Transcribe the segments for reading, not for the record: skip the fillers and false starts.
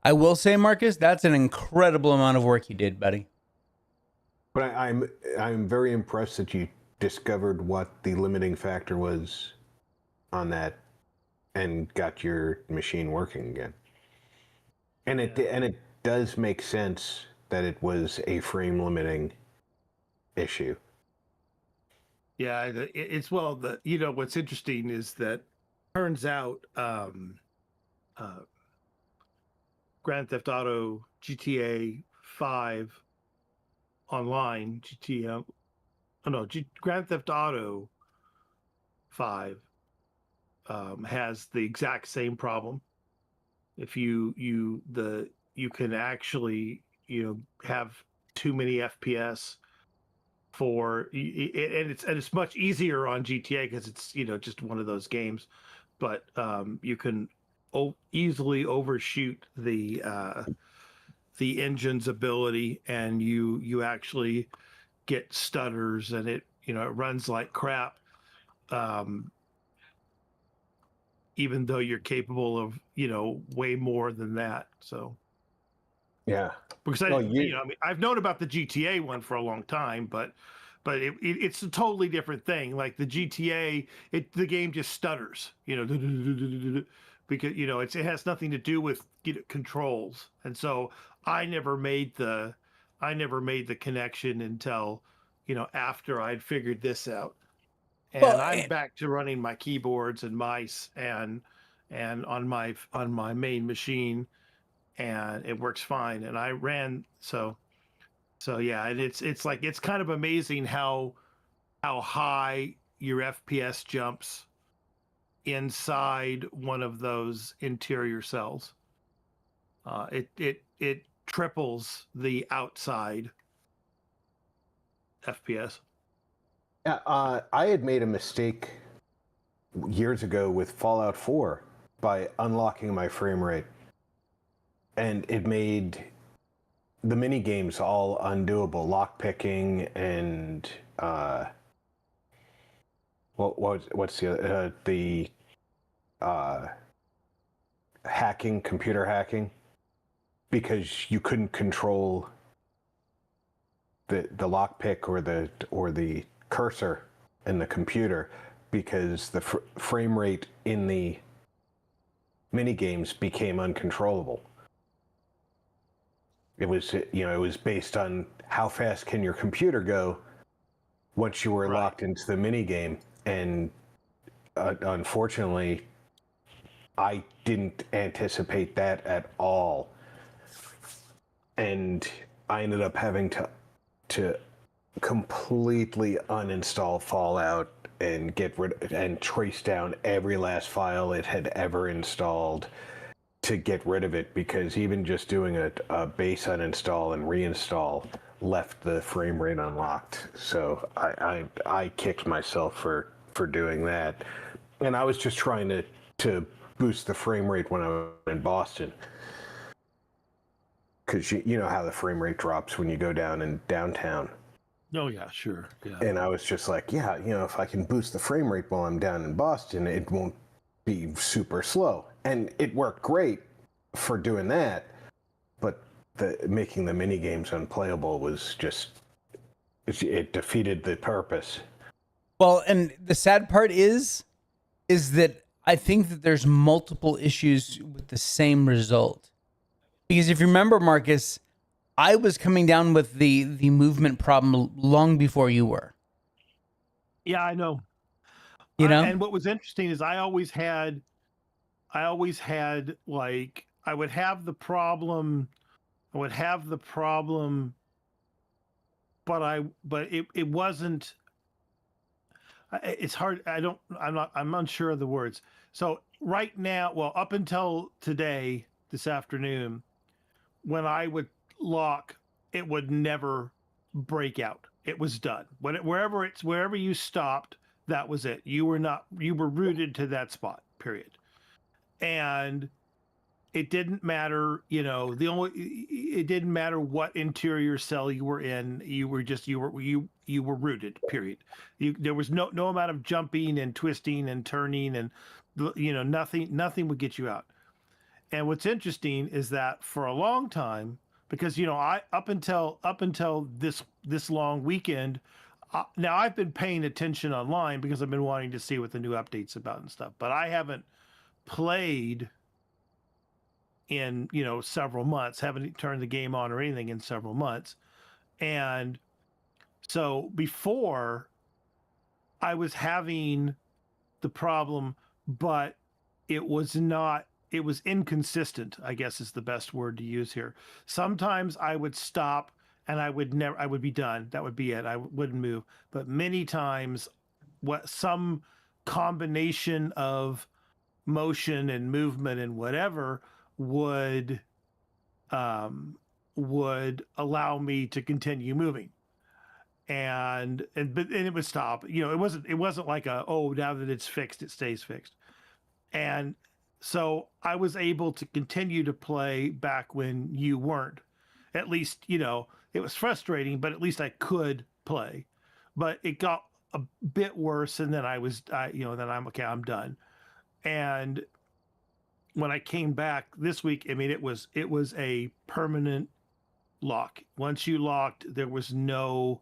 I will say, Marcus, that's an incredible amount of work you did, buddy. But I'm very impressed that you discovered what the limiting factor was on that and got your machine working again. And it does make sense that it was a frame limiting issue. Yeah, it's what's interesting is that turns out Grand Theft Auto GTA 5 online, Grand Theft Auto 5 has the exact same problem. If you can actually have too many FPS and it's much easier on GTA because it's just one of those games, but you can easily overshoot the engine's ability, and you actually get stutters, and it runs like crap, even though you're capable of way more than that. So yeah, because I've known about the GTA one for a long time, but it's a totally different thing. Like the GTA, the game just stutters, because it has nothing to do with controls, and so I never made the connection until after I'd figured this out, and I'm back to running my keyboards and mice and on my main machine, and it works fine. And I ran so yeah, and it's like it's kind of amazing how high your FPS jumps inside one of those interior cells. It triples the outside FPS. Yeah, I had made a mistake years ago with Fallout 4 by unlocking my frame rate, and it made the mini games all undoable. Lockpicking and what's the hacking, computer hacking, because you couldn't control the lockpick or the cursor in the computer, because the frame rate in the mini games became uncontrollable. It was based on how fast can your computer go once you were locked into the mini game, and unfortunately, I didn't anticipate that at all, and I ended up having to completely uninstall Fallout and get rid and trace down every last file it had ever installed to get rid of it, because even just doing a base uninstall and reinstall left the frame rate unlocked. So I kicked myself for doing that, and I was just trying to boost the frame rate when I was in Boston, because you know how the frame rate drops when you go down in downtown. Oh yeah, sure. Yeah. And I was just like, yeah, if I can boost the frame rate while I'm down in Boston, it won't be super slow. And it worked great for doing that, but making the mini games unplayable was just, it defeated the purpose. Well, and the sad part is that I think that there's multiple issues with the same result. Because if you remember, Marcus, I was coming down with the movement problem long before you were. Yeah, I know. And what was interesting is I always had like, I would have the problem, but it wasn't, it's hard. I'm unsure of the words. So right now, well, up until today, this afternoon, when I would lock, it would never break out. It was done. Wherever you stopped, that was it. You were rooted to that spot, period. And it didn't matter, it didn't matter what interior cell you were in. You were rooted, period. There was no amount of jumping and twisting and turning, and nothing would get you out. And what's interesting is that for a long time, because I up until this long weekend, now I've been paying attention online because I've been wanting to see what the new updates about and stuff. But I haven't played in several months. Haven't turned the game on or anything in several months, and so before I was having the problem, but it was not. It was inconsistent, I guess is the best word to use here. Sometimes I would stop and I would be done. That would be it. I wouldn't move. But many times some combination of motion and movement and whatever would allow me to continue moving. And it would stop. It wasn't like now that it's fixed, it stays fixed. And so I was able to continue to play back when you weren't. At least, it was frustrating, but at least I could play. But it got a bit worse, and then then I'm done. And when I came back this week, I mean, it was a permanent lock. Once you locked, there was no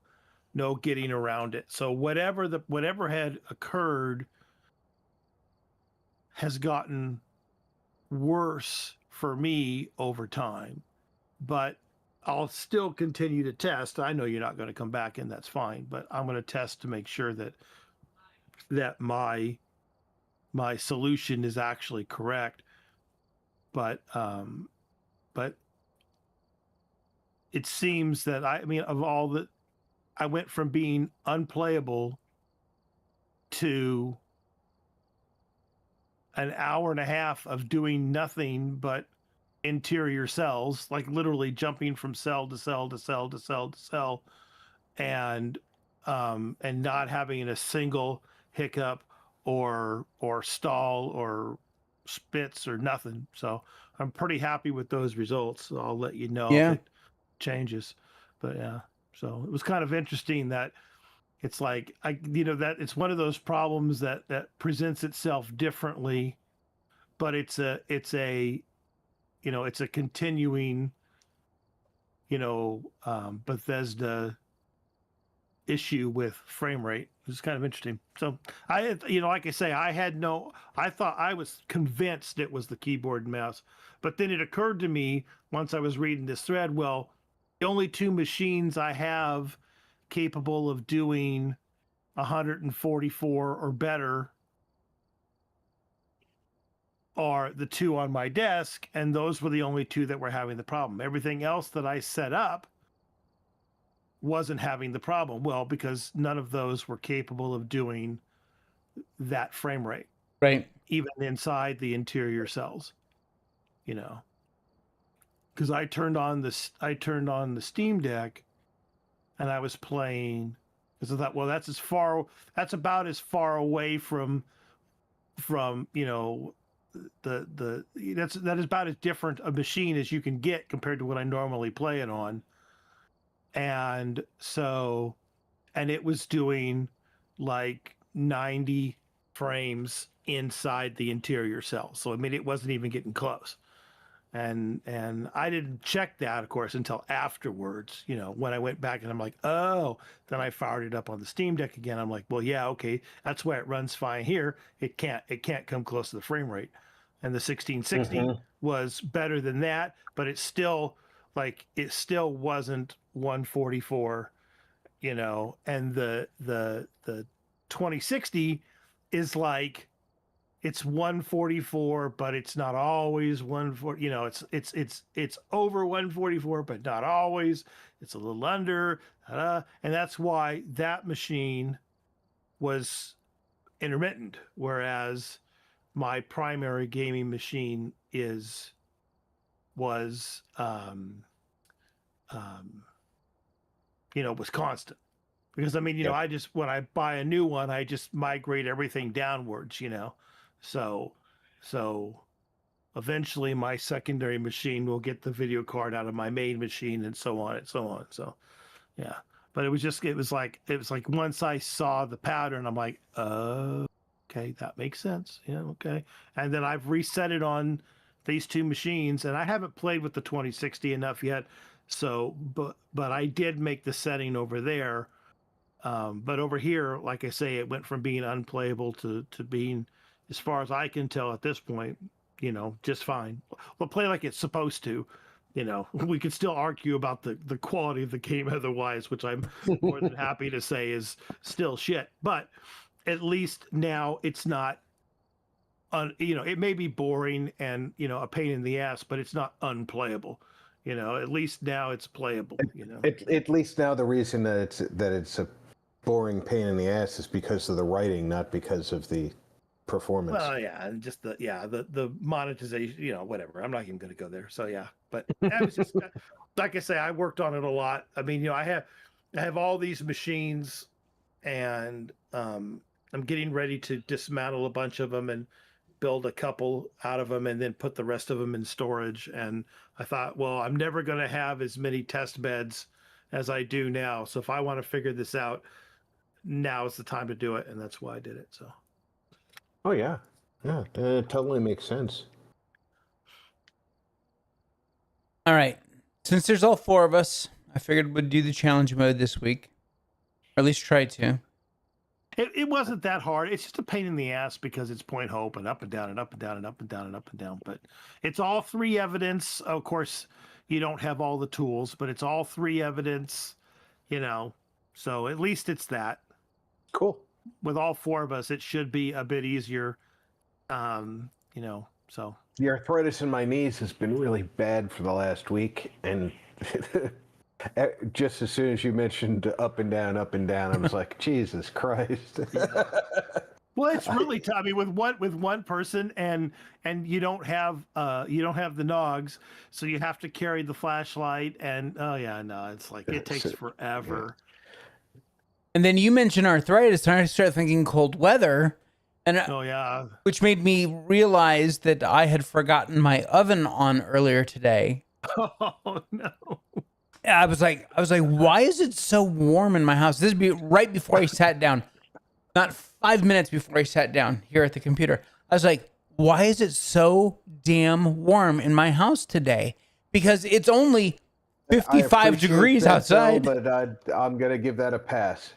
getting around it. So whatever had occurred has gotten worse for me over time, but I'll still continue to test. I know you're not going to come back and that's fine, but I'm going to test to make sure that my solution is actually correct. But it seems that I went from being unplayable to an hour and a half of doing nothing but interior cells, like literally jumping from cell to cell to cell to cell to cell, and not having a single hiccup or stall or spits or nothing. So I'm pretty happy with those results. So I'll let you know if it changes. But yeah, so it was kind of interesting that it's like that it's one of those problems that presents itself differently, but it's a continuing Bethesda issue with frame rate. It's kind of interesting. So like I say, I thought I was convinced it was the keyboard and mouse, but then it occurred to me once I was reading this thread, well, the only two machines I have capable of doing 144 or better are the two on my desk, and those were the only two that were having the problem. Everything else that I set up wasn't having the problem. Well, because none of those were capable of doing that frame rate, right? Even inside the interior cells, because I turned on the Steam Deck and I was playing because I thought, well, that's about as far away from that is about as different a machine as you can get compared to what I normally play it on. And so, and it was doing like 90 frames inside the interior cell. So, I mean, it wasn't even getting close. And I didn't check that, of course, until afterwards, when I went back and I'm like, oh, then I fired it up on the Steam Deck again. I'm like, well, yeah, okay, that's why it runs fine here. It can't come close to the frame rate. And the 1660 was better than that, but it still wasn't 144, and the 2060 is like, it's 144, but it's not always 140. It's over 144, but not always. It's a little under, and that's why that machine was intermittent, whereas my primary gaming machine was constant. Because I just, when I buy a new one, I just migrate everything downwards, So eventually my secondary machine will get the video card out of my main machine, and so on and so on. So yeah. But it was like once I saw the pattern, I'm like, okay, that makes sense. Yeah, okay. And then I've reset it on these two machines, and I haven't played with the 2060 enough yet. So, but I did make the setting over there. But over here, like I say, it went from being unplayable to being, as far as I can tell at this point, you know, just fine. We'll play like it's supposed to. You know, we could still argue about the quality of the game otherwise, which I'm more than happy to say is still shit. But at least now it's not, you know, it may be boring and, you know, a pain in the ass, but it's not unplayable. You know, at least now it's playable. You know, at least now the reason that it's a boring pain in the ass is because of the writing, not because of the performance. well, yeah, and just the monetization, you know, whatever. I'm not even going to go there. So yeah, but that was just like I say, I worked on it a lot. I mean, you know, I have all these machines, and I'm getting ready to dismantle a bunch of them and build a couple out of them, and then put the rest of them in storage. And I thought, well, I'm never going to have as many test beds as I do now. So if I want to figure this out, now is the time to do it, and that's why I did it. So. Oh yeah, yeah, it totally makes sense. All right. Since there's all four of us, I figured we'd do the challenge mode this week, or at least try to. It wasn't that hard. It's just a pain in the ass because it's point hope and up and down and up and down and up and down and up and down. But it's all three evidence. Of course, you don't have all the tools, but it's all three evidence, you know. So at least it's that. Cool. With all four of us, it should be a bit easier, you know, so. The arthritis in my knees has been really bad for the last week, and just as soon as you mentioned up and down, I was like, Jesus Christ. Well, it's really tough. I mean, with one person, and you don't have the nogs, so you have to carry the flashlight, and oh yeah, no, it's like it takes forever. And then you mentioned arthritis, and I started thinking cold weather, and Oh yeah. which made me realize that I had forgotten my oven on earlier today. Oh no. I was like, why is it so warm in my house? This would be right before I sat down, not 5 minutes before I sat down here at the computer. I was like, why is it so damn warm in my house today? Because it's only 55 degrees outside. But I'm going to give that a pass.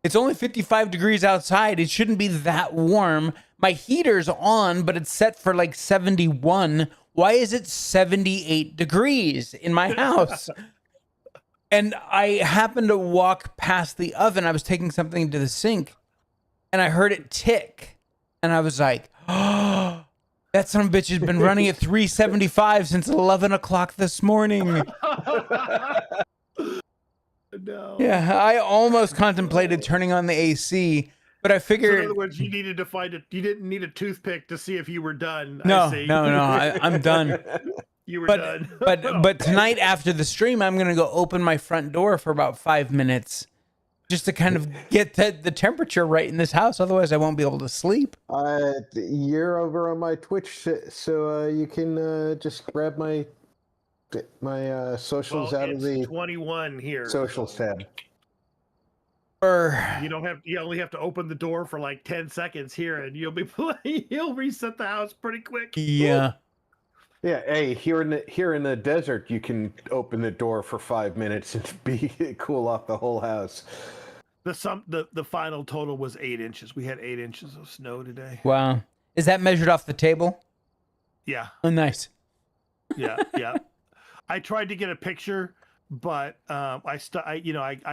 It's only 55 degrees outside. It shouldn't be that warm. My heater's on, but it's set for like 71. Why is it 78 degrees in my house? And I happened to walk past the oven. I was taking something to the sink, and I heard it tick. And I was like, oh, that son of a bitch has been running at 375 since 11 o'clock this morning. No. Yeah, I almost contemplated turning on the AC, but I figured. So in other words, you needed to find it. You didn't need a toothpick to see if you were done. No, I see. no, I'm done. You were done. but tonight after the stream, I'm gonna go open my front door for about 5 minutes, just to kind of get the temperature right in this house. Otherwise, I won't be able to sleep. You're over on my Twitch, so you can just grab my socials out of the 21 here. socials tab. You only have to open the door for like 10 seconds here, and you'll be playing. You'll reset the house pretty quick. Yeah. Yeah, hey, here in the desert, you can open the door for 5 minutes and cool off the whole house. The final total was 8 inches. We had 8 inches of snow today. Wow. Is that measured off the table? Yeah. Oh, nice. Yeah. I tried to get a picture, but I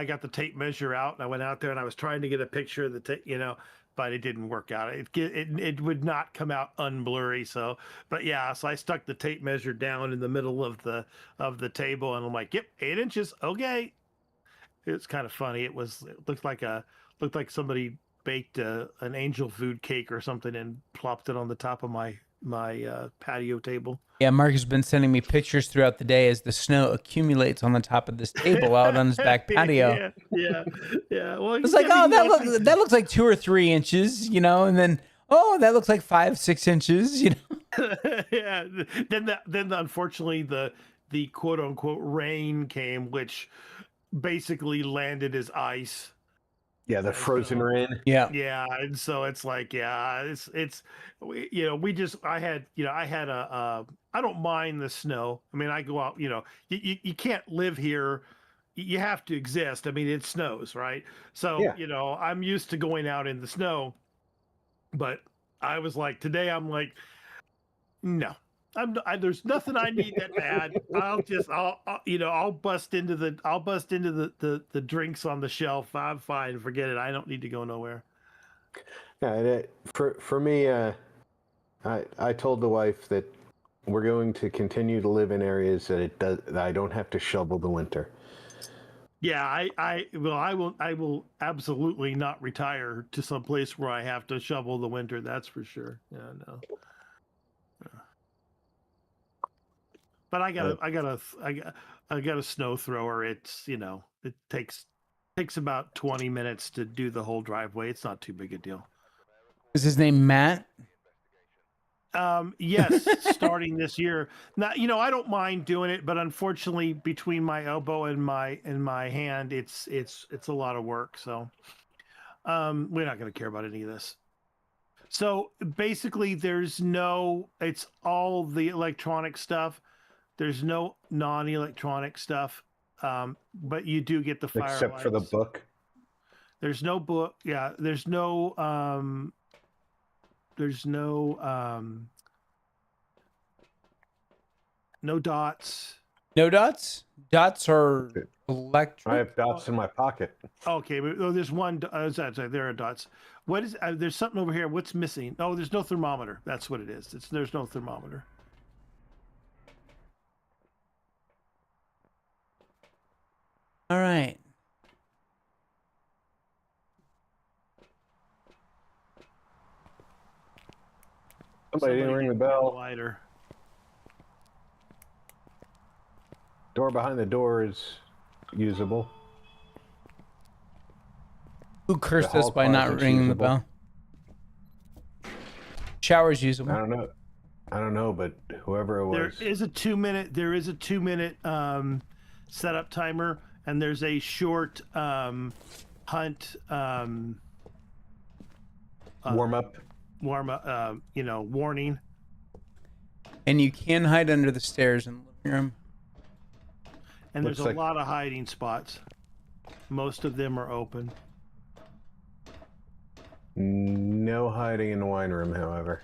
got the tape measure out, and I went out there and I was trying to get a picture of the tape, but it didn't work out. It would not come out unblurry. So I stuck the tape measure down in the middle of the table, and I'm like, yep, 8 inches. Okay. It's kind of funny. It looked like somebody baked an angel food cake or something and plopped it on the top of my patio table. Yeah, Mark has been sending me pictures throughout the day as the snow accumulates on the top of this table out on his back patio. Yeah. Well, it's like, oh, that looks like 2 or 3 inches, and then that looks like 5-6 inches, Yeah. Then unfortunately the quote unquote rain came, which basically landed as ice. Yeah, the frozen rain. Yeah. Yeah, and so it's like, yeah, you know, I had, you know, I had I don't mind the snow. I mean, I go out, you know, you can't live here. You have to exist. I mean, it snows, right? So, Yeah. you know, I'm used to going out in the snow, but I was like, today, I'm like, no, there's nothing I need that bad. You know, I'll bust into the drinks on the shelf. I'm fine. Forget it. I don't need to go nowhere. Yeah, for me, I told the wife that we're going to continue to live in areas that I don't have to shovel the winter. Yeah, I will absolutely not retire to some place where I have to shovel the winter. That's for sure. Yeah, no. Yeah. But I got a snow thrower. It's, you know, it takes about 20 minutes to do the whole driveway. It's not too big a deal. Is his name Matt? Yes, starting this year. Now, you know, I don't mind doing it, but unfortunately, between my elbow and my hand, it's a lot of work. So, we're not going to care about any of this. So basically, it's all the electronic stuff. There's no non-electronic stuff, but you do get the fire Except for the lights. book. There's no book. Yeah, there's no no dots. No dots? Dots are electric. I have dots in my pocket. Okay, but there's one. Sorry, there are dots. What is? There's something over here. What's missing? Oh, there's no thermometer. That's what it is. There's no thermometer. All right. Somebody didn't ring the bell. Lighter. Door behind the door is usable. Who cursed The us hall by not closet's ringing the usable. bell? Shower's usable. I don't know, but whoever it was. There is a 2 minute setup timer, and there's a short hunt Warm up. you know, warning. And you can hide under the stairs in the living room. And Looks there's a like- lot of hiding spots. Most of them are open. No hiding in the wine room, however.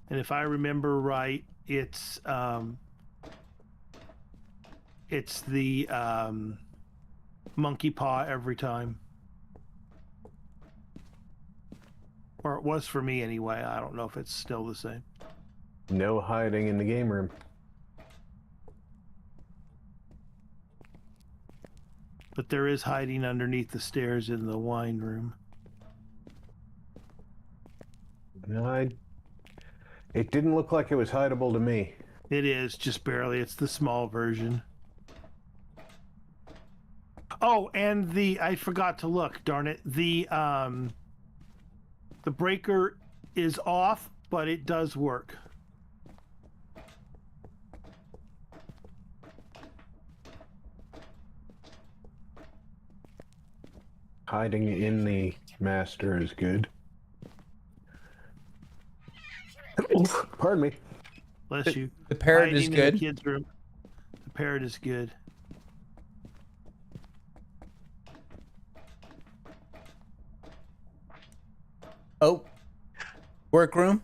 And if I remember right, it's the monkey paw every time. Or it was for me anyway. I don't know if it's still the same. No hiding in the game room. But there is hiding underneath the stairs in the wine room. No, it didn't look like it was hideable to me. It is, just barely. It's the small version. Oh, and I forgot to look, darn it. The breaker is off, but it does work. Hiding in the master is good. Pardon me. Bless you. The parrot is Hiding in good. the kids' room. The parrot is good. Oh. Workroom.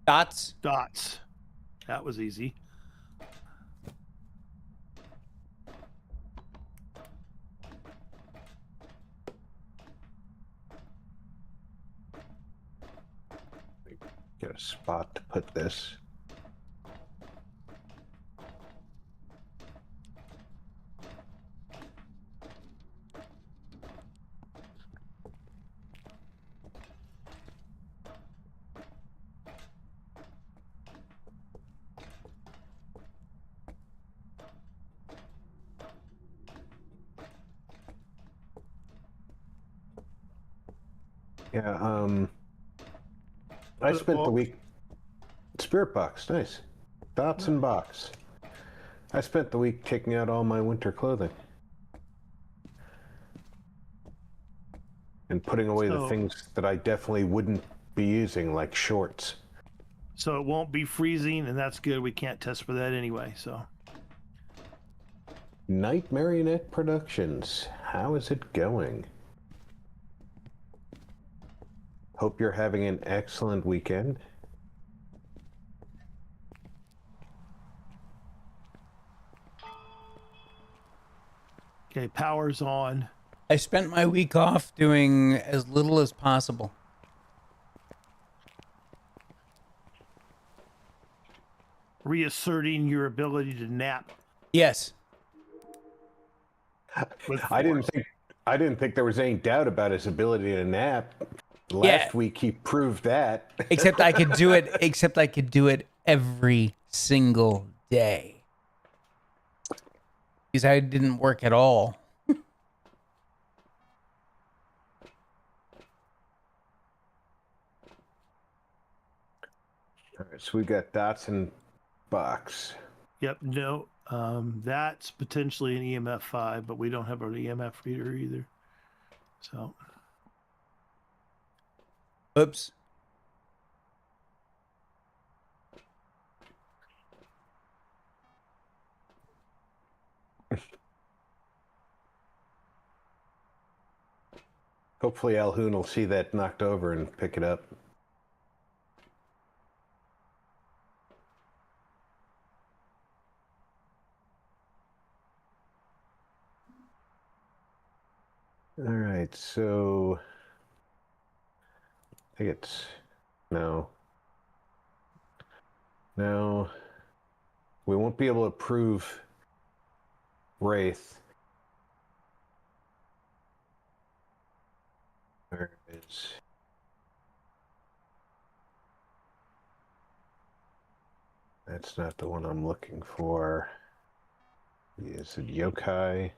Dots. Dots. That was easy. Get a spot to put this. Yeah, I spent the week. Spirit box, nice. Dots and box. I spent the week taking out all my winter clothing. and putting away the So- things that I definitely wouldn't be using, like shorts. So it won't be freezing, and that's good. We can't test for that anyway. So Night Marionette Productions. How is it going? Hope you're having an excellent weekend. okay, power's on. I spent my week off doing as little as possible. Reasserting your ability to nap. Yes. With I force. didn't think there was any doubt about his ability to nap. Last week he proved that. Except I could do it. Except I could do it every single day. Because I didn't work at all. All right, so we got dots and box. Yep. No. That's potentially an EMF 5, but we don't have an EMF reader either. So Oops. Hopefully 𝐿𝐻𝐻𝐿 will see that knocked over and pick it up. All right, so I think it's no. We won't be able to prove Wraith. Where is? That's not the one I'm looking for. Is it yokai?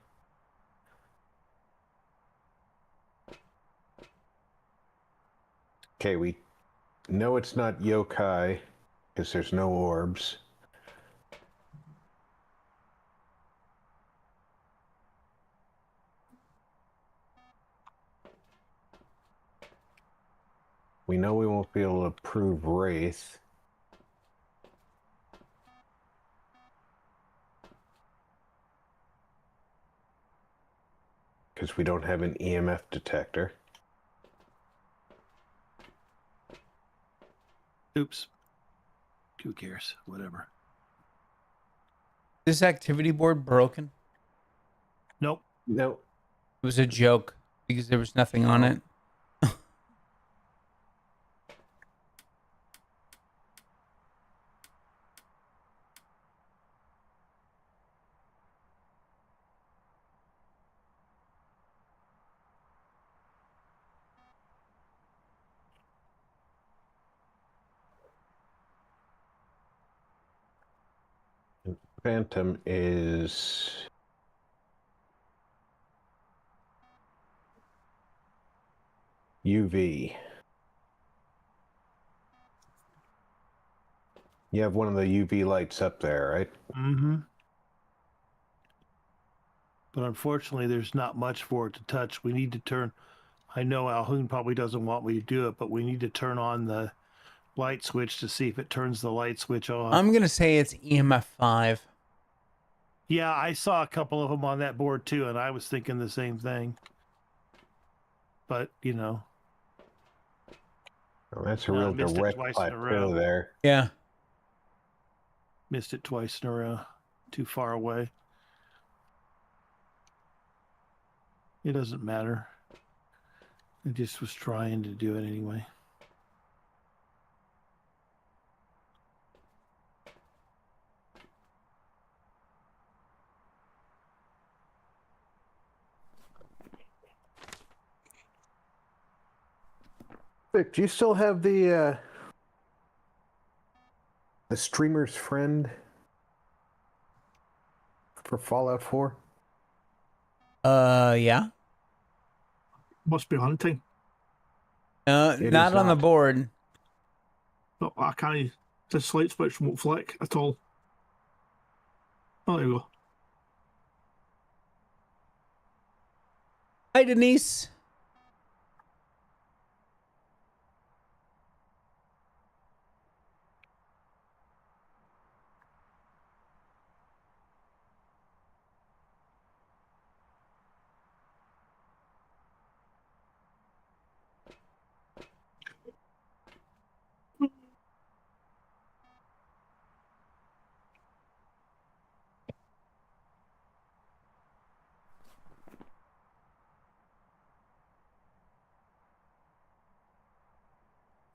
Okay, we know it's not yokai because there's no orbs. We know we won't be able to prove Wraith. Because we don't have an EMF detector. oops. Who cares? Whatever. This activity board broken? Nope. No. It was a joke because there was nothing on it. Phantom is UV. You have one of the UV lights up there, right? Mm-hmm. But unfortunately, there's not much for it to touch. We need to turn. I know 𝐿𝐻𝐻𝐿 probably doesn't want me to do it, but we need to turn on the light switch to see if it turns the light switch on. I'm going to say it's EMF 5. Yeah, I saw a couple of them on that board too, and I was thinking the same thing. But, you know. Oh, that's a No, I real missed it direct twice in a plateau row. there. Yeah. Missed it twice in a row. Too far away. It doesn't matter. I just was trying to do it anyway. Vic, do you still have the streamer's friend for Fallout 4? Yeah. Must be hunting. It Not is on the not. board. But I can't. The light switch won't flick at all. Oh, there you go. Hi, Denise.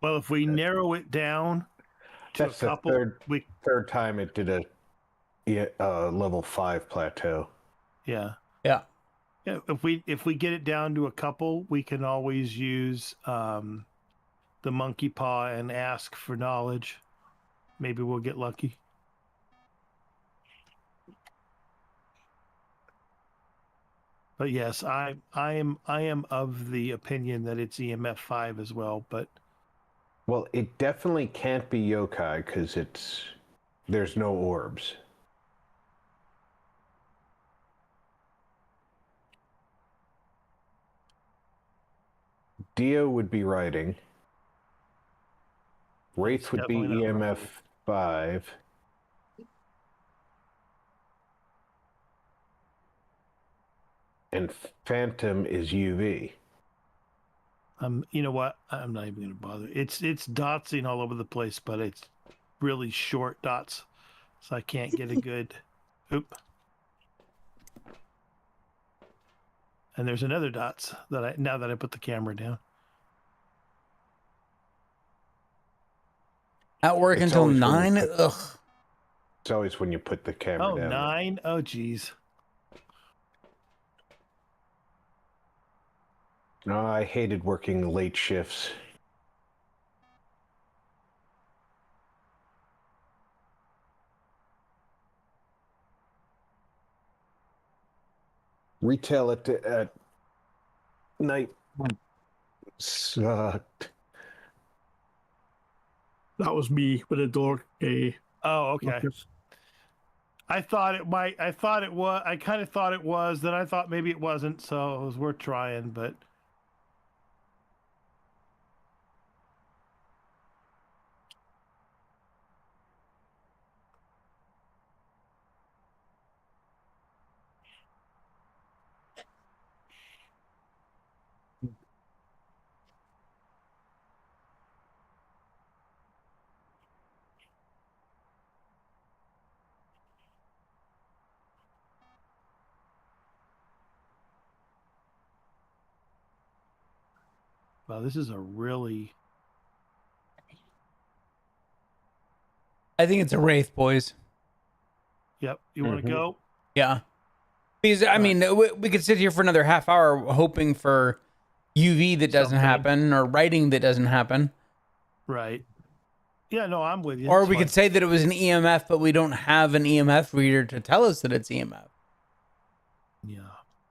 Well, if we narrow it down to That's a couple, the we third time it did a level 5 plateau. yeah. Yeah. Yeah, if we get it down to a couple, we can always use the monkey paw and ask for knowledge. Maybe we'll get lucky. But yes, I am of the opinion that it's EMF 5 as well. But Well, it definitely can't be yokai because there's no orbs. Dio would be writing. Wraith would be definitely not EMF writing. 5. And Phantom is UV. you know what? I'm not even going to bother. It's dotsing all over the place, but it's really short dots, so I can't get a good. Oop. And there's another dots that now that I put the camera down. At work It's until always when you 9. put- Ugh. It's always when you put the camera Oh, down. 9? Oh, geez. No, I hated working late shifts. Retail at night sucked. That was me with the door. Oh, okay. Marcus. I thought it might. I thought it was. I kind of thought it was. Then I thought maybe it wasn't. So it was worth trying. But wow, this is a really. I think it's a Wraith, boys. Yep. You want to go? Yeah. Because, I mean, we could sit here for another half hour hoping for UV that doesn't Something. happen or writing that doesn't happen. Right. Yeah. No, I'm with you. Or It's we fine. could say that it was an EMF, but we don't have an EMF reader to tell us that it's EMF. Yeah.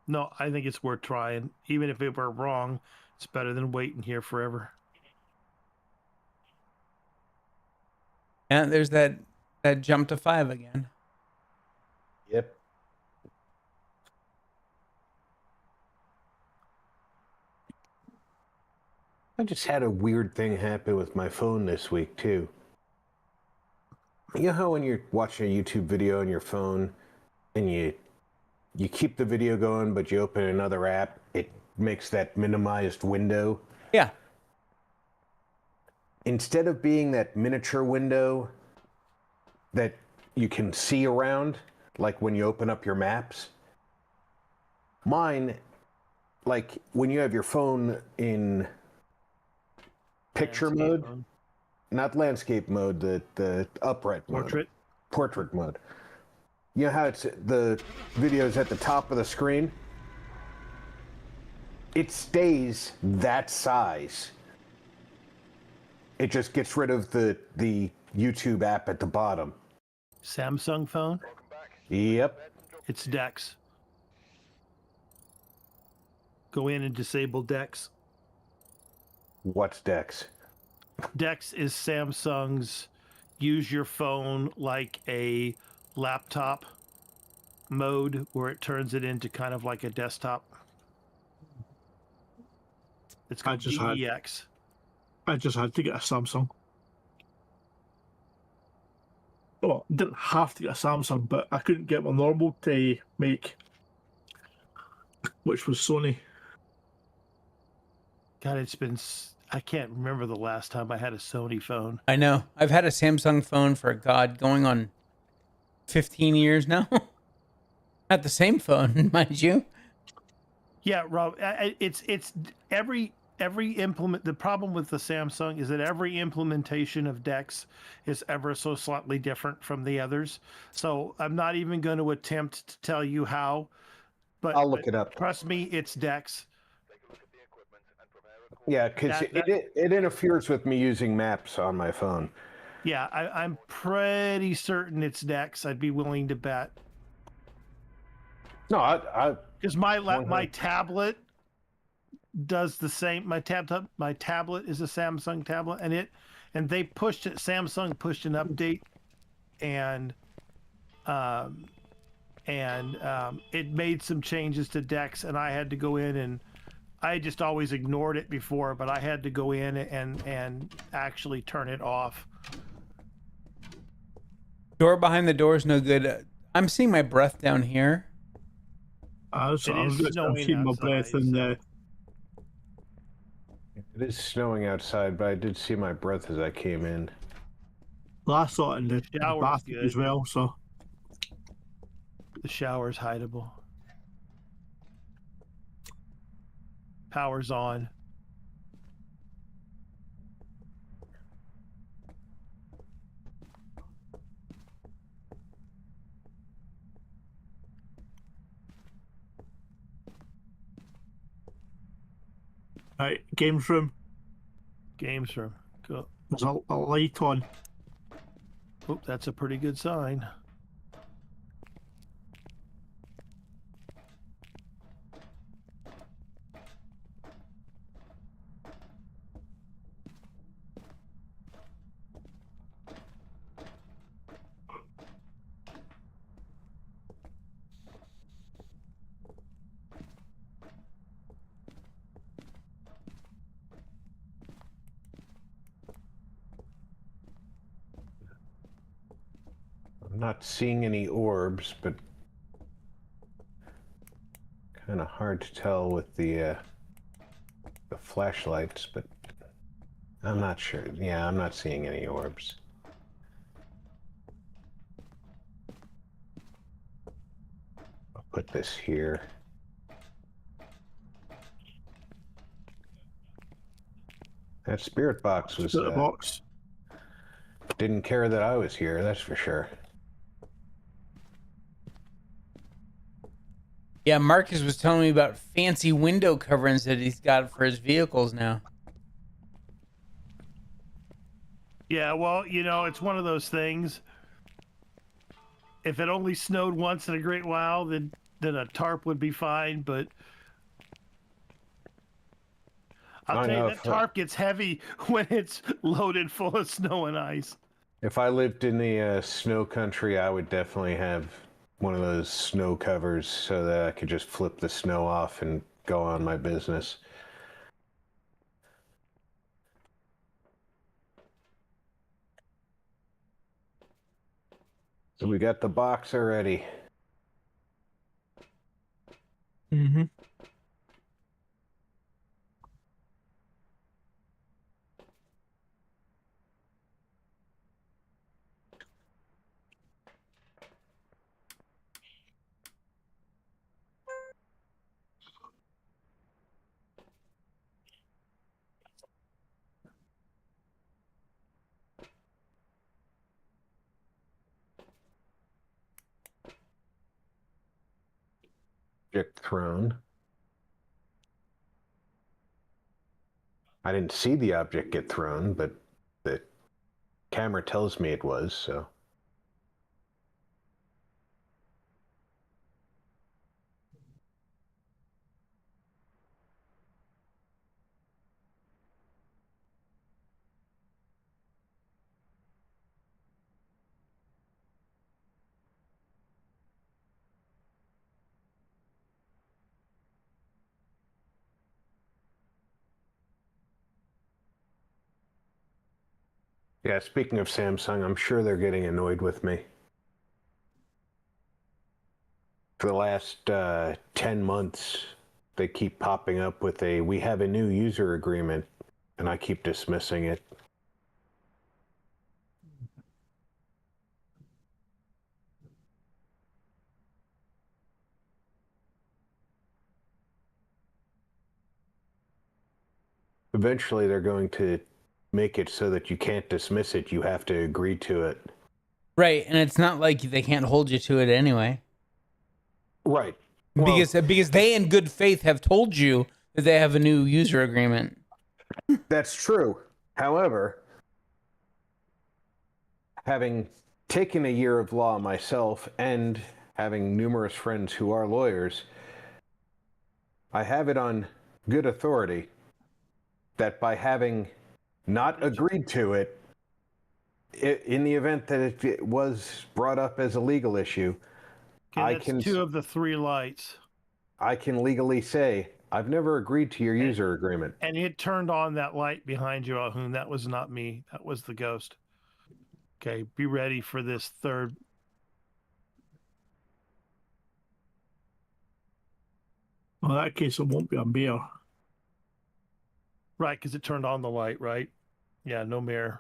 No, I think it's worth trying. Even if it were wrong, it's better than waiting here forever. And there's that jump to 5 again. Yep. I just had a weird thing happen with my phone this week too. You know how when you're watching a YouTube video on your phone and you keep the video going but you open another app, it makes that minimized window? Yeah. Instead of being that miniature window that you can see around, like when you open up your maps, mine, like when you have your phone in picture mode, not landscape mode, the upright mode, portrait mode. You know how it's the video's at the top of the screen? It stays that size. It just gets rid of the YouTube app at the bottom. Samsung phone? Yep. It's Dex. Go in and disable Dex. What's Dex? Dex is Samsung's use your phone like a laptop mode where it turns it into kind of like a desktop. It's called DEX. I just had to get a Samsung. Well, I didn't have to get a Samsung, but I couldn't get my normal to make, which was Sony. God, I can't remember the last time I had a Sony phone. I know. I've had a Samsung phone for, God, going on 15 years now. Not the same phone, mind you. Yeah, Rob, it's the problem with the Samsung is that every implementation of DeX is ever so slightly different from the others. So I'm not even going to attempt to tell you how, but I'll look it up. trust me, it's DeX. Yeah, because it interferes with me using maps on my phone. Yeah, I'm pretty certain it's DeX. I'd be willing to bet. No, I Because my tablet does the same. My tablet is a Samsung tablet, and they pushed it. Samsung pushed an update, and it made some changes to DeX, and I had to go in, and I just always ignored it before, but I had to go in and actually turn it off. Door behind the door is no good. I'm seeing my breath down here. I was It is snowing seeing my breath outside, in so- there. It is snowing outside, but I did see my breath as I came in. Well, I saw it in the Shower's bathroom good. as well, so. The shower's hideable. Power's on. Right, games room. Games room. Go. There's a light on. Oop, that's a pretty good sign. I'm not seeing any orbs, but kind of hard to tell with the flashlights, but I'm not sure. Yeah, I'm not seeing any orbs. I'll put this here. That spirit box was Spirit box. didn't care that I was here, that's for sure. Yeah, Marcus was telling me about fancy window coverings that he's got for his vehicles now. Yeah, well, you know, it's one of those things. If it only snowed once in a great while, then a tarp would be fine, but I'll I tell you, know that tarp gets heavy when it's loaded full of snow and ice. If I lived in the snow country, I would definitely have one of those snow covers so that I could just flip the snow off and go on my business. So we got the box already. Mm-hmm. Object thrown. I didn't see the object get thrown, but the camera tells me it was, so. Yeah, speaking of Samsung, I'm sure they're getting annoyed with me. For the last 10 months, they keep popping up with we have a new user agreement, and I keep dismissing it. eventually they're going to make it so that you can't dismiss it. You have to agree to it. Right, and it's not like they can't hold you to it anyway. Right. Well, Because they in good faith have told you that they have a new user agreement. that's true. However, having taken a year of law myself and having numerous friends who are lawyers, I have it on good authority that by having not agreed to it, in the event that it was brought up as a legal issue, Okay, that's 2 of the 3 lights. I can legally say, I've never agreed to your user agreement. And it turned on that light behind you, 𝐿𝐻𝐻𝐿. That was not me. That was the ghost. Okay, be ready for this third. Well, in that case, it won't be a bear. Right, because it turned on the light, right? Yeah, no mirror.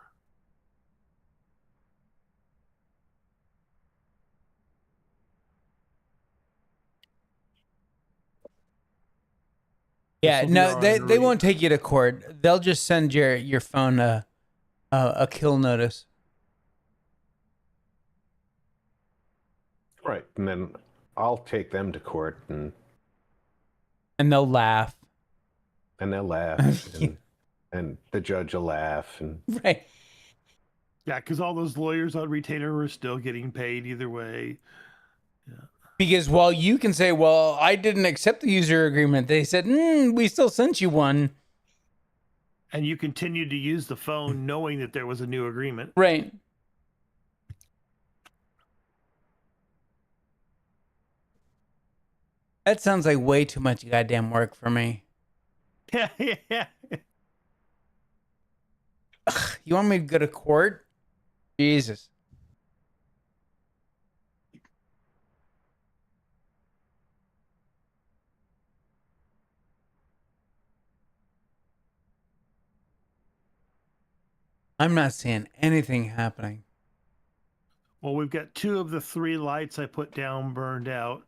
Yeah, This'll be no, our they won't take you to court. They'll just send your phone a kill notice. Right. And then I'll take them to court and And they'll laugh. they'll laugh and the judge will laugh and Right. Yeah, because all those lawyers on retainer are still getting paid either way. Because while you can say, well, I didn't accept the user agreement, they said, we still sent you one. And you continued to use the phone knowing that there was a new agreement. Right. That sounds like way too much goddamn work for me. Yeah, yeah. Ugh, you want me to go to court? Jesus. I'm not seeing anything happening. Well, we've got 2 of the 3 lights I put down burned out.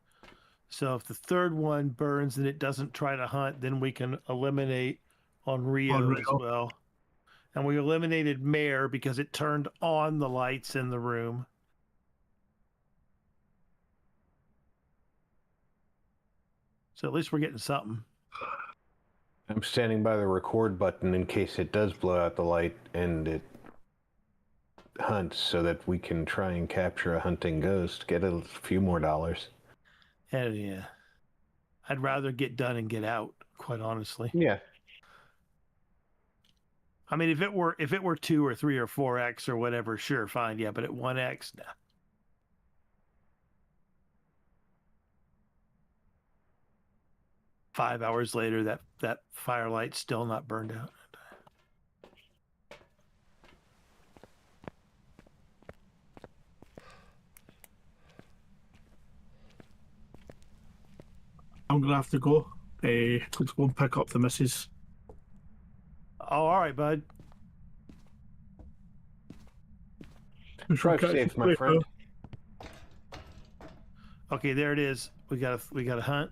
So if the third one burns and it doesn't try to hunt, then we can eliminate on Rio as well. And we eliminated Mare because it turned on the lights in the room. So at least we're getting something. I'm standing by the record button in case it does blow out the light and it hunts so that we can try and capture a hunting ghost, get a few more dollars. Hell yeah. I'd rather get done and get out, quite honestly. Yeah. I mean, if it were 2 or 3 or 4x or whatever, sure, fine. Yeah, but at 1x, nah. Five hours later, that firelight's still not burned out. I'm gonna have to go. Let's go and pick up the missus. Oh, all right, bud. Drive safe, my friend. Okay, there it is. We got a hunt.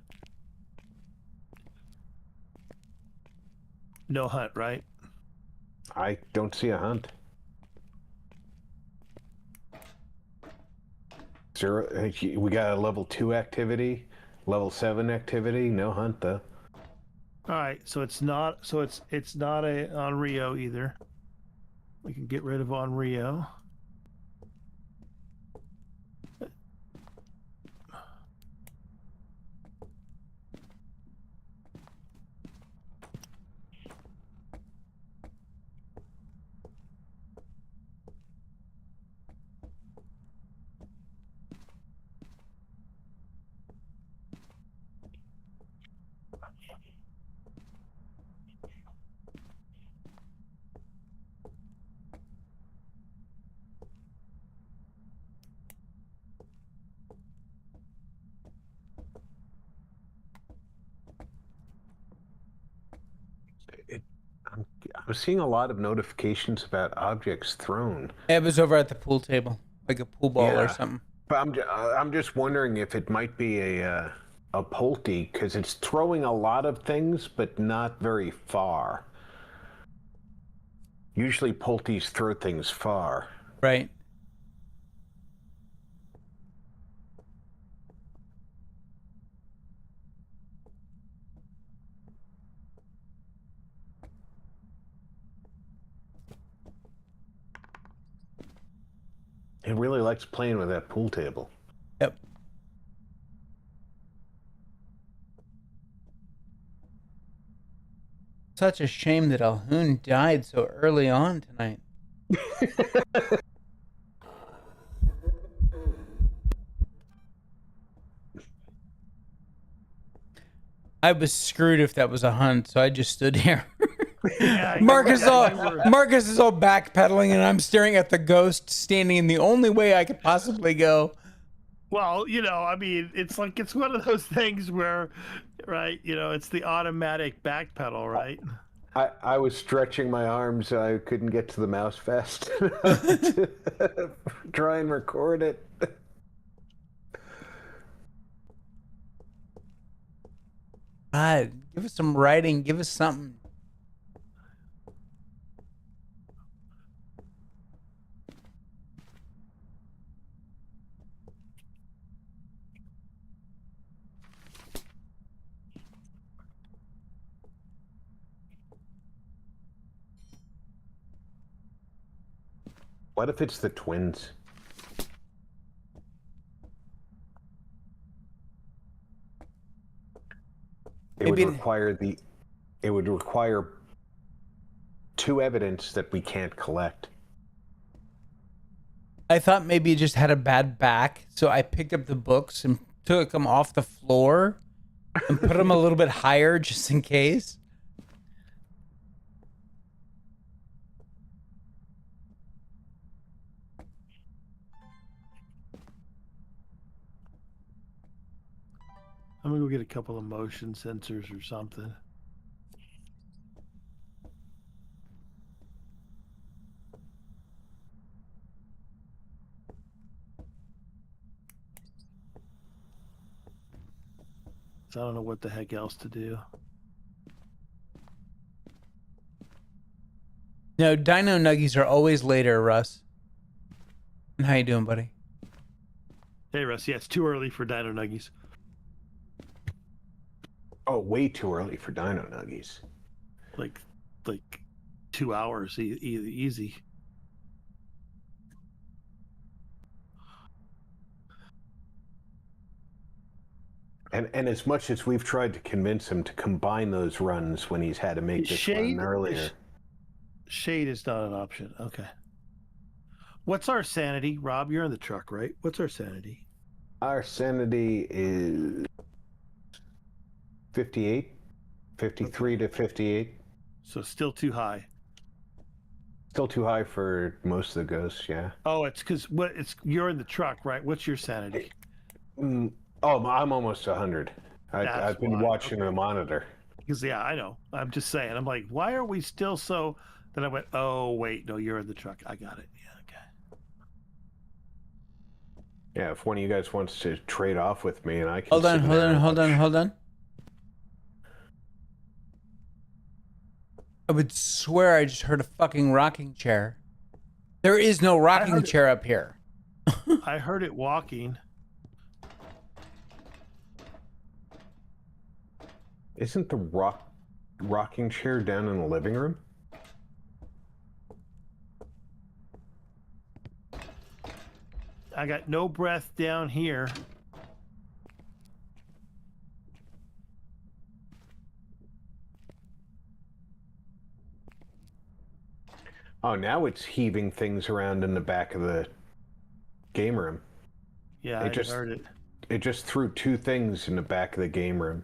No hunt, right? I don't see a hunt. 0. We got a level 2 activity, level 7 activity. No hunt though. All right, so it's not a on Rio either. We can get rid of on Rio. I'm seeing a lot of notifications about objects thrown. It was over at the pool table, like a pool ball or Yeah. something. But I'm just wondering if it might be a Pulte, because it's throwing a lot of things, but not very far. Usually Pulties throw things far. Right. He really likes playing with that pool table. Yep. Such a shame that 𝐂𝐡𝐚𝐧𝐬𝐢 died so early on tonight. I was screwed if that was a hunt, so I just stood here. Yeah, Marcus you were- Marcus is all backpedaling, and I'm staring at the ghost standing in the only way I could possibly go. Well, you know, I mean, it's like it's one of those things where, right? You know, it's the automatic backpedal, right? I was stretching my arms. I couldn't get to the mouse fast to try and record it. God, give us some writing. Give us something. What if it's the twins? It would Maybe- require it would require two evidence that we can't collect. I thought maybe it just had a bad back, so I picked up the books and took them off the floor and put them a little bit higher just in case. I'm gonna go get a couple of motion sensors or something. So I don't know what the heck else to do. No, Dino Nuggies are always later, Russ. And how you doing, buddy? Hey, Russ. Yeah, it's too early for Dino Nuggies. Oh, way too early for Dino Nuggies. Like 2 hours, easy. And as much as we've tried to convince him to combine those runs when he's had to make this run earlier. Shade is not an option. Okay. What's our sanity? Rob, you're in the truck, right? What's our sanity? Our sanity is 58, 53 to 58. So still too high. Still too high for most of the ghosts, yeah. Oh, it's because you're in the truck, right? What's your sanity? Oh, I'm almost 100. I've That's been why. watching the monitor. Because yeah, I know. I'm just saying. I'm like, why are we still so? Then I went, oh wait, no, you're in the truck. I got it. Yeah, okay. Yeah, if one of you guys wants to trade off with me and I can Hold on, sit hold there on, and hold on, watch. hold on. I would swear I just heard a fucking rocking chair. There is no rocking chair up here. I heard it walking. Isn't the rocking chair down in the living room? I got no breath down here. Oh, now it's heaving things around in the back of the game room. Yeah, It I just- heard it. It just threw two things in the back of the game room.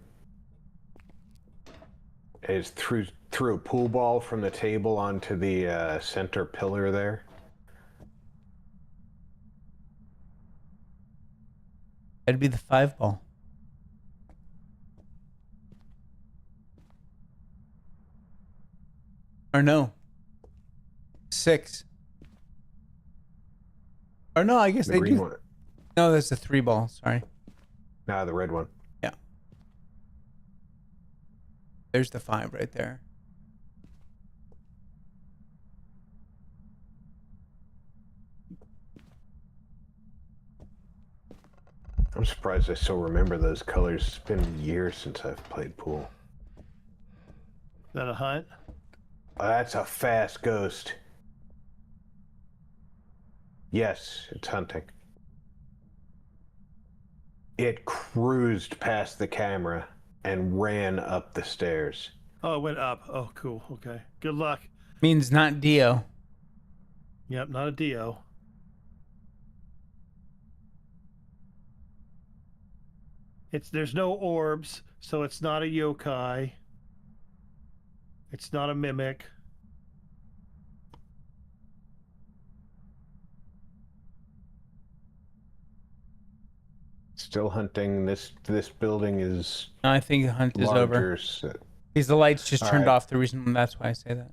It threw a pool ball from the table onto the center pillar there. That'd be the 5-ball. Or no. 6. Or no, I guess The they green do. one. No, that's the 3-ball. Sorry. Nah, the red one. Yeah. There's the 5 right there. I'm surprised I still remember those colors. It's been years since I've played pool. Is that a hunt? That's a fast ghost. Yes, it's hunting. It cruised past the camera and ran up the stairs. Oh, it went up. Oh, cool. Okay. Good luck. Means not Dio. Yep, not a Dio. There's no orbs, so it's not a yokai. It's not a mimic. Still hunting. This building is I think the hunt is over. larger. Because the lights just turned Alright. off. The reason that's why I say that.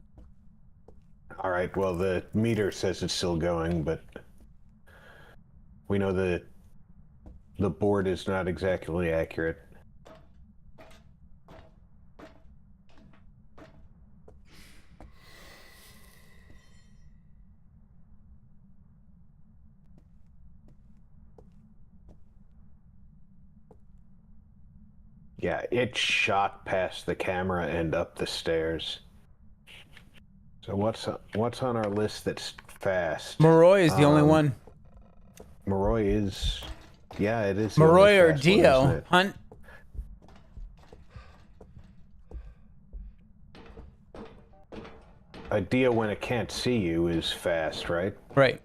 All right. Well, the meter says it's still going, but we know that the board is not exactly accurate. Yeah, it shot past the camera and up the stairs. So what's on our list that's fast? Moroi is the only one. Moroi is, yeah, it is. the only Moroi or fast one, isn't Dio. it? Hunt. A Dio when it can't see you is fast, right? Right.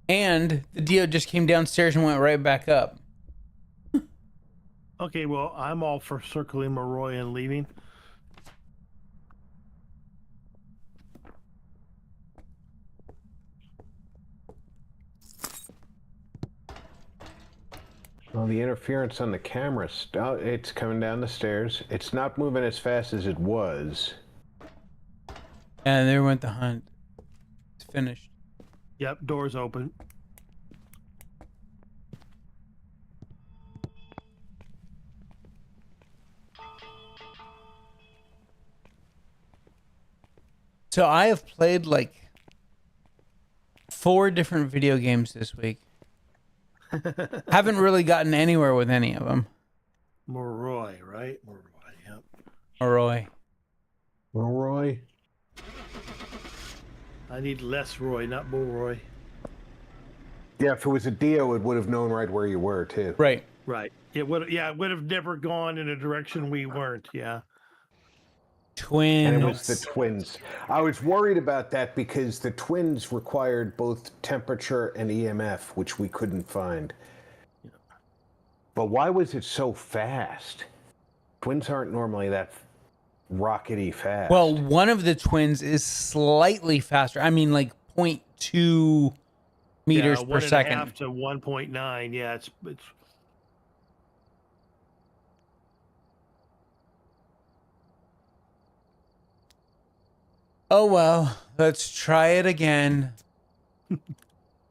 And the Dio just came downstairs and went right back up. Okay, well, I'm all for circling Moroi and leaving. Well, the interference on the camera, it's coming down the stairs. It's not moving as fast as it was. And there went the hunt. It's finished. Yep, doors open. So I have played like 4 different video games this week. Haven't really gotten anywhere with any of them. Moroi, right? Moroi, yep. Moroi. Moroi. I need less Roy, not more Roy. Yeah, if it was a Dio, it would have known right where you were, too. Right. Right. It would have never gone in a direction we weren't, yeah. Twins. And it was the twins. I was worried about that because the twins required both temperature and EMF, which we couldn't find. But why was it so fast? Twins aren't normally that rockety fast. Well, one of the twins is slightly faster. I mean, like 0.2 meters per second. 1.5 to 1.9. Yeah, it's Oh well, let's try it again.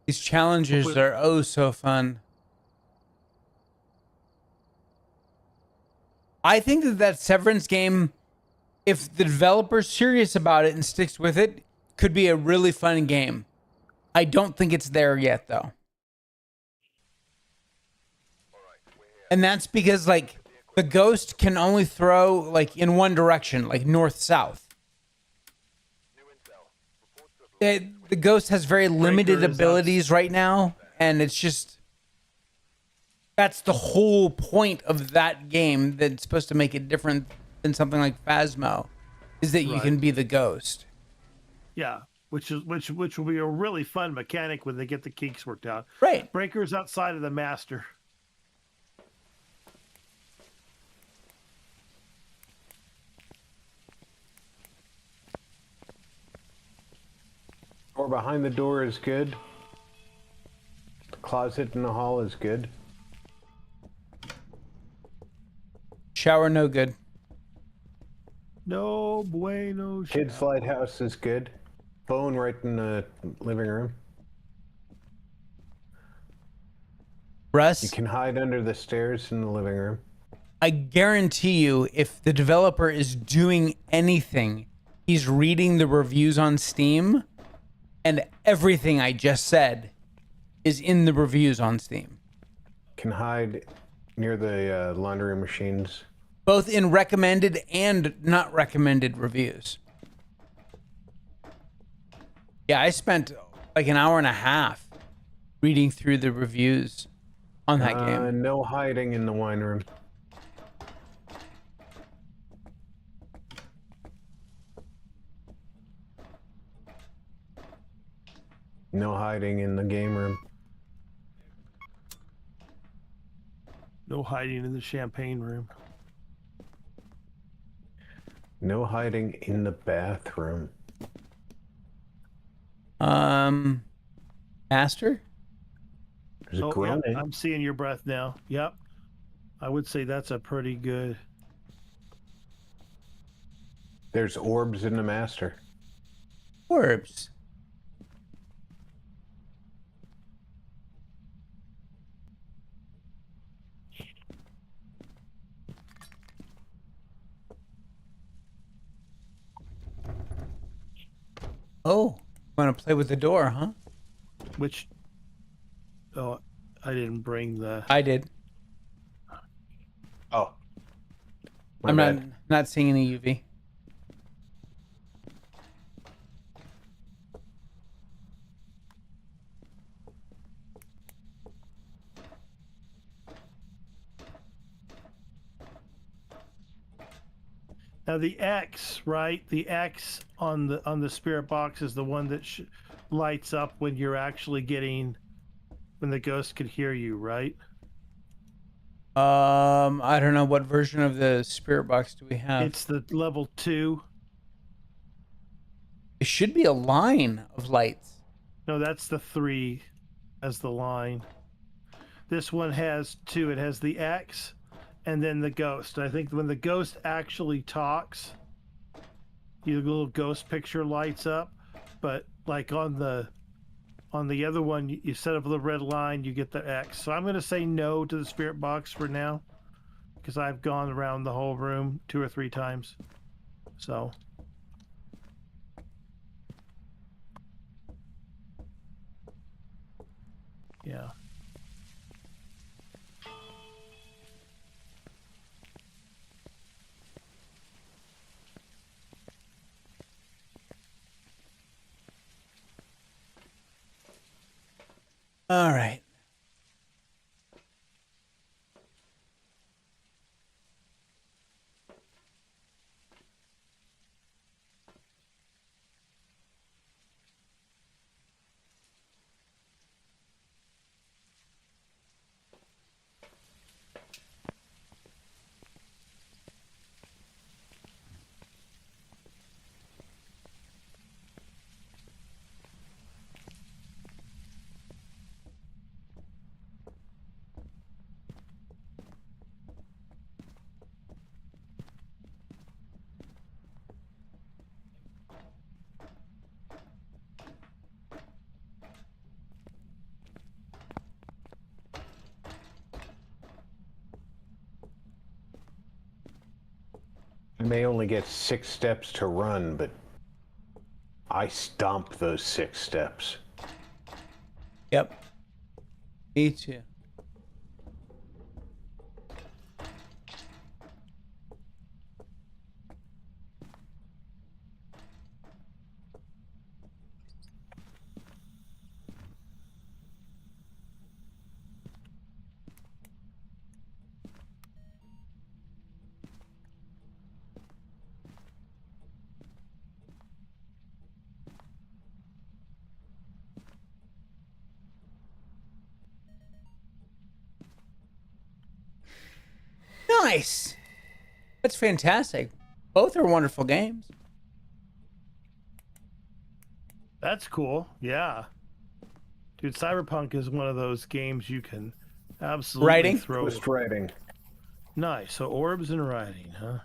These challenges are oh so fun. I think that Severance game, if the developer's serious about it and sticks with it, could be a really fun game. I don't think it's there yet, though. And that's because, like, the ghost can only throw, like, in one direction, like north-south. The ghost has very limited abilities right now, and it's just... That's the whole point of that game that's supposed to make it different than something like Phasmo, is that you can be the ghost. yeah, which will be a really fun mechanic when they get the kinks worked out. Right. Breaker's outside of the master. Or behind the door is good. The closet in the hall is good. Shower, no good. No bueno. Kids' lighthouse is good. Phone right in the living room. Russ, You can hide under the stairs in the living room. I guarantee you, if the developer is doing anything, he's reading the reviews on Steam And everything I just said is in the reviews on Steam. Can hide near the laundry machines. Both in recommended and not recommended reviews. Yeah, I spent like an hour and a half reading through the reviews on that game. No hiding in the wine room. No hiding in the game room. No hiding in the champagne room. No hiding in the bathroom. Master? There's a Oh, grenade. I'm seeing your breath now. Yep. I would say that's a pretty good. There's orbs in the master. Orbs. Oh, want to play with the door, huh? Which. Oh, I didn't bring the. I did. Oh. My I'm bad. not seeing any UV. Now the X, right? The X on the spirit box is the one that lights up when you're actually getting when the ghost could hear you, right? I don't know what version of the spirit box do we have. It's the level 2. It should be a line of lights. No, that's the 3 as the line. This one has 2. It has the X and then the ghost. I think when the ghost actually talks, your little ghost picture lights up. But like on the other one, you set up the red line, you get the X. So I'm going to say no to the spirit box for now, because I've gone around the whole room 2 or 3 times. So. Yeah. All right. I may only get 6 steps to run, but I stomp those 6 steps. Yep. Me too. Nice. That's fantastic. Both are wonderful games. That's cool. Yeah. Dude, Cyberpunk is one of those games you can absolutely Writing? throw. Twist writing. Nice. So orbs and writing, huh?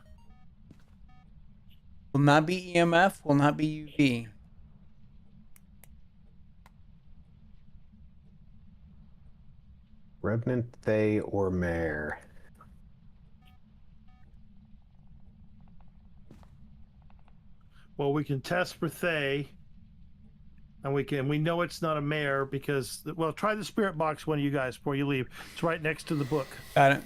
Will not be EMF, will not be UV. Revenant, Thay, or Mare. Well, we can test for Thay. And we know it's not a mare because, well, try the spirit box one of you guys before you leave. It's right next to the book. Got it.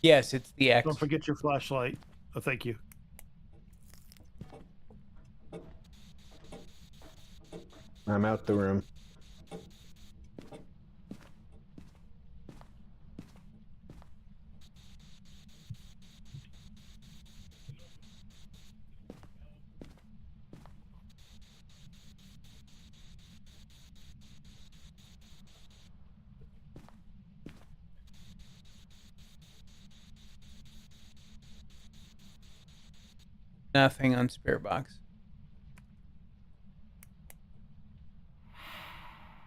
Yes, it's the X. Don't forget your flashlight. Oh, thank you. I'm out the room. Nothing on spirit box.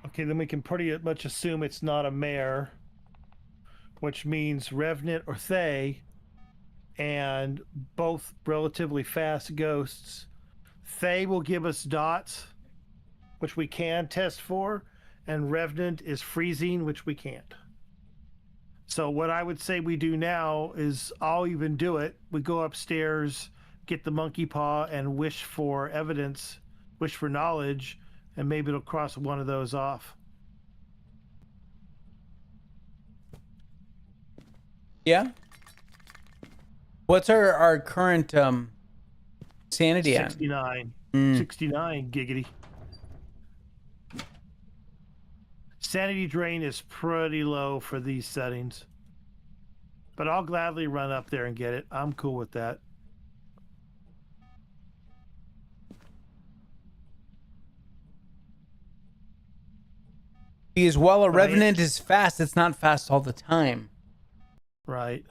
Okay, then we can pretty much assume it's not a mare, which means Revenant or Thay, and both relatively fast ghosts. Thay will give us dots, which we can test for, and Revenant is freezing, which we can't. So what I would say we do now is I'll even do it. We go upstairs, get the monkey paw, and wish for evidence, wish for knowledge, and maybe it'll cross one of those off. Yeah. What's our current sanity at? 69. 69, giggity. Sanity drain is pretty low for these settings. But I'll gladly run up there and get it. I'm cool with that. Because while a Revenant is fast, it's not fast all the time. Right.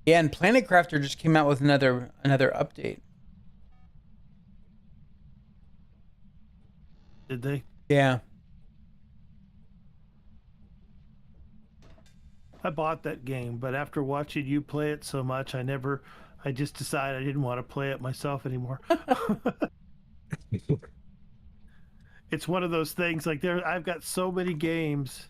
Yeah, and Planet Crafter just came out with another update. Did they? Yeah. I bought that game, but after watching you play it so much, I just decided I didn't want to play it myself anymore. It's one of those things like I've got so many games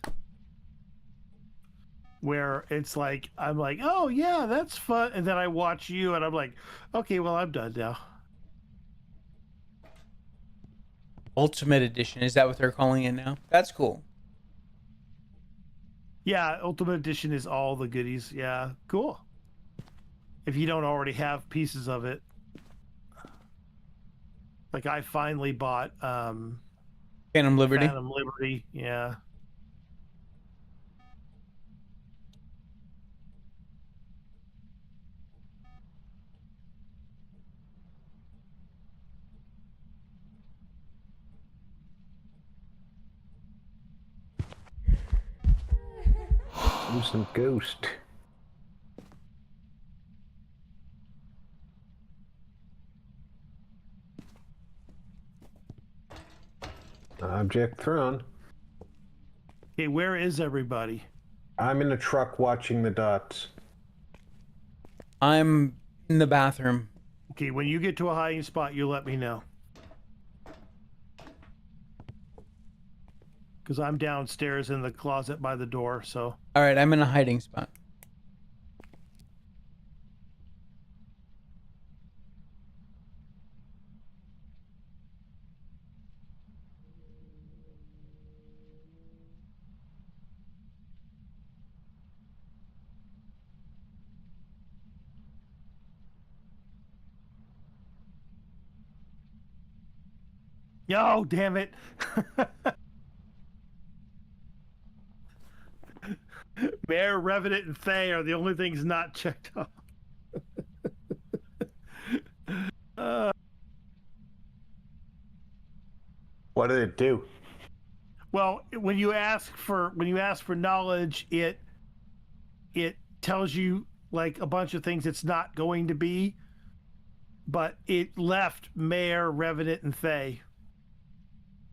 where it's like I'm like, oh yeah, that's fun, and then I watch you and I'm like, okay, well, I'm done now. Ultimate Edition, is that what they're calling it now? That's cool. Yeah, Ultimate Edition is all the goodies. Yeah, cool. If you don't already have pieces of it. Like I finally bought Phantom Liberty. Phantom Liberty, yeah. I'm some ghost. Object thrown. Okay, where is everybody? I'm in a truck watching the dots. I'm in the bathroom. Okay, when you get to a hiding spot, you let me know. Because I'm downstairs in the closet by the door, so. All right, I'm in a hiding spot. Yo, damn it. Mayor, Revenant, and Thay are the only things not checked off. What did it do? Well, when you ask for knowledge, it tells you like a bunch of things it's not going to be, but it left Mayor, Revenant, and Thay,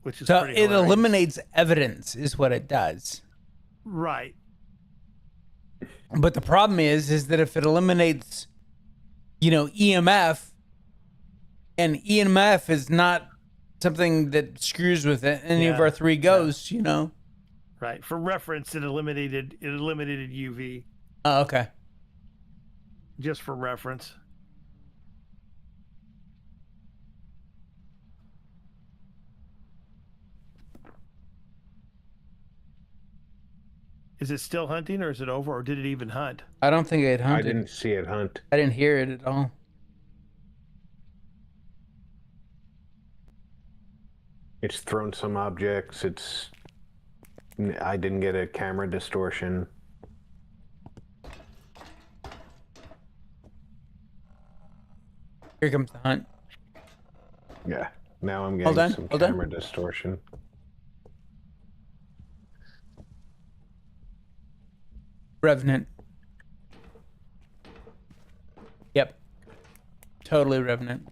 which is So pretty it hilarious. eliminates evidence, is what it does. Right. But the problem is that if it eliminates, EMF, and EMF is not something that screws with it, any of Yeah. our three ghosts, Right. Right. For reference, it eliminated UV Oh, okay. just for reference. Is it still hunting, or is it over, or did it even hunt? I don't think it I hunted. didn't see it hunt. I didn't hear it at all. It's thrown some objects. I didn't get a camera distortion. Here comes the hunt. Yeah. Now I'm Hold getting on, some hold on. camera distortion. Revenant. Yep. Totally Revenant.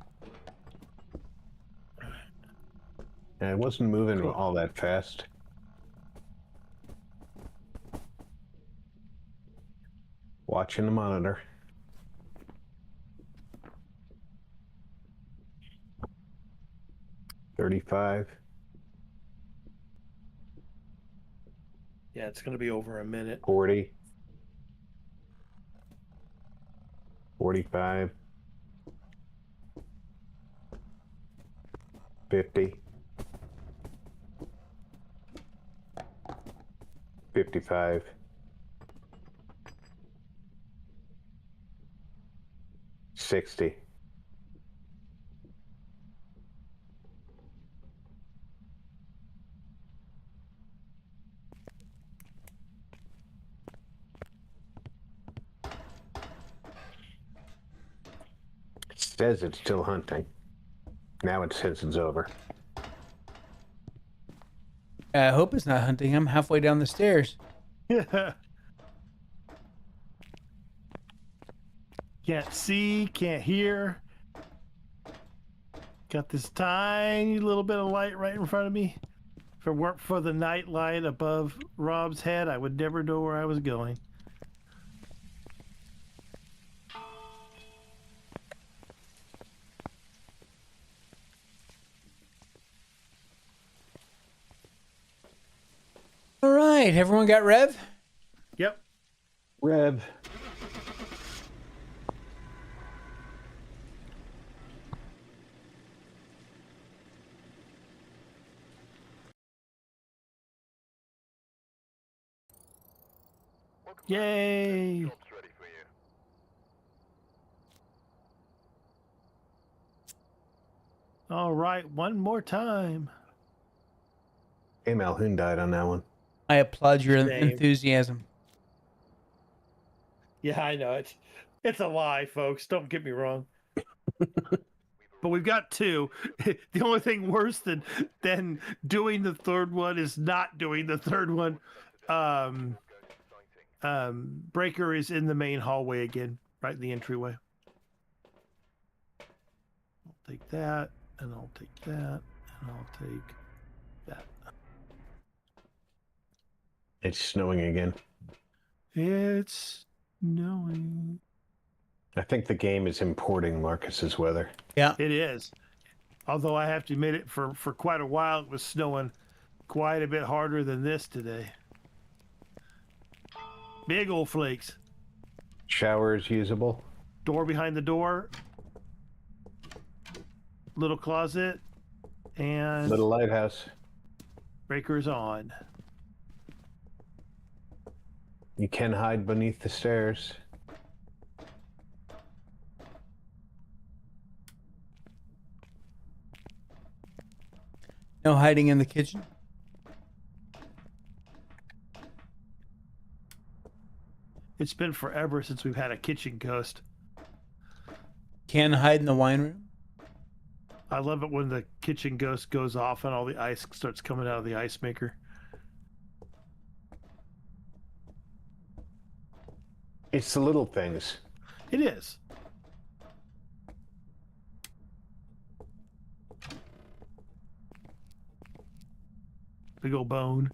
And it wasn't moving all that fast. Watching the monitor. $35. Yeah, it's going to be over a minute. 40. 45. 50. 55. 60. It says it's still hunting. Now it says it's over. I hope it's not hunting. I'm halfway down the stairs. Can't see, can't hear. Got this tiny little bit of light right in front of me. If it weren't for the night light above Rob's head, I would never know where I was going. All right, everyone got Rev? Yep. Rev. Yay! All right, one more time. Malhoun died on that one. I applaud your Same. enthusiasm. Yeah, I know it's a lie, folks. Don't get me wrong. But we've got two. The only thing worse than doing the third one is not doing the third one. Breaker is in the main hallway again, right in the entryway. I'll take that, and I'll take that, and I'll take that. It's snowing again. It's snowing. I think the game is importing Marcus's weather. Yeah. It is. Although I have to admit it, for quite a while it was snowing quite a bit harder than this today. Big old flakes. Shower is usable. Door behind the door. Little closet. And Little lighthouse. breaker's on. You can hide beneath the stairs. No hiding in the kitchen. It's been forever since we've had a kitchen ghost. Can hide in the wine room. I love it when the kitchen ghost goes off and all the ice starts coming out of the ice maker. It's the little things. It is. Big old bone.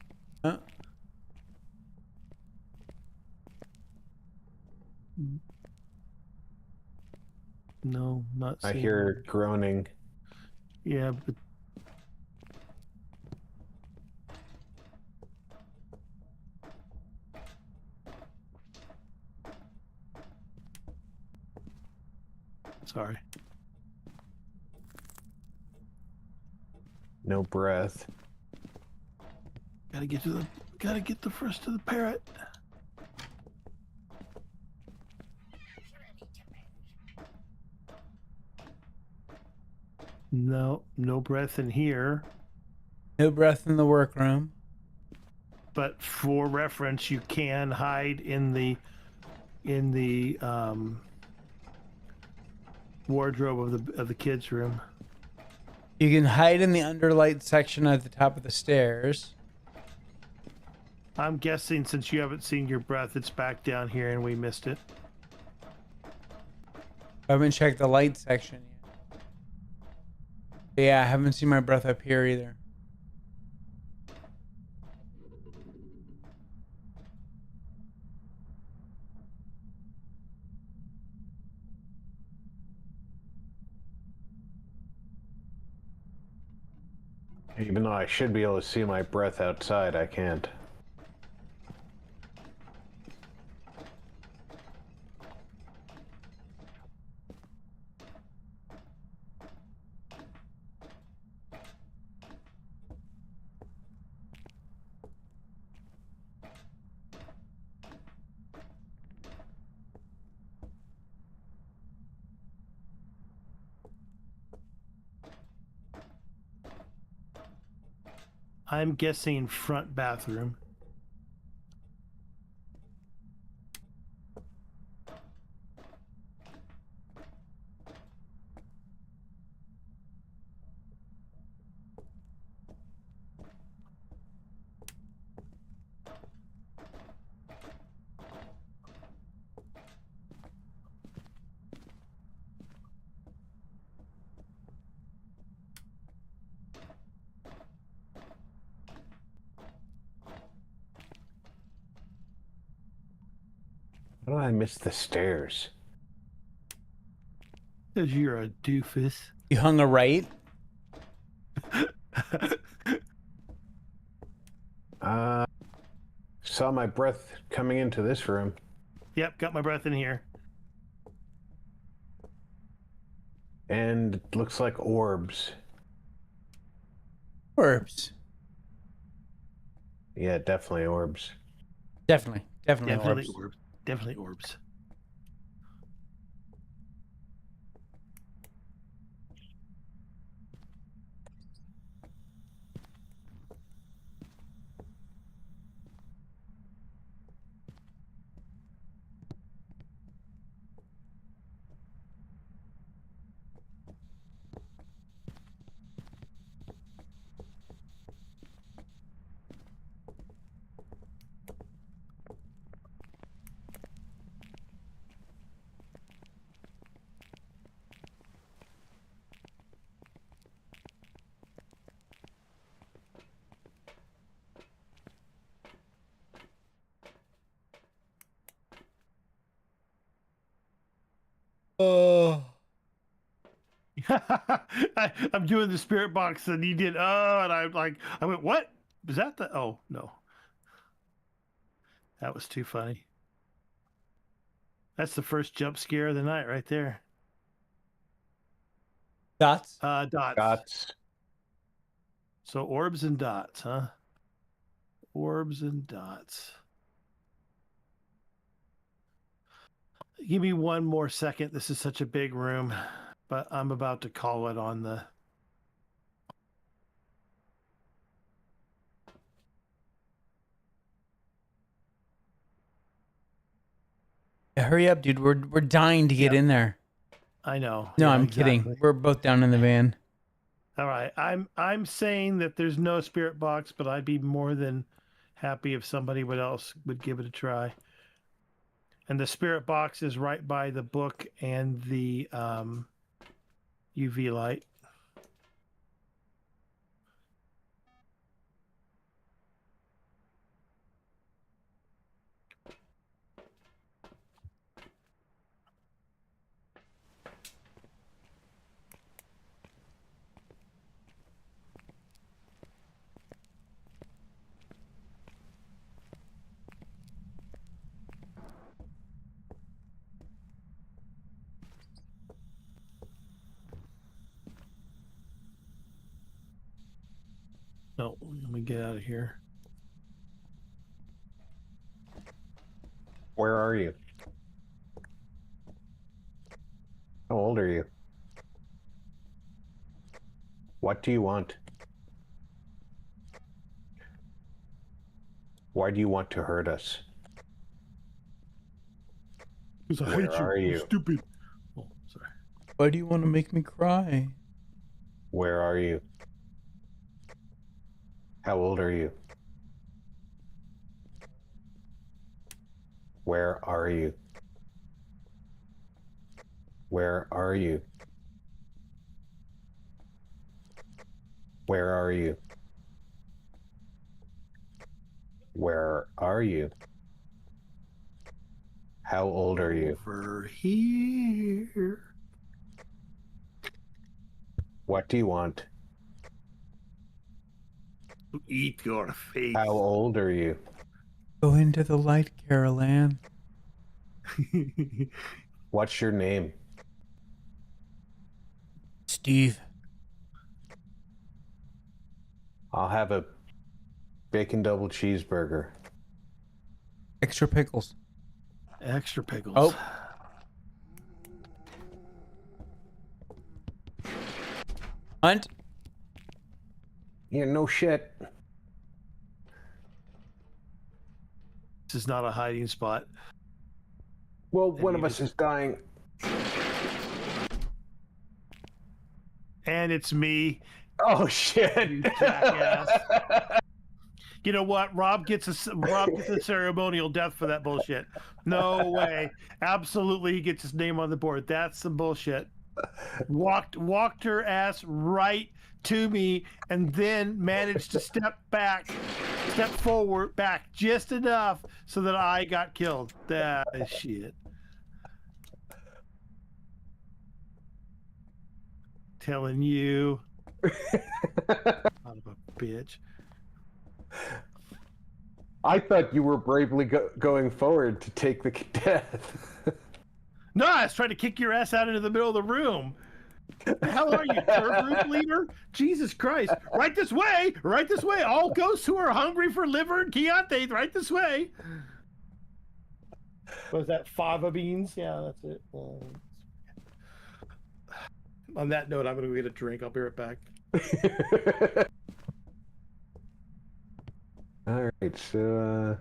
No, not I seeing hear groaning. Yeah, but Sorry. No breath. Gotta get the first to the parrot. No breath in here. No breath in the workroom. But for reference, you can hide in the wardrobe of the kids' room. You can hide in the underlight section at the top of the stairs. I'm guessing since you haven't seen your breath, it's back down here and we missed it. I haven't checked the light section yet. Yeah, I haven't seen my breath up here either. Even though I should be able to see my breath outside, I can't. I'm guessing front bathroom. How did I miss the stairs? Because you're a doofus. You hung a right. Saw my breath coming into this room. Yep, got my breath in here. And it looks like orbs. Orbs. Yeah, definitely orbs. Definitely Definitely orbs. orbs. Definitely orbs. Oh. I'm doing the spirit box and you did and I went, what? Was that the oh no. That was too funny. That's the first jump scare of the night right there. Dots. Dots. Dots. So orbs and dots, huh? Orbs and dots. Give me one more second. This is such a big room, but I'm about to call it on the. Yeah, hurry up, dude. We're dying to get in there. I know. No, Yeah, I'm exactly. kidding. We're both down in the van. All right. I'm saying that there's no spirit box, but I'd be more than happy if somebody else would give it a try. And the spirit box is right by the book and the UV light. Let me get out of here. Where are you? How old are you? What do you want? Why do you want to hurt us? Because I Where hate you. are You're you? stupid. Oh, sorry. Why do you want to make me cry? Where are you? How old are you? Where are you? Where are you? Where are you? Where are you? How old are you? Over here. What do you want? Eat your face. How old are you? Go into the light, Carol Ann. What's your name? Steve. I'll have a bacon double cheeseburger. Extra pickles. Extra pickles. Oh. Hunt. Yeah, no shit. This is not a hiding spot. Well, And one you of us just- is dying. And it's me, Oh you shit! jackass. You know what? Rob gets a ceremonial death for that bullshit. No way. Absolutely, he gets his name on the board. That's some bullshit. Walked her ass right to me, and then managed to step forward, back just enough so that I got killed. That is shit. Telling you, son of a bitch. I thought you were bravely going forward to take the death. No, I was trying to kick your ass out into the middle of the room. The hell are you, third group leader? Jesus Christ. Right this way. Right this way. All ghosts who are hungry for liver and 𝐂𝐡𝐚𝐧𝐬𝐢, right this way. Was that fava beans? Yeah, that's it. On that note, I'm going to go get a drink. I'll be right back. All right, so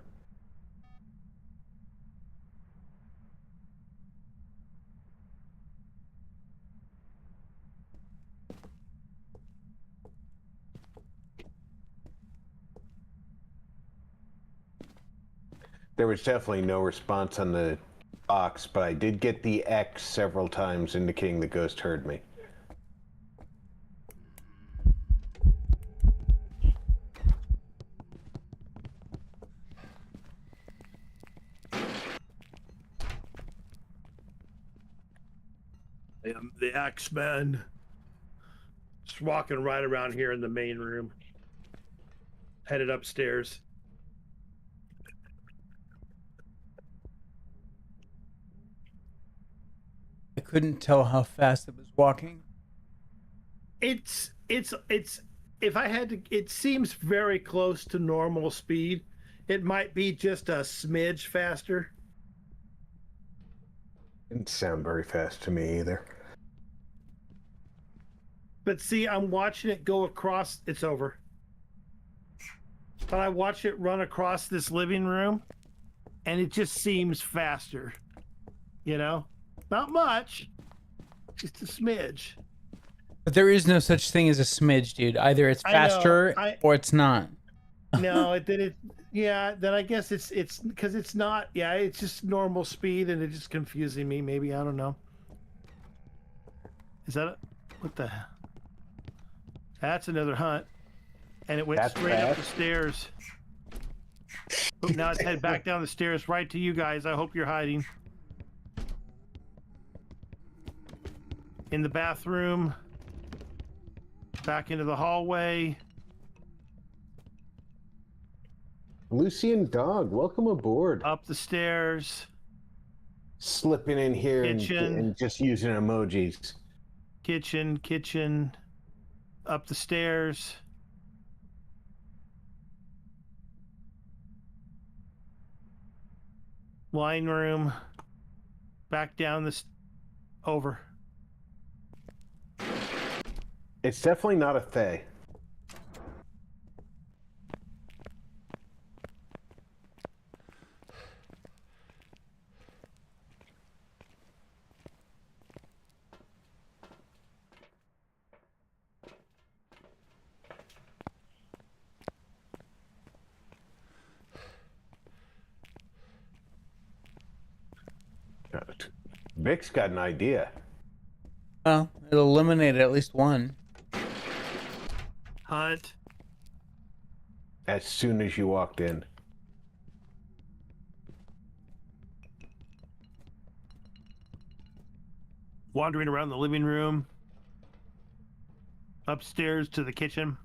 there was definitely no response on the box, but I did get the X several times indicating the ghost heard me. The X-Men. Just walking right around here in the main room. Headed upstairs. I couldn't tell how fast it was walking. It's if I had to, it seems very close to normal speed. It might be just a smidge faster. Didn't sound very fast to me either. But see, I'm watching it go across. It's over. But I watch it run across this living room, and it just seems faster. You know, not much, just a smidge. But there is no such thing as a smidge, dude. Either it's I know, faster or it's not. No, yeah. Then I guess it's because it's not. Yeah, it's just normal speed, and it's just confusing me. Maybe I don't know. Is that what the? That's another hunt, and it went That's straight up fast. the stairs. Oh, now it's headed back down the stairs, right to you guys. I hope you're hiding in the bathroom. Back into the hallway. Lucian Dog, welcome aboard. Up the stairs. Slipping in here Kitchen. and just using emojis. Kitchen. Up the stairs. Wine room. Back down this. Over. It's definitely not a Thay. Vic's got an idea. Well, it'll eliminate at least one. Hunt. As soon as you walked in. Wandering around the living room. Upstairs to the kitchen.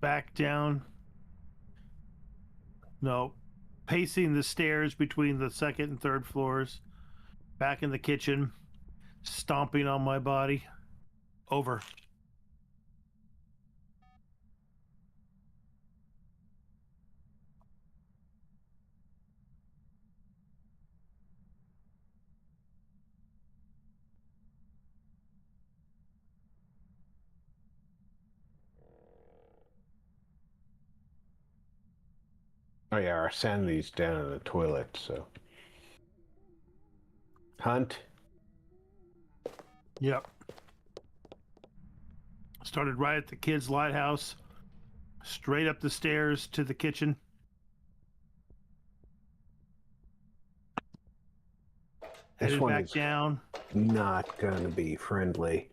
Back down. No. Pacing the stairs between the second and third floors. Back in the kitchen. Stomping on my body. Over. Oh yeah, our sanity's down in the toilet, so. Hunt. Yep. Started right at the kids' lighthouse. Straight up the stairs to the kitchen. This Headed one back is down. not gonna be friendly.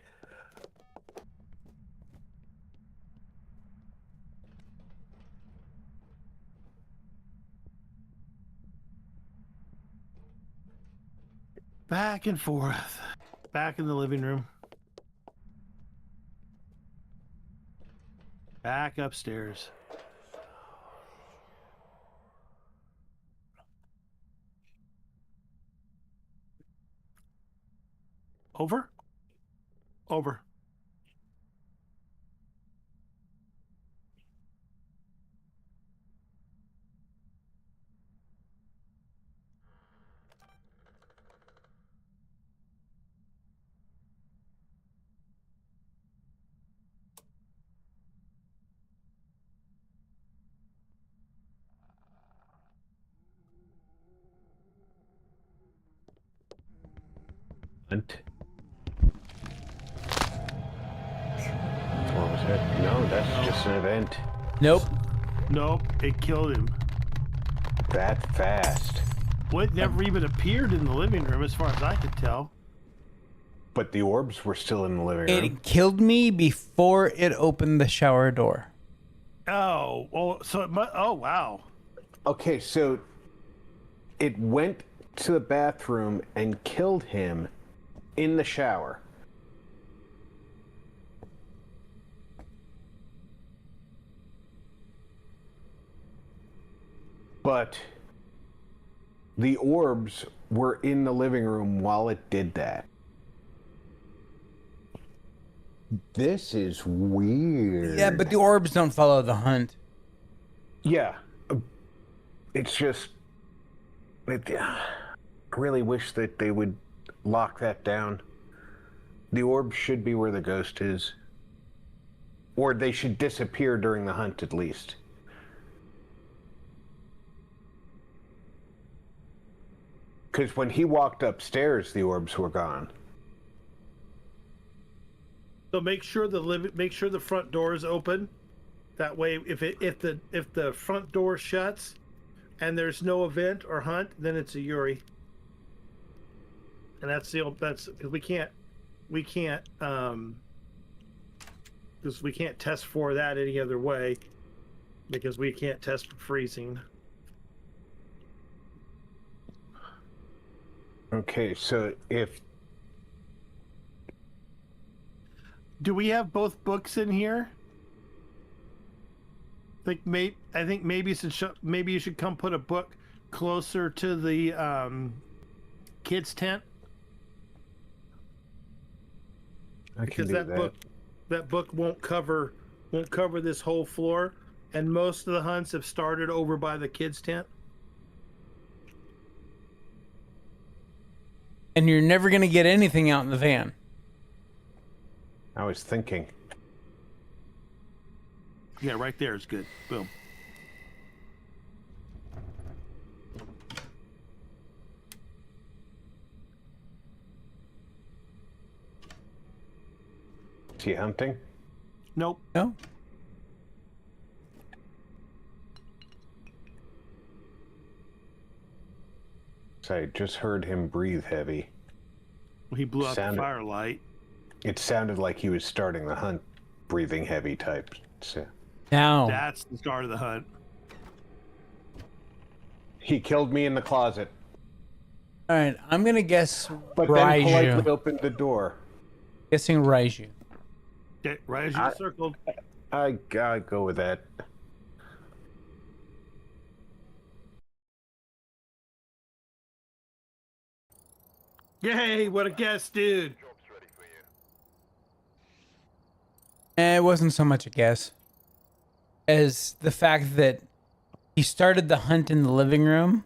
Back and forth. Back in the living room. Back upstairs. Over? Over. Hunt. What was that? No, that's just an event. Nope. Nope, it killed him. That fast. Well, it never even appeared in the living room as far as I could tell. But the orbs were still in the living room. It killed me before it opened the shower door. Oh, so it must, oh, wow. Okay, so it went to the bathroom and killed him in the shower. But the orbs were in the living room while it did that. This is weird. Yeah, but the orbs don't follow the hunt. Yeah. It's just... I really wish that they would lock that down. The orb should be where the ghost is. Or they should disappear during the hunt at least. Because when he walked upstairs, the orbs were gone. So make sure the front door is open. That way, if the front door shuts and there's no event or hunt, then it's a Yuri. And that's because we can't test for that any other way, because we can't test for freezing. Okay, so if... Do we have both books in here? I think maybe you should come put a book closer to the kids' tent? I can Because do that. that book won't cover this whole floor, and most of the hunts have started over by the kids' tent. And you're never going to get anything out in the van. I was thinking. Yeah, right there is good. Boom. Is he hunting? Nope. No? So I just heard him breathe heavy. He blew out the Sounded- firelight. It sounded like he was starting the hunt, breathing heavy type. So Now. That's the start of the hunt. he killed me in the closet, All right, I'm going to guess but then politely Raiju. opened the door. Guessing Raiju. Okay, right as you circled. I gotta go with that. Yay, what a guess, dude. It wasn't so much a guess as the fact that he started the hunt in the living room,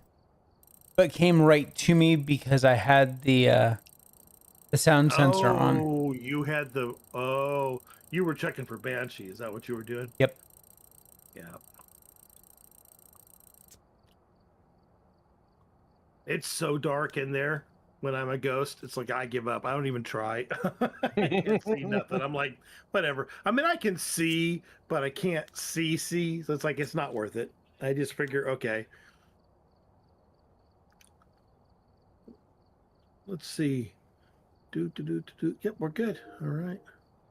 but came right to me because I had the sound sensor on. Oh, you had the. Oh, you were checking for Banshee. Is that what you were doing? Yep. Yeah. It's so dark in there when I'm a ghost. It's like I give up. I don't even try. I can't see nothing. I'm like, whatever. I mean, I can see, but I can't see. So it's like it's not worth it. I just figure, okay. Let's see. Do. Yep, we're good. All right.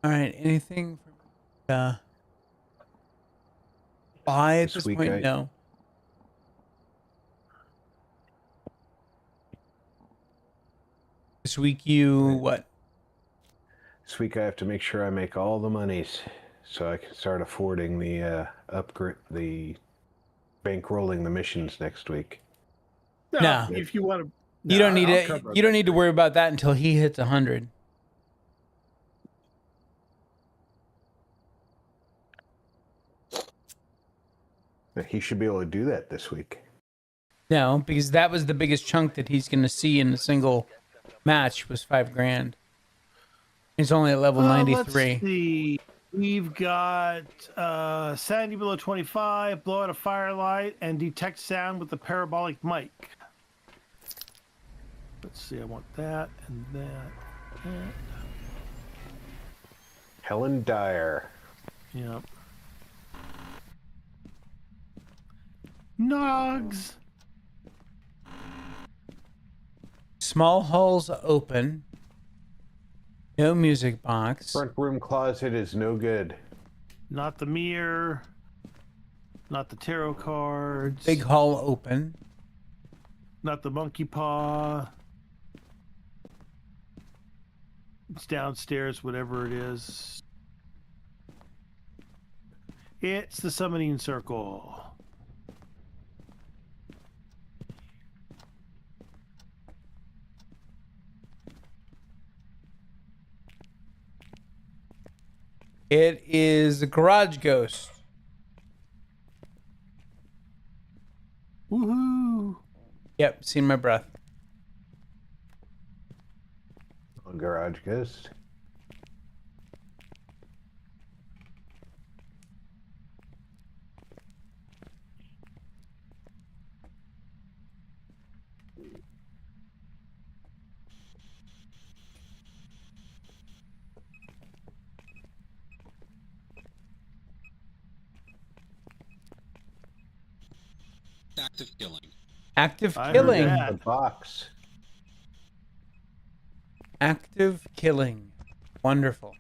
All right, anything from buy at This this week point? I- No. This week you what? This week I have to make sure I make all the monies so I can start affording the upgrade, the bankrolling the missions next week. No. If you want to. You don't need to. You don't need to worry about that until he hits 100. He should be able to do that this week. No, because that was the biggest chunk that he's going to see in a single match was $5,000. He's only at level 93. Let's see. We've got sanity below 25, blow out a firelight, and detect sound with the parabolic mic. Let's see. I want that and that. And, Helen Dyer. yep. Nogs. Small halls open. No music box. Front room closet is no good. Not the mirror. Not the tarot cards. Big hall open. Not the monkey paw. It's downstairs, whatever it is. It's the summoning circle. It is a garage ghost. Woohoo! Yep, seen my breath. A garage ghost. Active killing. Active I heard killing. that. The box. Active killing. Wonderful.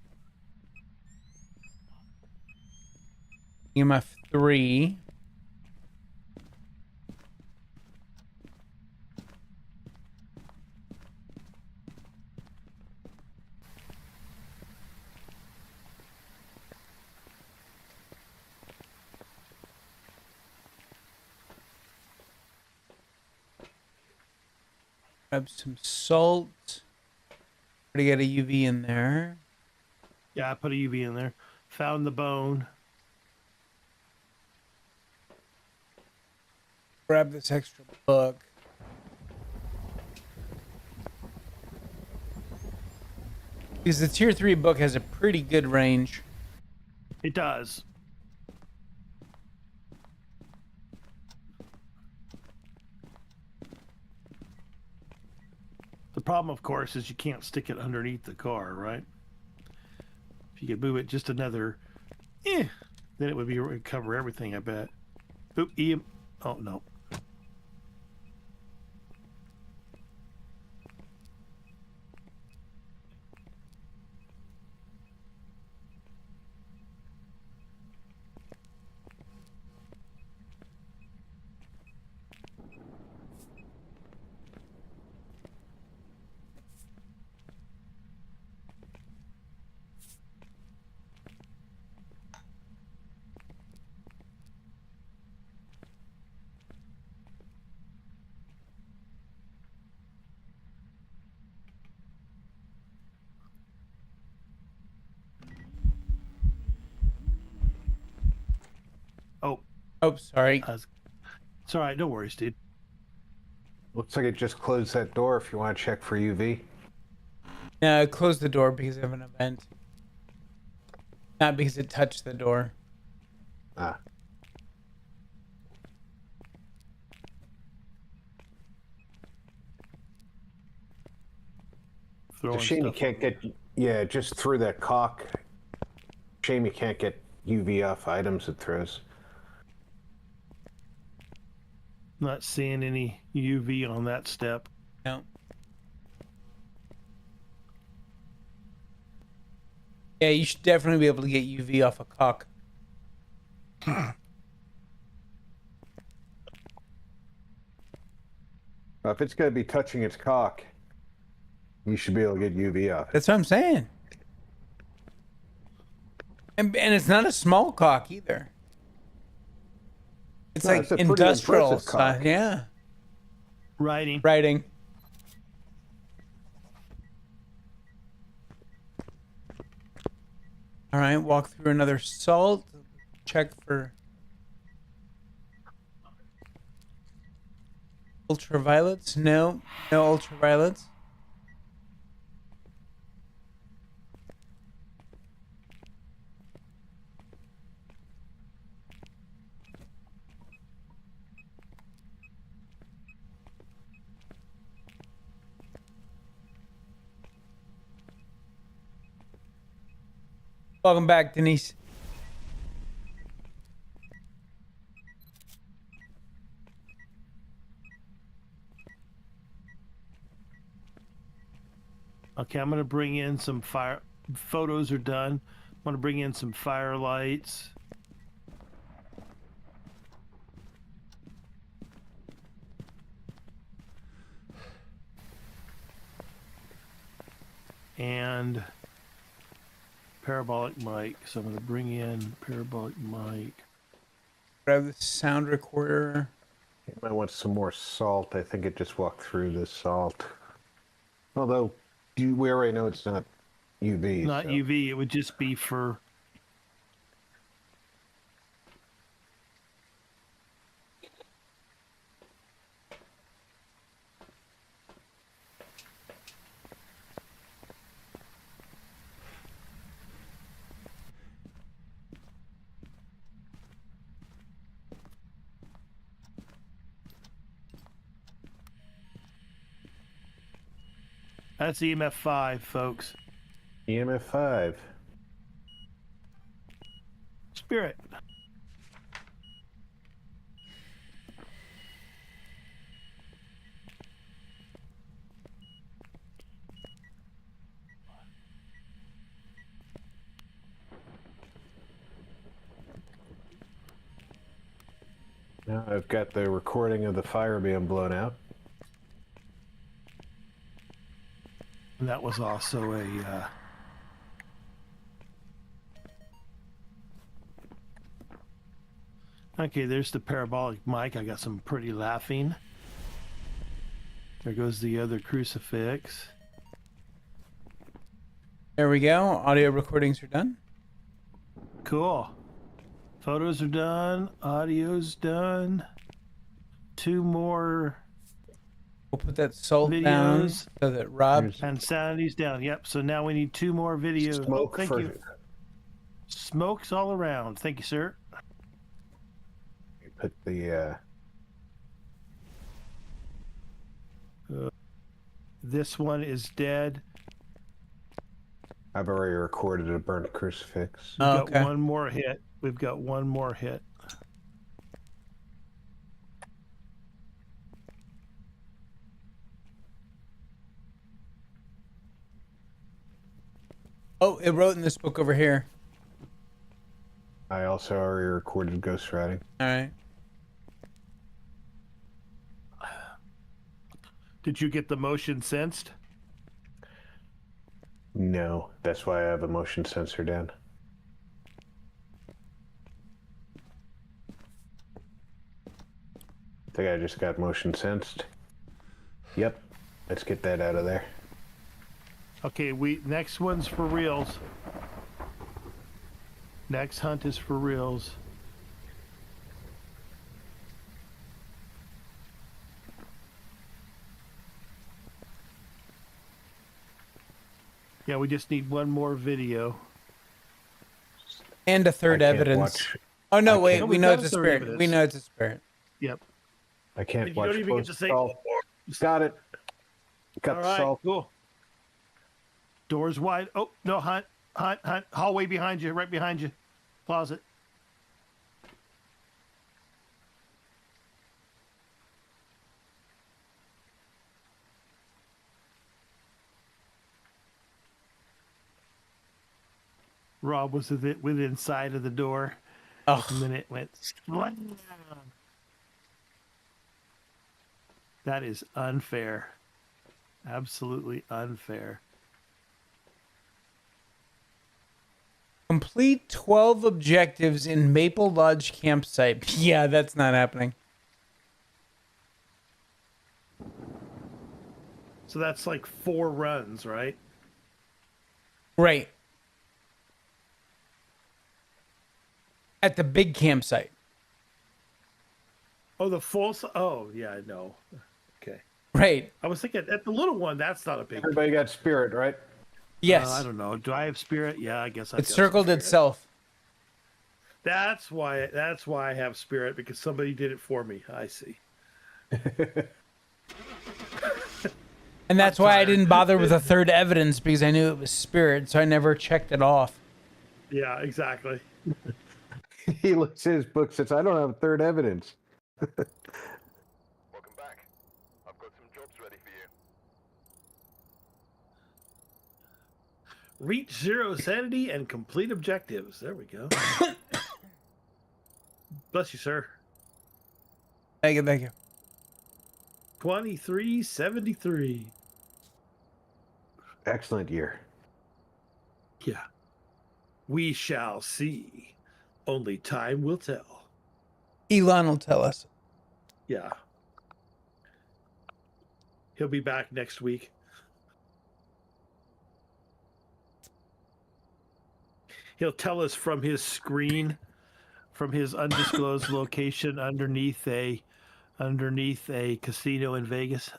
EMF 3. Grab some salt. Already got a UV in there. Yeah, I put a UV in there. Found the bone. Grab this extra book. Because the tier 3 book has a pretty good range. It does. The problem, of course, is you can't stick it underneath the car, right? If you could move it just another, then it would would cover everything, I bet. Oop, oh, no. Oh, sorry. It's all right. No worries, dude. Looks like it just closed that door if you want to check for UV. No, close the door because of an event. Not because it touched the door. Ah. Throwing Shame you stuff. can't get, yeah, just through that caulk. Shame you can't get UV off items it throws. Not seeing any UV on that step. No. Yeah, you should definitely be able to get UV off a cock. If it's going to be touching its cock, you should be able to get UV off it. That's what I'm saying. And it's not a small cock either. It's No, like it's a pretty industrial impressive size. cock. Yeah. Writing. Writing. All right, walk through another salt. Check for ultraviolets. No ultraviolets. Welcome back, Denise. Okay, I'm gonna bring in some fire. Photos are done. I'm gonna bring in some firelights. And parabolic mic. So I'm gonna bring in parabolic mic. Grab the sound recorder. You might want some more salt. I think it just walked through the salt. Although, we already know it's not UV. Not so. UV. It would just be for. That's EMF 5, folks. EMF 5. Spirit. Now I've got the recording of the fire being blown out. And that was also a. Okay, there's the parabolic mic. I got some pretty laughing. There goes the other crucifix. There we go. Audio recordings are done. Cool. Photos are done. Audio's done. 2 more We'll put that salt down videos. so that Rob. And sanity's down. Yep. So now we need 2 more videos. Smoke Thank for you. Smokes all around. Thank you, sir. put the This one is dead. I've already recorded a burnt crucifix. We've got Okay. one more hit. We've got one more hit. Oh, it wrote in this book over here. I also already recorded ghost writing. All right. Did you get the motion sensed? No, that's why I have a motion sensor down. I think I just got motion sensed. Yep, let's get that out of there. Okay, next one's for reals. Next hunt is for reals. Yeah, we just need one more video. And a third I can't evidence. watch- Oh no, I wait. can't- We We've know got it's a a third spirit. evidence. We know it's a spirit. Yep. I can't You watch don't even get post to say. salt. Got it. Got All the right, salt. cool. Doors wide. Oh no, hunt. Hallway behind you, right behind you. Closet. Rob was within sight of the door, Oh, and then it went. Slam. That is unfair. Absolutely unfair. complete 12 objectives in Maple Lodge campsite. Yeah, that's not happening. So that's like 4 runs, right? Right. At the big campsite. Oh, the full. Oh, yeah, I know. Okay. Right. I was thinking at the little one, that's not a big. Everybody got spirit, right? Yes. I don't know. Do I have spirit? Yeah, I guess I. It circled itself. That's why I have spirit, because somebody did it for me. I see. And that's why I didn't bother with a third evidence, because I knew it was spirit, so I never checked it off. Yeah, exactly. He looks at his book, says, I don't have third evidence. Welcome back. I've got some jobs ready for you. Reach 0 sanity and complete objectives. There we go. Bless you, sir. Thank you, thank you. 2373. Excellent year. Yeah. We shall see. Only time will tell. Elon will tell us. Yeah. He'll be back next week. He'll tell us from his screen, from his undisclosed location underneath a casino in Vegas.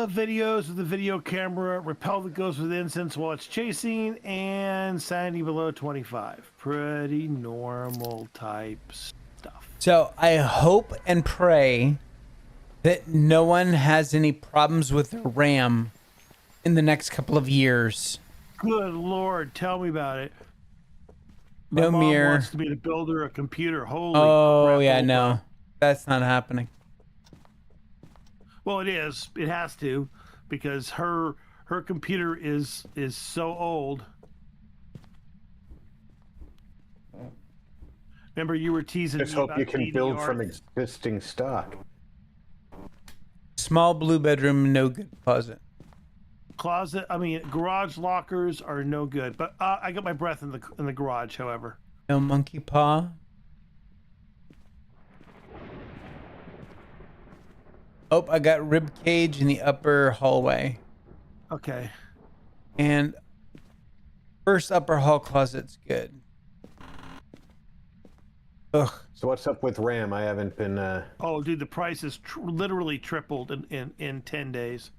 Videos of the video camera, repel that goes with incense while it's chasing, and sanity below 25. Pretty normal type stuff. So I hope and pray that no one has any problems with their RAM in the next couple of years. Good Lord, tell me about it. My No mom mirror. wants me to build her a computer. Holy Oh, crap, yeah, Oprah. no. That's not happening. Well, it is. It has to, because her computer is so old. Remember, you were teasing Just me hope about you can build DDR. from existing stock. Small blue bedroom, no good closet. Closet. I mean, garage lockers are no good. But I got my breath in the garage. However, No monkey paw. Oh, I got rib cage in the upper hallway. Okay. And first upper hall closet's good. Ugh. So what's up with RAM? I haven't been. Oh, dude, the price is literally tripled in 10 days.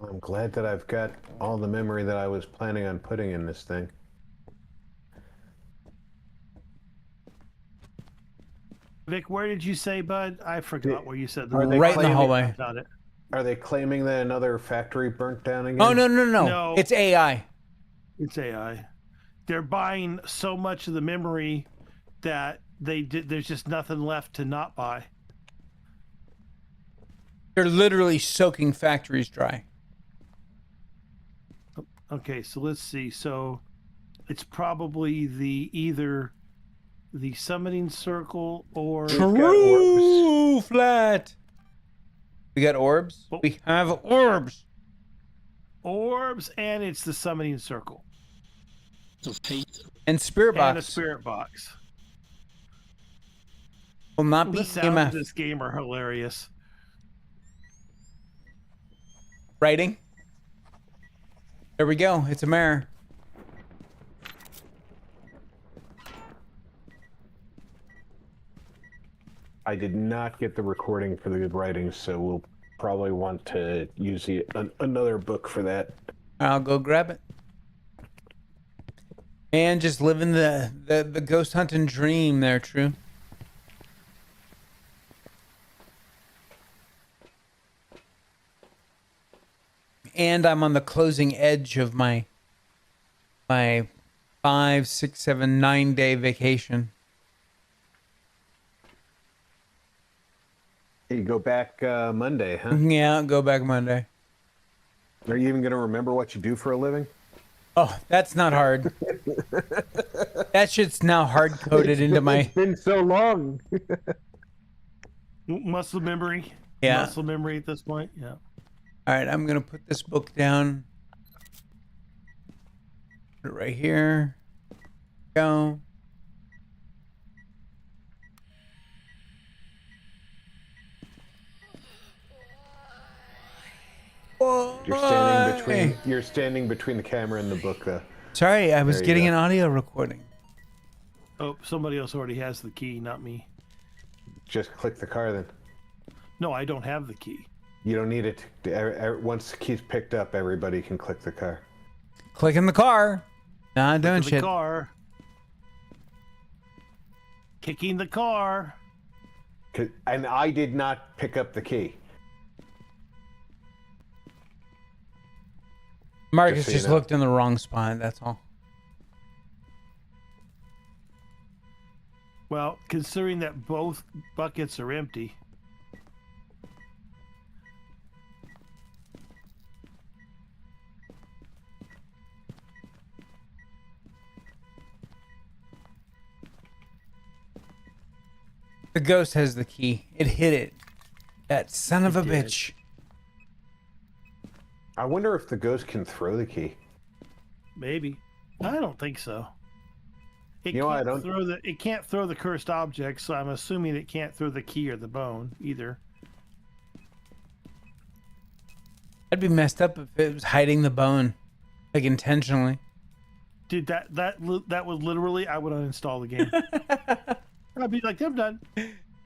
I'm glad that I've got all the memory that I was planning on putting in this thing. Vic, where did you say, bud? I forgot where you said Are they Right in the claiming- hallway. Got it. Are they claiming that another factory burnt down again? Oh, no. No. It's AI. It's AI. They're buying so much of the memory that there's just nothing left to not buy. They're literally soaking factories dry. Okay, so let's see. So it's probably either the summoning circle or TruFlat. We got orbs. Oh. We have orbs. orbs, and it's the summoning circle So faith. And spirit box. and a spirit box. will not be The sounds of EMF. this game are hilarious. Writing. There we go. It's a mirror. I did not get the recording for the good writing, so we'll probably want to use another book for that. I'll go grab it. And just living the ghost hunting dream there, True. And I'm on the closing edge of my 5, 6, 7, 9 day vacation. You go back Monday, huh? Yeah, I'll go back Monday. Are you even going to remember what you do for a living? Oh, that's not hard. That shit's now hard coded into my. It's been so long. Muscle memory. Yeah. Muscle memory at this point. Yeah. All right, I'm gonna put this book down. Put it right here. Go. You're standing between the camera and the book, though. Sorry, I was There you getting go. an audio recording. Oh, somebody else already has the key, not me. Just click the car, then. No, I don't have the key. You don't need it. Once the key's picked up, everybody can click the car. Click in the car. Nah, doing To the shit. car. Kicking the car. And I did not pick up the key. Marcus Just so you just know. looked in the wrong spot. That's all. Well, considering that both buckets are empty. The ghost has the key. It hit it. That son of a did. bitch. I wonder if the ghost can throw the key. Maybe. I don't think so. It You know, I can't don't- it can't throw the cursed object, so I'm assuming it can't throw the key or the bone either. I'd be messed up if it was hiding the bone, like intentionally. Dude, that was literally I would uninstall the game. I'd be like, I'm done.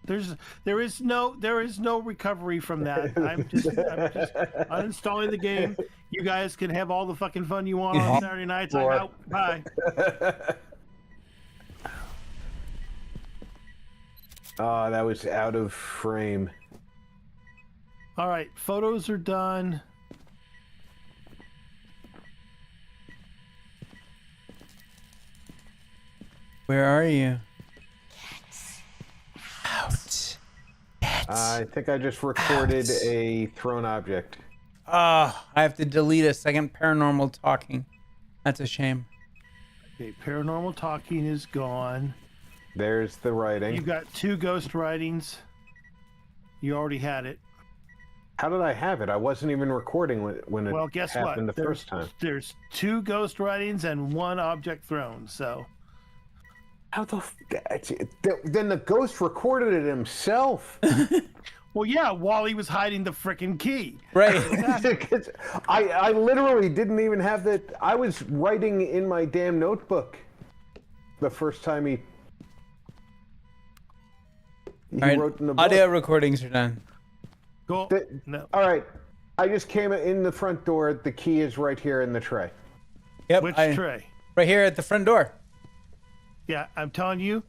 There is no recovery from that. I'm just uninstalling the game. You guys can have all the fucking fun you want on Saturday nights. I'm out. Bye. Oh, that was out of frame. All right, photos are done. Where are you? Out. I think I just recorded a thrown object. I have to delete a second paranormal talking. That's a shame. Okay, paranormal talking is gone. There's the writing. You've got 2 ghost writings. You already had it. How did I have it? I wasn't even recording when it Well, guess what? happened the first time. There's 2 ghost writings and 1 object thrown. So How then the ghost recorded it himself. Well, yeah, while he was hiding the frickin' key. Right. I literally didn't even have that. I was writing in my damn notebook the first time he All right. wrote in the book. Audio recordings are done. Cool. No. All right. I just came in the front door. The key is right here in the tray. Yep. Which tray? Right here at the front door. Yeah, I'm telling you,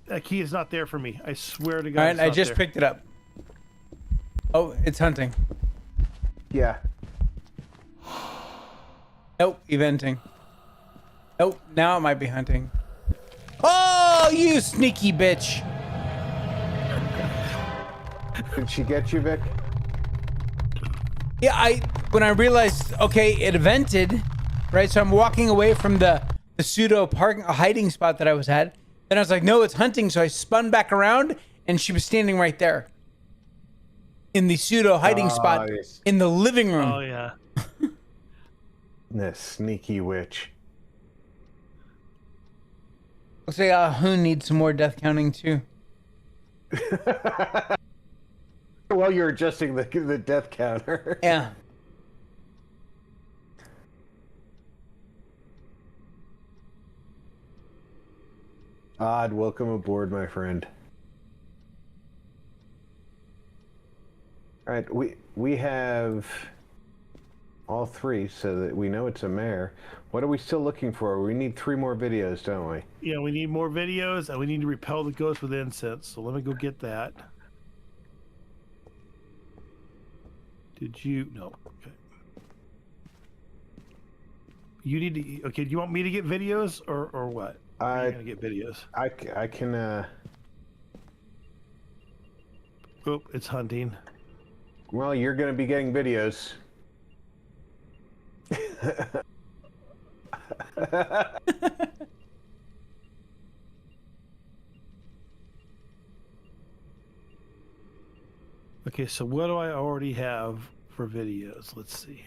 that key is not there for me. I swear to God. All right. it's I not just there. picked it up. Oh, it's hunting. Yeah. Nope. Eventing. Nope. Now it might be hunting. Oh, you sneaky bitch. Did she get you, Vic? Yeah, when I realized, okay, it evented, right? So I'm walking away from the pseudo hiding spot that I was at. Then I was like, no, it's hunting. So I spun back around and she was standing right there in the pseudo hiding spot Nice. in the living room. Oh, yeah. This sneaky witch. Looks like who needs some more death counting too. While you're adjusting the death counter. Yeah. Odd, welcome aboard, my friend. All right, we have all three, so that we know it's a mare. What are we still looking for? We need 3 more videos, don't we? Yeah, we need more videos, and we need to repel the ghost with incense. So let me go get that. Did you? No. Okay. You need to. Okay. Do you want me to get videos or what? You're gonna get videos. I can. Oh, it's hunting. Well, you're gonna be getting videos. Okay, so what do I already have for videos? Let's see.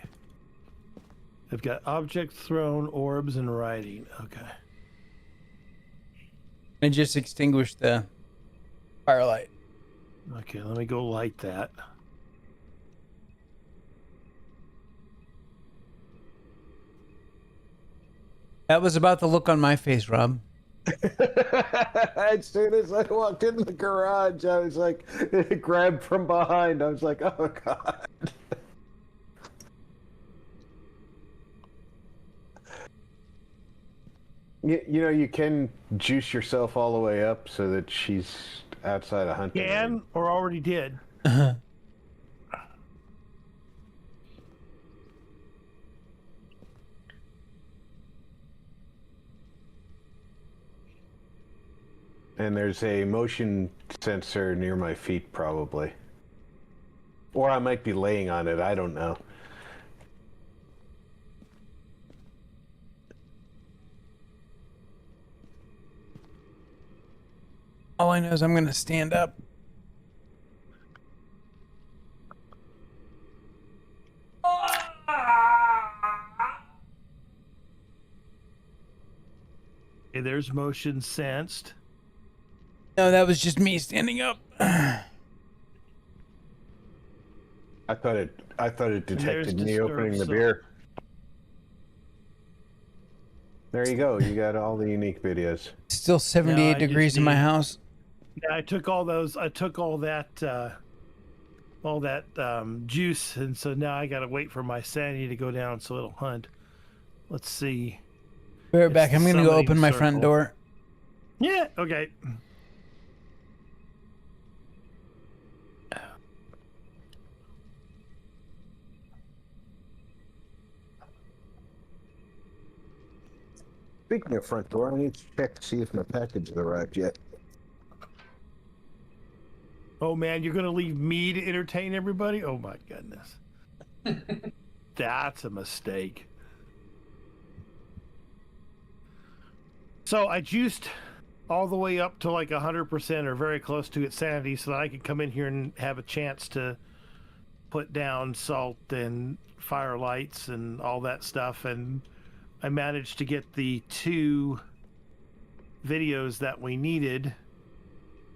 I've got object thrown, orbs, and writing. Okay. And just extinguish the firelight. Okay, let me go light that. That was about the look on my face, Rob. As soon as I walked in the garage, I was like, it grabbed from behind. I was like, oh god. You know, you can juice yourself all the way up so that she's outside of hunting. Can or already did. And there's a motion sensor near my feet, probably. Or I might be laying on it, I don't know. All I know is I'm going to stand up. Okay, there's motion sensed. No, that was just me standing up. I thought it detected me opening the beer. There you go. You got all the unique videos. Still 78 No, degrees in my house. Yeah, I took all those. I took all that juice, and so now I gotta wait for my sanity to go down so it'll hunt. Let's see. Be right back. I'm going to go summoning open my front circle. door. Yeah. Okay. Speaking of front door, I need to check to see if my package has arrived yet. Oh man, you're gonna leave me to entertain everybody? Oh my goodness. That's a mistake. So I juiced all the way up to like 100% or very close to its sanity so that I could come in here and have a chance to put down salt and fire lights and all that stuff. And I managed to get the 2 videos that we needed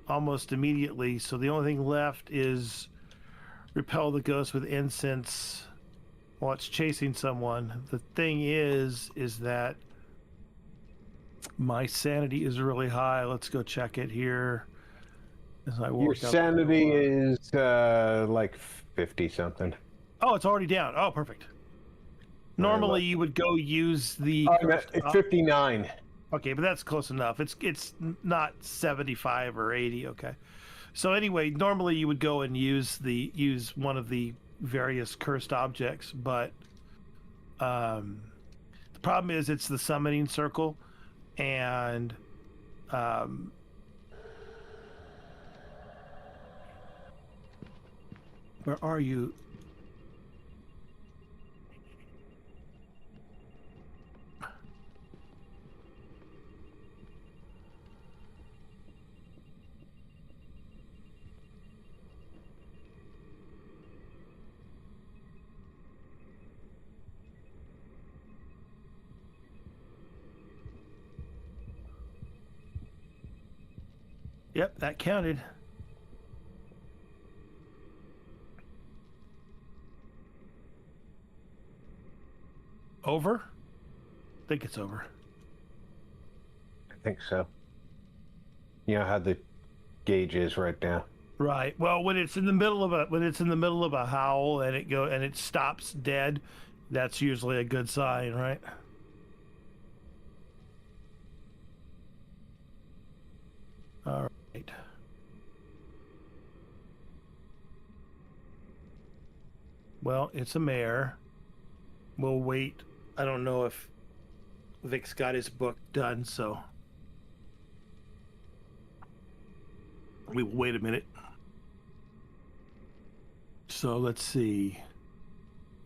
almost immediately. So the only thing left is repel the ghost with incense while it's chasing someone. The thing is that my sanity is really high. Let's go check it here. As I Your walk up sanity is like 50 something. Oh, it's already down. Oh, perfect. Normally you would go use the It's 59. Okay, but that's close enough. It's not 75 or 80, okay. So anyway, normally you would go and use one of the various cursed objects, but the problem is it's the summoning circle, and where are you? Yep, that counted. Over? I think it's over. I think so. You know how the gauge is right now. Right. Well, when it's in the middle of a howl and it stops dead, that's usually a good sign, right? All right. Well, it's a mare. We'll wait. I don't know if Vic's got his book done, so we will wait a minute. So let's see.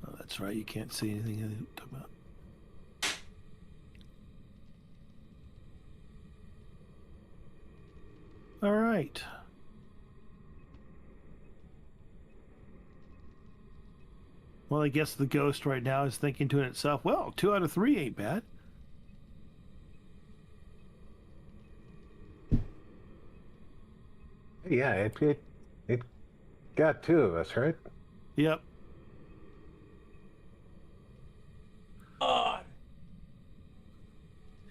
Oh, that's right. You can't see anything. About. All right. Well, I guess the ghost right now is thinking to itself, well, 2 out of 3 ain't bad. Yeah, it got 2 of us, right? Yep.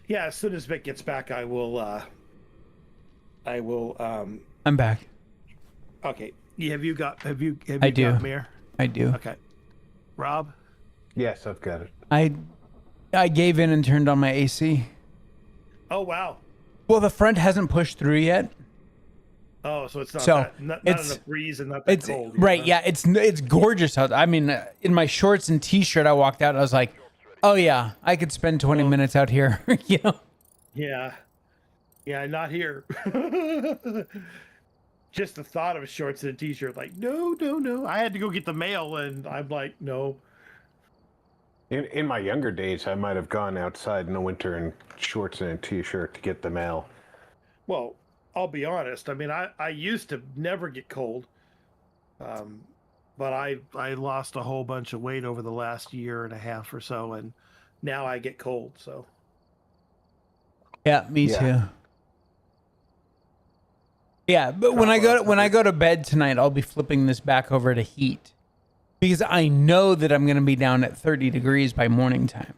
Yeah, as soon as Vic gets back, I will I'm back. Okay. Have you got I do. Mir? I do. Okay. Rob? Yes, I've got it. I gave in and turned on my AC. Oh wow. Well, the front hasn't pushed through yet. Oh, so it's not So, not it's- enough breeze and not that It's cold. right. Huh? Yeah, it's gorgeous out. I mean, in my shorts and t-shirt, I walked out. And I was like, "Oh yeah, I could spend 20 minutes out here." You know? Yeah. Yeah, not here. Just the thought of shorts and a t-shirt, like, no. I had to go get the mail, and I'm like, no. In my younger days, I might have gone outside in the winter in shorts and a t-shirt to get the mail. Well, I'll be honest. I mean, I used to never get cold, but I lost a whole bunch of weight over the last year and a half or so, and now I get cold. So Yeah, me Yeah. too. Yeah, but when I go to bed tonight, I'll be flipping this back over to heat because I know that I'm going to be down at 30 degrees by morning time.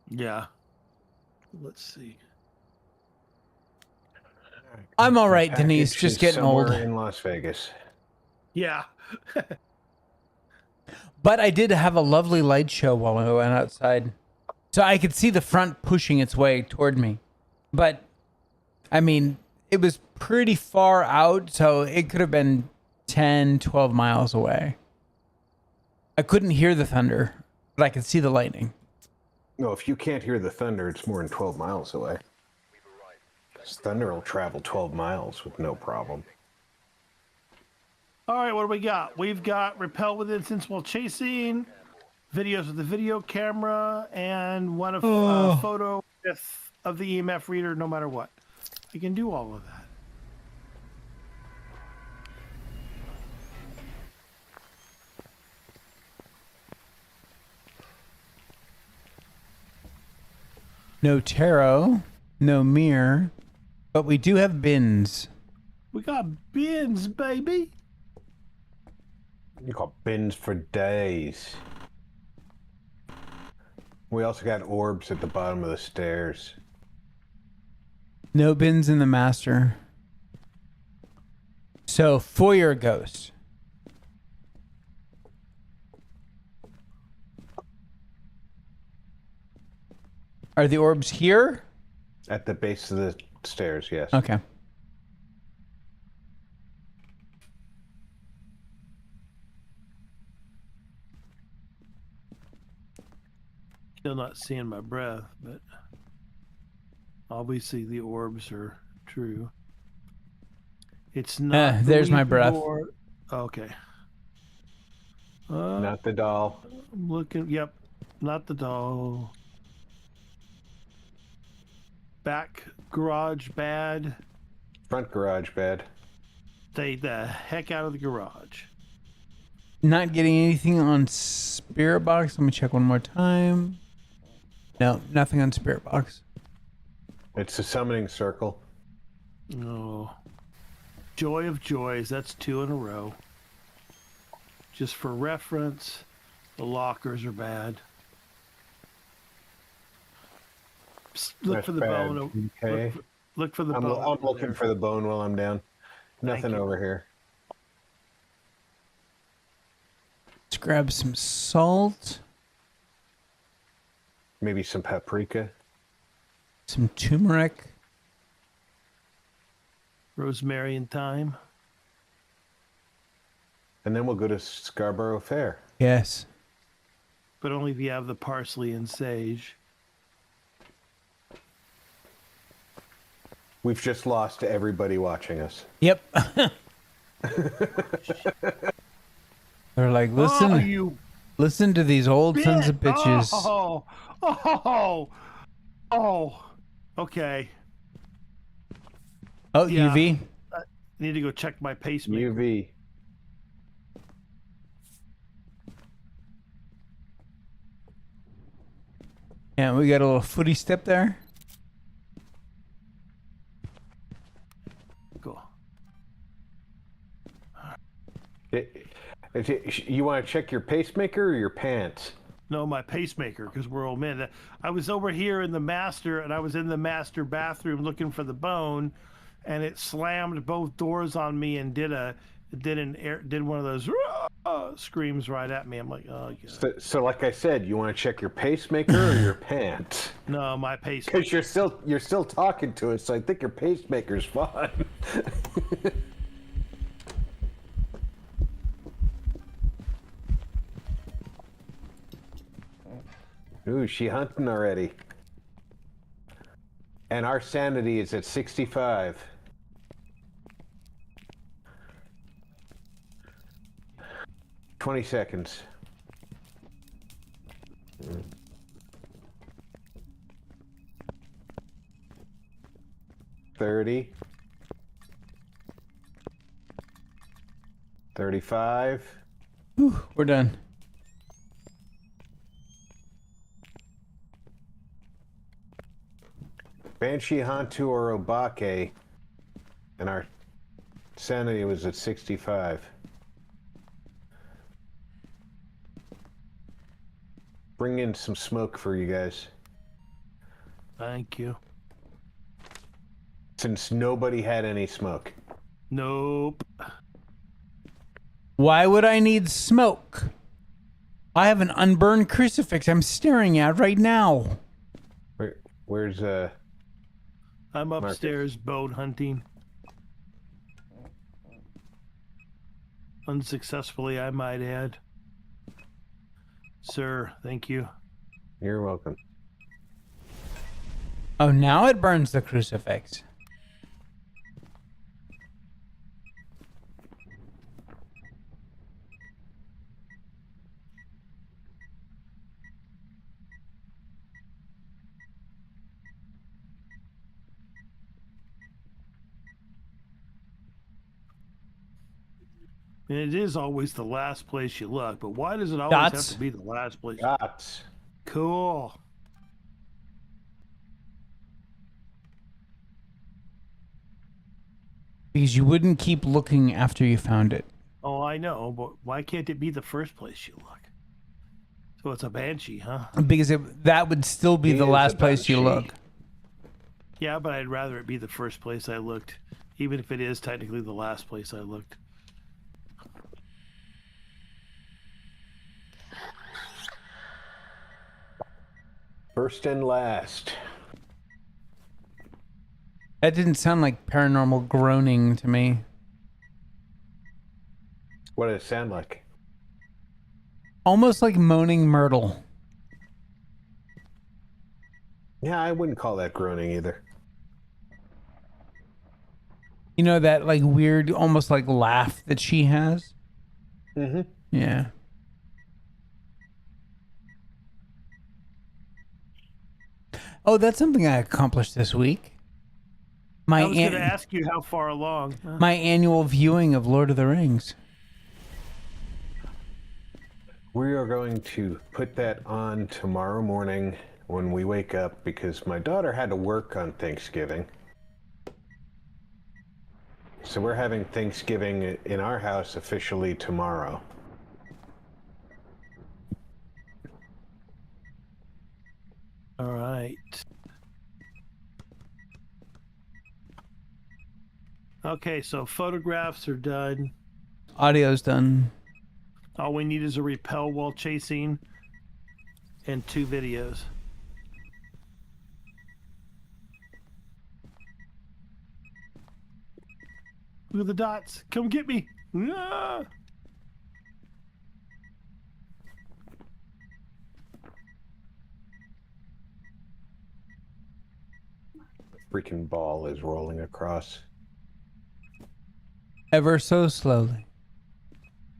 yeah. Let's see. I'm all right, Package Denise. Just is getting old. somewhere in Las Vegas. Yeah. But I did have a lovely light show while I went outside. So I could see the front pushing its way toward me. But, I mean, it was pretty far out, so it could have been 10, 12 miles away. I couldn't hear the thunder, but I could see the lightning. No, if you can't hear the thunder, it's more than 12 miles away. 'Cause thunder will travel 12 miles with no problem. All right, what do we got? We've got repel with incense while chasing, videos with the video camera, and one of photo of the EMF reader. No matter what, we can do all of that. No tarot, no mirror, But we do have bins. We got bins, baby. You got bins for days. We also got orbs at the bottom of the stairs. No bins in the master. So, foyer ghost. Are the orbs here? At the base of the stairs, yes. Okay. Still not seeing my breath, but obviously the orbs are true. It's not. There's my Ouija breath. board. Okay. Not the doll. I'm looking. Yep, not the doll. Back garage bad. Front garage bed. Stay the heck out of the garage. Not getting anything on spirit box. Let me check one more time. No, nothing on spirit box. It's a summoning circle. Oh. Joy of joys. That's 2 in a row. Just for reference, the lockers are bad. Psst, look That's for the bad. bone. Okay. Look for the I'm bone. over looking there. for the bone while I'm down. Nothing you. over here. Let's grab some salt, Maybe some paprika. some turmeric. Rosemary and thyme. And then we'll go to Scarborough Fair. Yes. But only if you have the parsley and sage. We've just lost everybody watching us. Yep. They're like, listen, Oh, you listen to these old sons of bit- bitches. Oh. Okay. Oh, Yeah. UV. Need to go check my pacemaker. UV. Yeah, we got a little footy step there. Cool. You want to check your pacemaker or your pants? No, my pacemaker, because we're old men. I was over here in the master, and I was in the master bathroom looking for the bone, and it slammed both doors on me and did one of those screams right at me. I'm like, oh yeah. So like I said, you want to check your pacemaker or your pants? No, my pacemaker. Because you're still talking to us, so I think your pacemaker's fine. Ooh, she hunting already. And our sanity is at 65. "20 seconds. "30. 35. Whew, we're done. Banshee Hantu or 𝐒𝐻𝐢𝐻𝐢, and our sanity was at 65. Bring in some smoke for you guys. Thank you. Since nobody had any smoke. Nope. Why would I need smoke? I have an unburned crucifix I'm staring at right now. Where's I'm upstairs bone hunting. Unsuccessfully, I might add. Sir, thank you. You're welcome. Oh, now it burns the crucifix. And it is always the last place you look, but why does it always Dots. have to be the last place? Dots. Cool. Because you wouldn't keep looking after you found it. Oh, I know, but why can't it be the first place you look? So it's a banshee, huh? Because that would still be He the is a last place you banshee. look. Yeah, but I'd rather it be the first place I looked, even if it is technically the last place I looked. First and last. That didn't sound like paranormal groaning to me. What did it sound like? Almost like moaning Myrtle. Yeah, I wouldn't call that groaning either. You know that like weird, almost like laugh that she has? Mm-hmm. Yeah. Oh, that's something I accomplished this week. I was going to ask you how far along. My annual viewing of Lord of the Rings. We are going to put that on tomorrow morning when we wake up because my daughter had to work on Thanksgiving. So we're having Thanksgiving in our house officially tomorrow. All right. Okay, so photographs are done. Audio's done. All we need is a repel while chasing and 2 videos. Look at the dots. Come get me. Ah! Freaking ball is rolling across. Ever so slowly.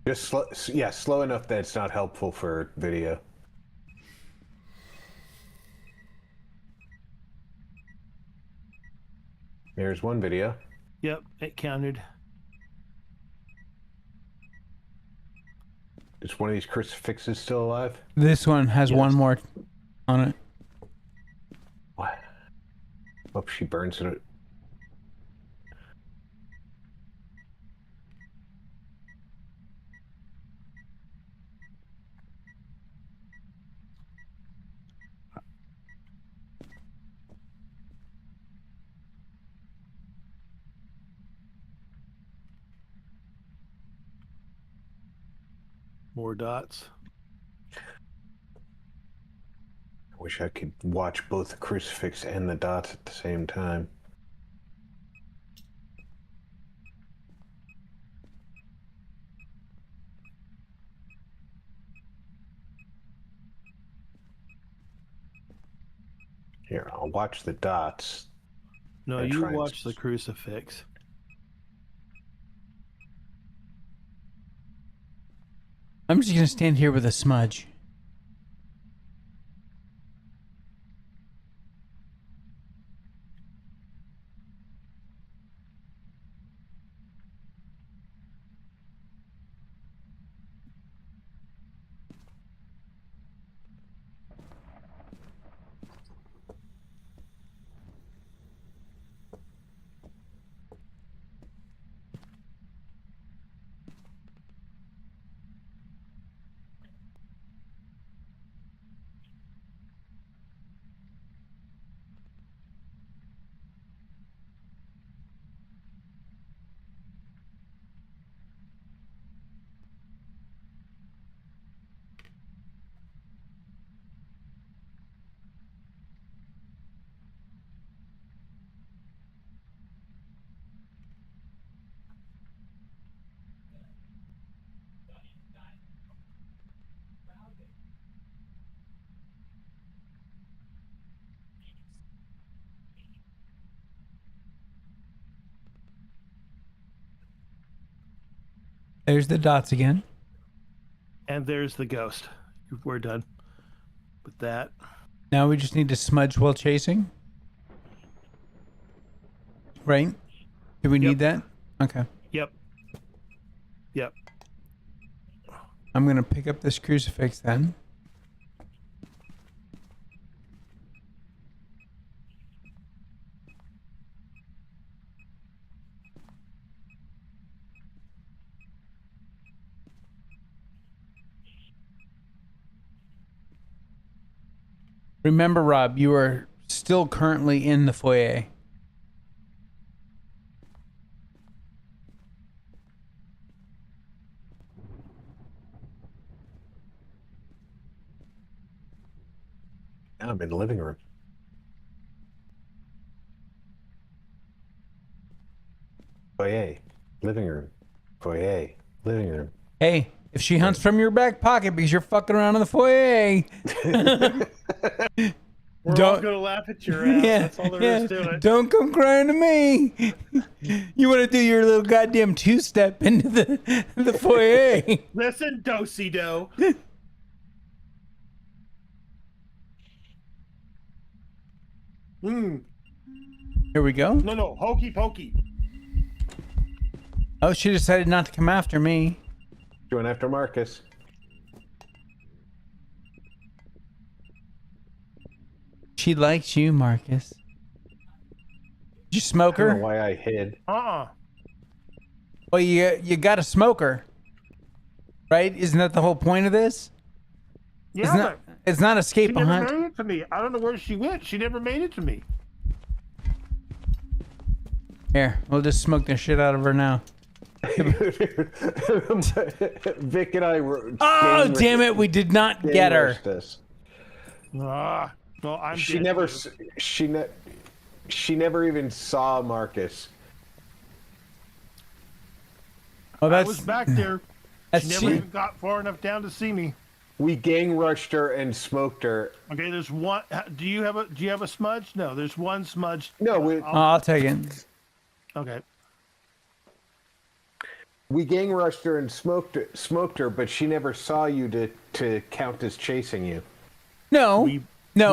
Just slow, yeah, slow enough that it's not helpful for video. There's one video. Yep, it counted. Is one of these crucifixes still alive? This one has one more on it. What? Hope she burns it. More dots. I wish I could watch both the crucifix and the dots at the same time. Here, I'll watch the dots. No, and you try and watch the crucifix. I'm just going to stand here with a smudge. There's the dots again. And there's the ghost. We're done with that. Now we just need to smudge while chasing. Right? Do we need that? Okay. Yep. Yep. I'm going to pick up this crucifix then. Remember, Rob, you are still currently in the foyer. Now I'm in the living room. Foyer, living room, foyer, living room. Hey, if she hunts from your back pocket because you're fucking around in the foyer, We're all Don't- gonna laugh at your ass. That's all there is to it. don't come crying to me. You want to do your little goddamn two-step into the foyer. Listen, do-si-do. Here we go. No, hokey pokey. Oh, she decided not to come after me. Going after Marcus. She likes you, Marcus. Did you smoke I don't know her? why I hid. Well, you got to smoke her, right? Isn't that the whole point of this? Yeah, It's not she escape a never hunt. made it to me. I don't know where she went. She never made it to me. Here, we'll just smoke the shit out of her now. Vic and I were. Oh, damn it! We did not get her. Well, I'm She dead never. too. She never even saw Marcus. Oh, I that's was back there. that's She never even got far enough down to see me. We gang rushed her and smoked her. Okay, there's one. Do you have a smudge? No, there's one smudge. No, Oh, I'll take it. Okay. we gang rushed her and smoked her, but she never saw you to count as chasing you. No, We-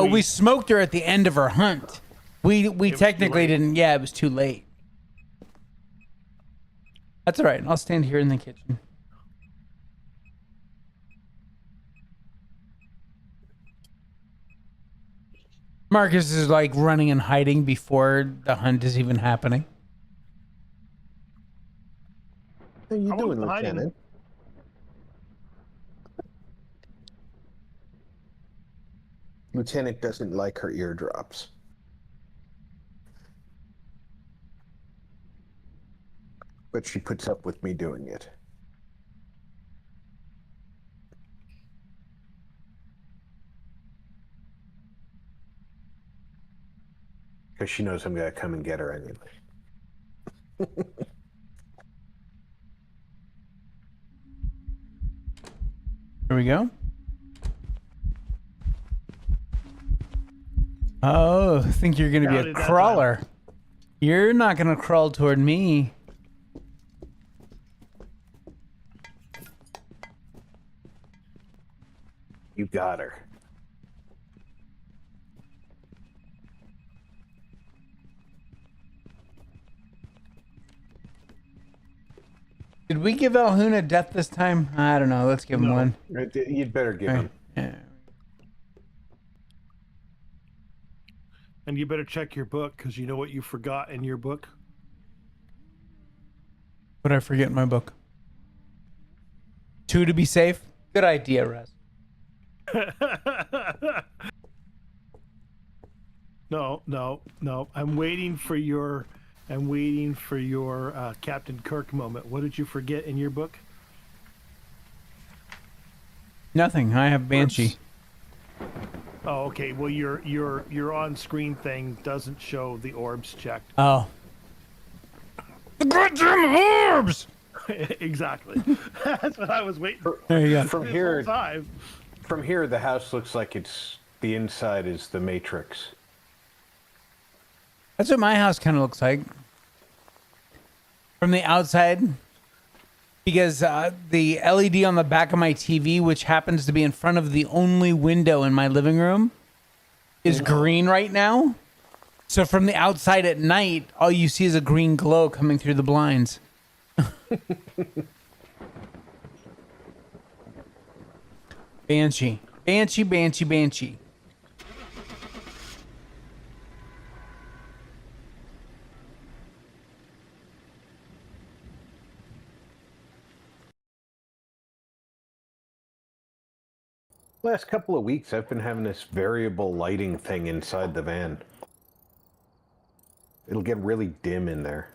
we smoked her at the end of her hunt. We was too technically late. didn't. Yeah, it was too late. That's all right. I'll stand here in the kitchen. Marcus is like running and hiding before the hunt is even happening. How you I doing, wasn't hiding. Lieutenant? Lieutenant doesn't like her eardrops. But she puts up with me doing it. Because she knows I'm going to come and get her anyway. Here we go. Oh, I think you're gonna be Doubted a that crawler. You're not gonna crawl toward me. You got her. Did we give 𝐿𝐻UNA death this time? I don't know. Let's give him No. one. You'd better give him. Yeah. And you better check your book because you know what you forgot in your book. What did I forget in my book? 2 to be safe. Good idea, Russ. No. I'm waiting for your Captain Kirk moment. What did you forget in your book? Nothing. I have Banshee. Oh, okay. Well, your on-screen thing doesn't show the orbs checked. Oh. The goddamn orbs! Exactly. That's what I was waiting for. There you go. From this here, whole time. from here, the house looks like the inside is the Matrix. That's what my house kind of looks like. From the outside. Because the LED on the back of my TV, which happens to be in front of the only window in my living room, is green right now. So from the outside at night, all you see is a green glow coming through the blinds. Banshee. Banshee. Last couple of weeks, I've been having this variable lighting thing inside the van. It'll get really dim in there.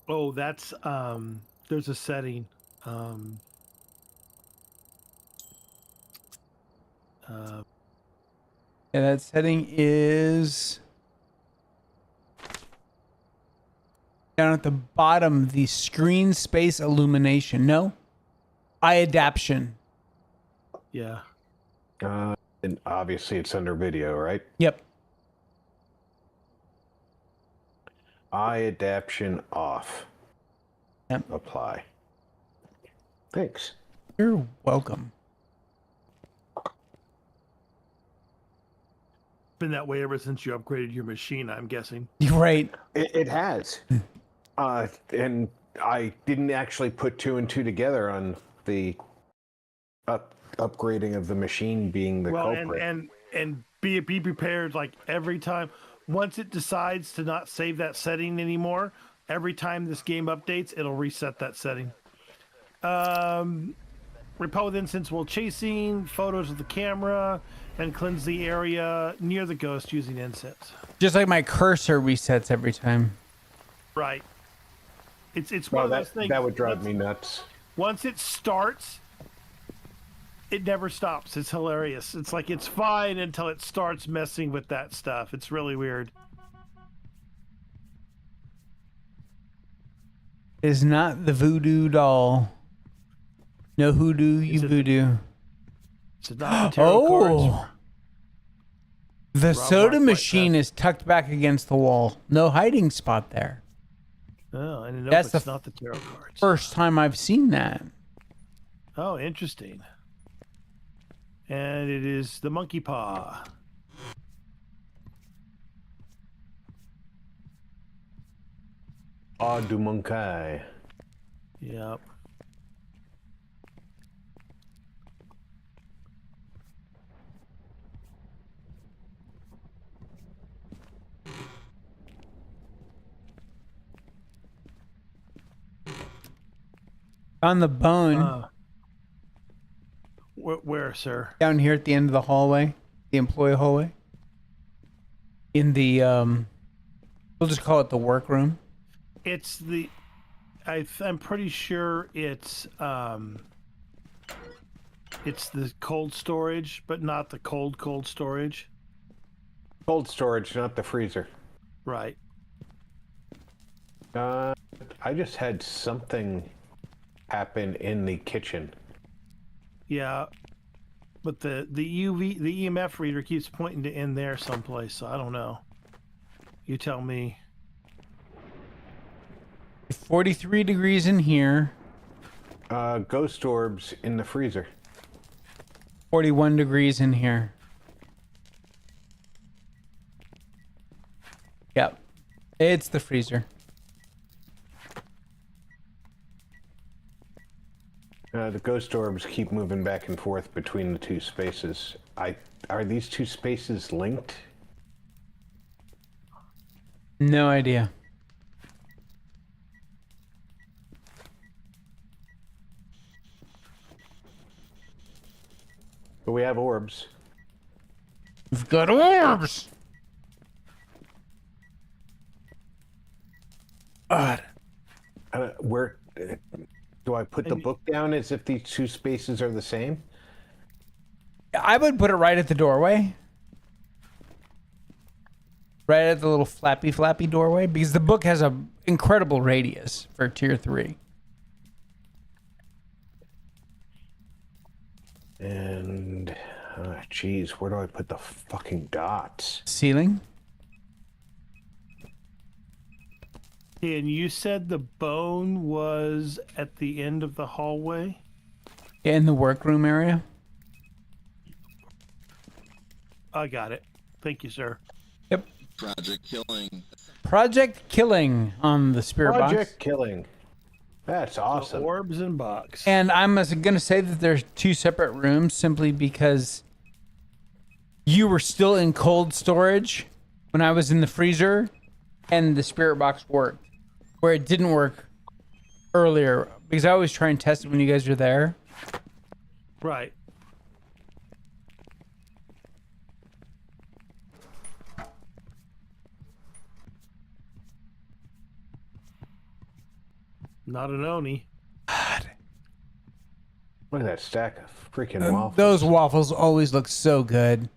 Oh, that's there's a setting. Yeah, that setting is down at the bottom, the screen space illumination. No? Eye adaptation. Yeah. And obviously it's under video, right? Yep. Eye adaptation off. Yep. Apply. Thanks. You're welcome. Been that way ever since you upgraded your machine, I'm guessing. You're right. It has. And I didn't actually put two and two together on the upgrading of the machine being the culprit. And be prepared, like every time. Once it decides to not save that setting anymore, every time this game updates, it'll reset that setting. Repel with incense while chasing, photos of the camera, and cleanse the area near the ghost using incense. Just like my cursor resets every time. Right. It's one of those things. That would drive me nuts. Once it starts, it never stops. It's hilarious. It's like it's fine until it starts messing with that stuff. It's really weird. Is not the voodoo doll. No hoodoo, you voodoo. It's not the tarot cards. The soda Mark machine is tucked back against the wall. No hiding spot there. Oh, and no, That's it's the not the tarot cards. First time I've seen that. Oh, interesting. And it is the monkey paw. Ah, du monkey. Yep. On the bone. Where, sir? Down here at the end of the hallway. The employee hallway. In the, we'll just call it the workroom. It's the... I'm pretty sure it's the cold storage, but not the cold storage. Cold storage, not the freezer. Right. I just had something happen in the kitchen. Yeah, but the EMF reader keeps pointing to in there someplace, so I don't know. You tell me. 43 degrees in here. Ghost orbs in the freezer. 41 degrees in here. Yep. It's the freezer. The ghost orbs keep moving back and forth between the two spaces. Are these two spaces linked? No idea. But we have orbs. We've got orbs! God. Where do I put the book down as if these two spaces are the same? I would put it right at the doorway. Right at the little flappy doorway, because the book has an incredible radius for tier 3. And, geez, where do I put the fucking dots? Ceiling? And you said the bone was at the end of the hallway? In the workroom area? I got it. Thank you, sir. Yep. Project Killing. Project Killing on the spirit box. Project Killing. That's awesome. Orbs and box. And I'm going to say that there's 2 separate rooms simply because you were still in cold storage when I was in the freezer and the spirit box worked. Where it didn't work earlier, because I always try and test it when you guys are there. Right. Not an Oni. God. Look at that stack of freaking waffles. Those waffles always look so good.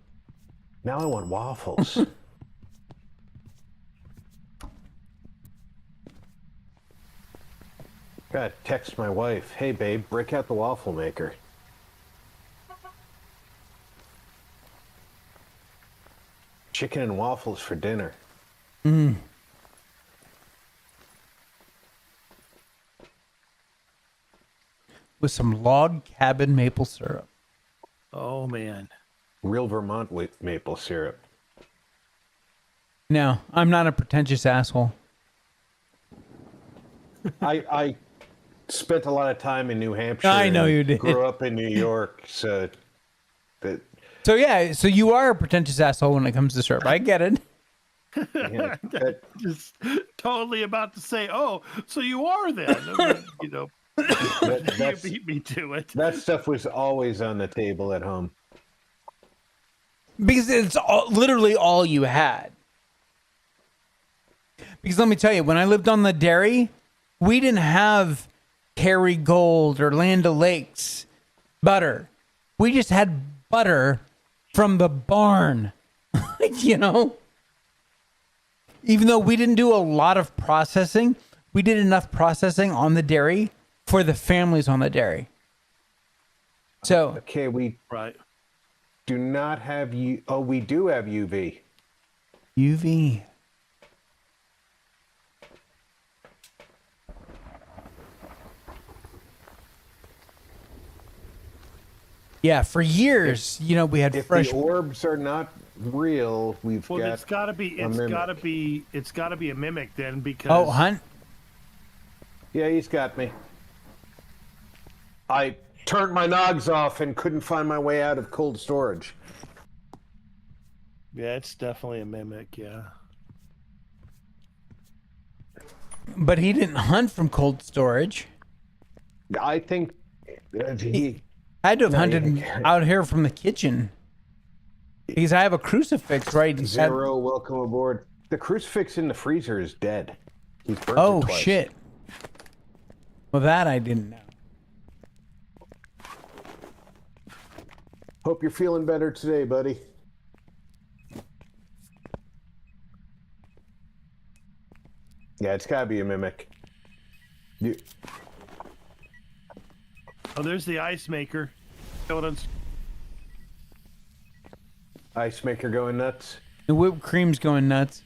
Now I want waffles. Gotta text my wife. Hey, babe, break out the waffle maker. Chicken and waffles for dinner. Mm. With some log cabin maple syrup. Oh man. Real Vermont maple syrup. No, I'm not a pretentious asshole. I spent a lot of time in New Hampshire. I know and you did. Grew up in New York, so that So yeah, so you are a pretentious asshole when it comes to syrup. I get it. yeah, that Just totally about to say, oh, so you are then. You know, you that's, beat me to it. that stuff was always on the table at home. Because it's literally all you had. Because let me tell you, when I lived on the dairy, we didn't have Kerrygold or Land O'Lakes butter. We just had butter from the barn, you know? Even though we didn't do a lot of processing, we did enough processing on the dairy for the families on the dairy. So, Okay, we Right. do not have you. Oh, we do have UV. UV. Yeah, for years, you know, we had If fresh. the orbs are not real, we've Well, got. it's gotta be. a It's mimic. gotta be a mimic then, because. Oh, Hunt. Yeah, he's got me. I turned my nogs off and couldn't find my way out of cold storage. Yeah, it's definitely a mimic. Yeah. But he didn't hunt from cold storage. I think he. I had to have No, hunted you- out here from the kitchen. Because I have a crucifix right inside. Zero, welcome aboard. The crucifix in the freezer is dead. He's burnt Oh, it twice. shit. Well, that I didn't know. Hope you're feeling better today, buddy. Yeah, it's gotta be a mimic. You, Oh, there's the ice maker. Evidence. ice maker going nuts. The whipped cream's going nuts.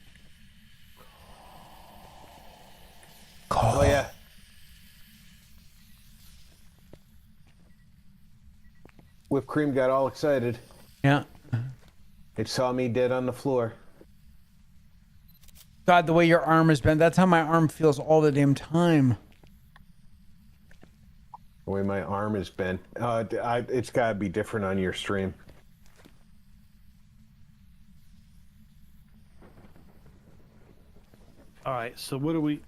Oh yeah. Whipped cream got all excited. Yeah. It saw me dead on the floor. God, the way your arm is bent. That's how my arm feels all the damn time. The way my arm is bent. It's gotta be different on your stream. All right. So what do we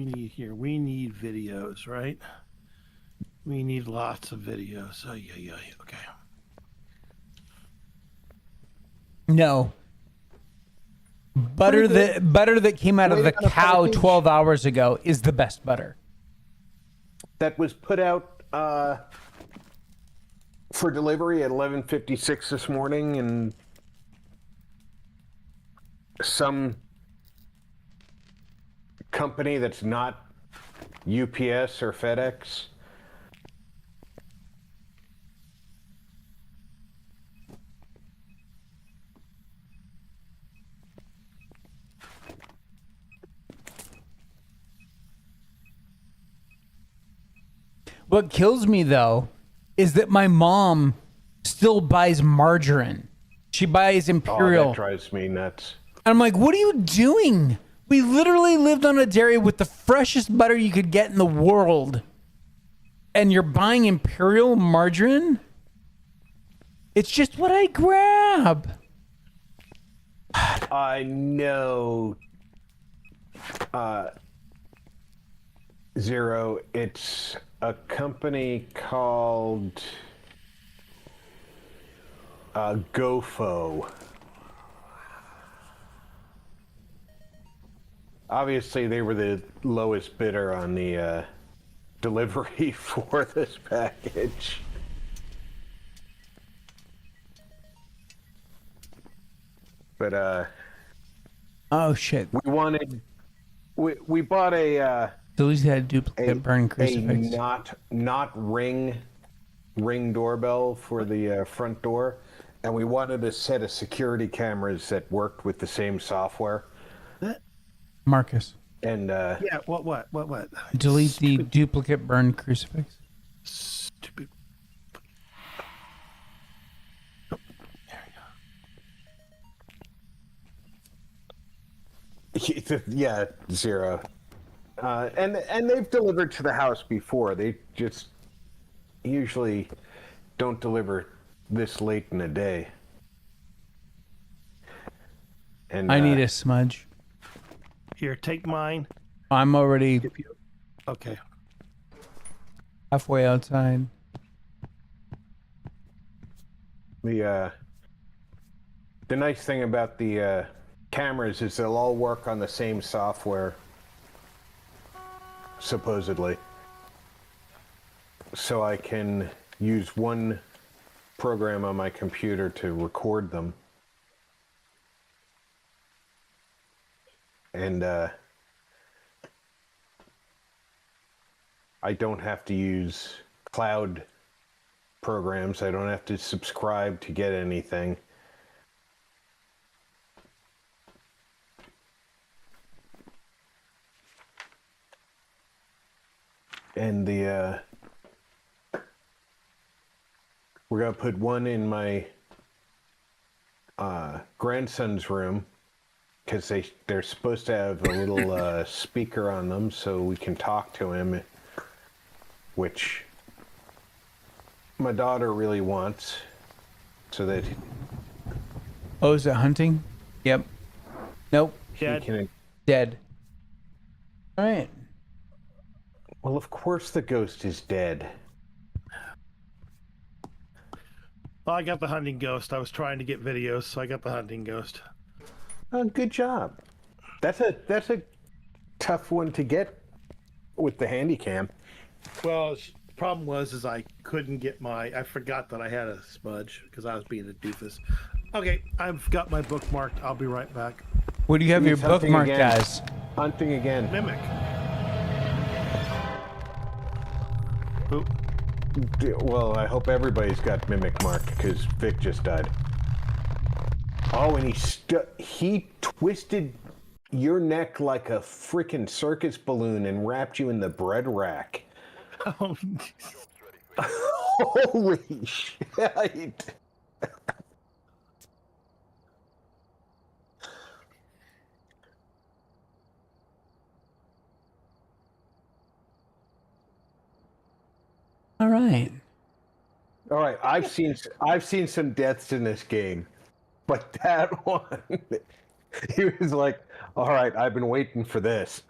need here? We need videos, right? We need lots of videos. Oh yeah. Okay. No. Butter that came out of the Wait on a cow package. 12 hours ago is the best butter. That was put out for delivery at 11:56 this morning, and some company that's not UPS or FedEx. What kills me though is that my mom still buys margarine. She buys Oh, Imperial. that drives me nuts. And I'm like, what are you doing? We literally lived on a dairy with the freshest butter you could get in the world. And you're buying Imperial margarine? It's just what I grab. I know. Zero. It's a company called 𝐂𝐡𝐚𝐧𝐬𝐭. Obviously, they were the lowest bidder on the delivery for this package. But Oh shit. we bought a Delete that duplicate burn crucifix. not ring doorbell for the front door, and we wanted a set of security cameras that worked with the same software. Marcus, And Yeah. What? delete the duplicate burn crucifix. Stupid. yeah, zero. And they've delivered to the house before. They just usually don't deliver this late in the day. And I need a smudge. Here, take mine. I'm already Okay. halfway outside. the nice thing about the cameras is they'll all work on the same software, supposedly. So I can use one program on my computer to record them. And I don't have to use cloud programs. I don't have to subscribe to get anything. And we're gonna put one in my grandson's room, because they're supposed to have a little speaker on them so we can talk to him, which my daughter really wants, so that Oh, is it hunting? Yep. Nope. he Dead. can. Dead. All right. Well, of course the ghost is dead. Well, I got the hunting ghost. I was trying to get videos, so I got the hunting ghost. Oh, good job. That's a tough one to get with the Handycam. Well, the problem was I couldn't get I forgot that I had a smudge because I was being a doofus. Okay, I've got my bookmarked. I'll be right back. What do you have your He's hunting bookmarked again. as? Hunting again. Mimic. Oop. Well, I hope everybody's got Mimic marked, because Vic just died. Oh, and he twisted your neck like a freaking circus balloon and wrapped you in the bread rack. Oh, Holy shit. All right. All right, I've seen some deaths in this game, but that one, he was like, "All right, I've been waiting for this."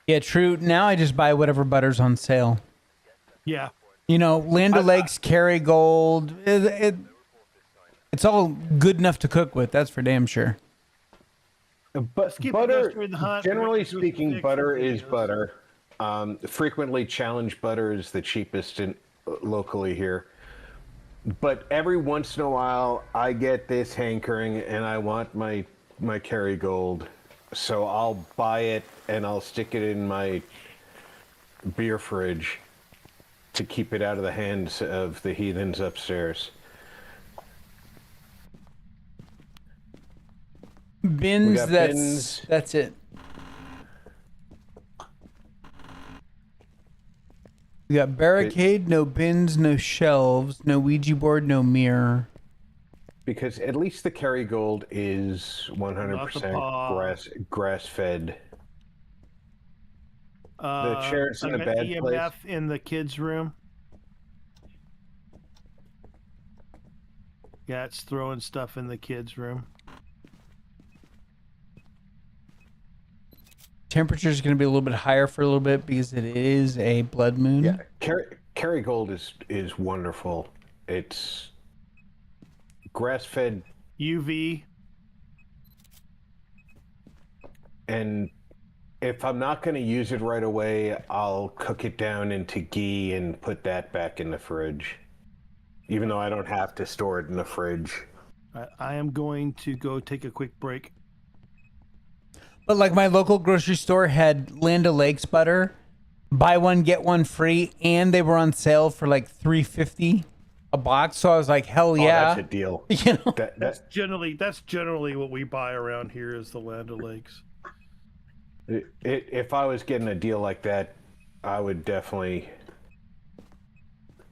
Yeah, true. Now I just buy whatever butter's on sale. yeah. You know, Land O'Lakes, Kerrygold. It's all good enough to cook with. That's for damn sure. But Skip butter, goes during the hunt, generally Rick goes speaking, fix butter the is videos. butter. Frequently challenged butter is the cheapest locally here. But every once in a while, I get this hankering, and I want my Kerrygold. So I'll buy it, and I'll stick it in my beer fridge to keep it out of the hands of the heathens upstairs. Bins, got that's bins. that's it. We got barricade, no bins, no shelves, no Ouija board, no mirror. Because at least the Kerrygold is 100% grass fed. The chair's in a I got bad place. EMF in the kids' room. Yeah, it's throwing stuff in the kids' room. Temperature's going to be a little bit higher for a little bit because it is a blood moon. Yeah, Kerrygold is wonderful. It's grass-fed, UV. and if I'm not going to use it right away, I'll cook it down into ghee and put that back in the fridge. Even though I don't have to store it in the fridge. I am going to go take a quick break. But like my local grocery store had Land O'Lakes butter, buy one get one free, and they were on sale for like $3.50 a box. So I was like, hell yeah, that's a deal. you know, That's generally what we buy around here is the Land O'Lakes. If I was getting a deal like that, I would definitely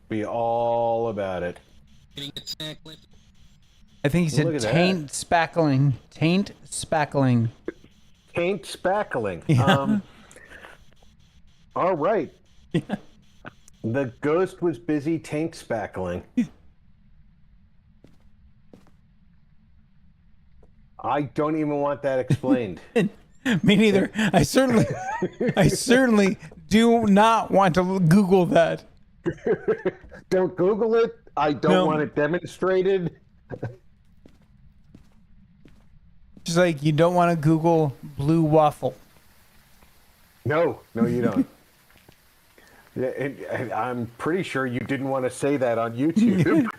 be all about it. Getting attacked with I think he Look said at taint spackling, taint spackling. Taint spackling. Yeah. All right. The ghost was busy taint spackling. I don't even want that explained. Me neither. I certainly do not want to Google that. Don't Google it. I don't want it demonstrated. Just like you don't want to Google blue waffle. No, you don't. Yeah, and I'm pretty sure you didn't want to say that on YouTube.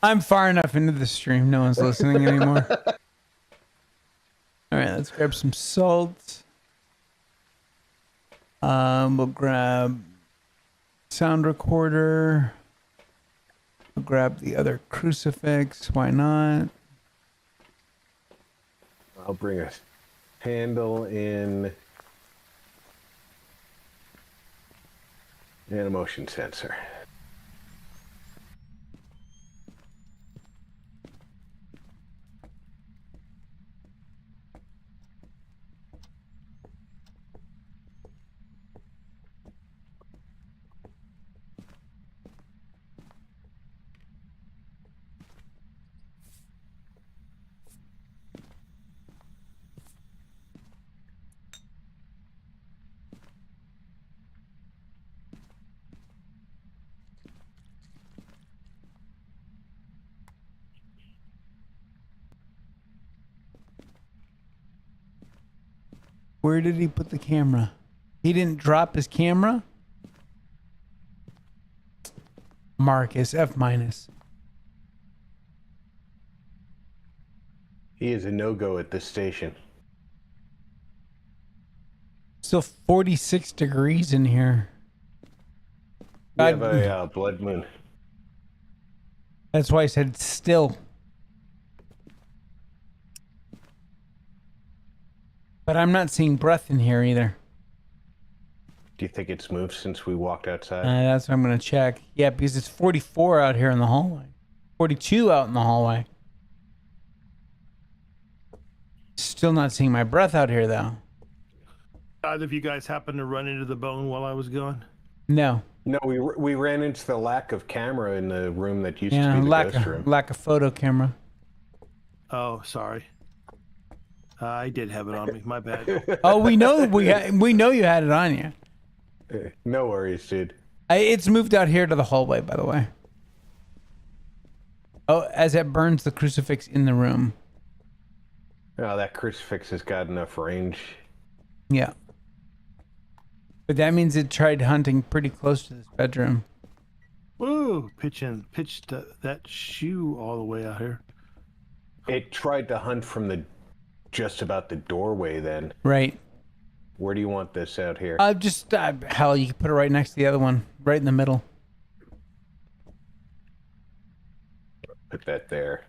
I'm far enough into the stream. No one's listening anymore. All right, let's grab some salt. We'll grab sound recorder. We'll grab the other crucifix. Why not? I'll bring a handle in and a motion sensor. Where did he put the camera? He didn't drop his camera? Marcus, F-. He is a no-go at this station. Still 46 degrees in here. We have a blood moon. That's why I said still. But I'm not seeing breath in here either. Do you think it's moved since we walked outside? That's what I'm going to check. Yeah, because it's 44 out here in the hallway. 42 out in the hallway. Still not seeing my breath out here, though. Either of you guys happen to run into the bone while I was gone? No. No, we ran into the lack of camera in the room that used to be the ghost room. Lack of photo camera. Oh, sorry. I did have it on me. My bad. Oh, we know we know you had it on you. No worries, dude. It's moved out here to the hallway, by the way. Oh, as it burns the crucifix in the room. Oh, that crucifix has got enough range. Yeah. But that means it tried hunting pretty close to this bedroom. Woo! Pitched that shoe all the way out here. It tried to hunt from just about the doorway then. Right. Where do you want this out here? Hell, you can put it right next to the other one. Right in the middle. Put that there.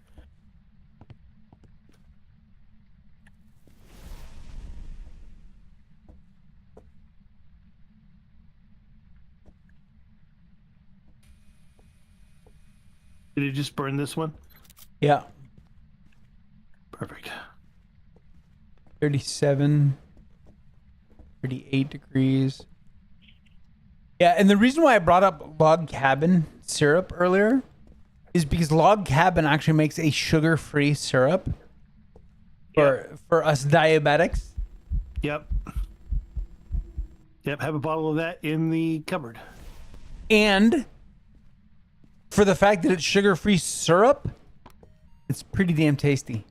Did it just burn this one? Yeah. Perfect. 37, 38 degrees. Yeah, and the reason why I brought up log cabin syrup earlier is because log cabin actually makes a sugar-free syrup for us diabetics. Yep. Have a bottle of that in the cupboard. And for the fact that it's sugar-free syrup, It's pretty damn tasty.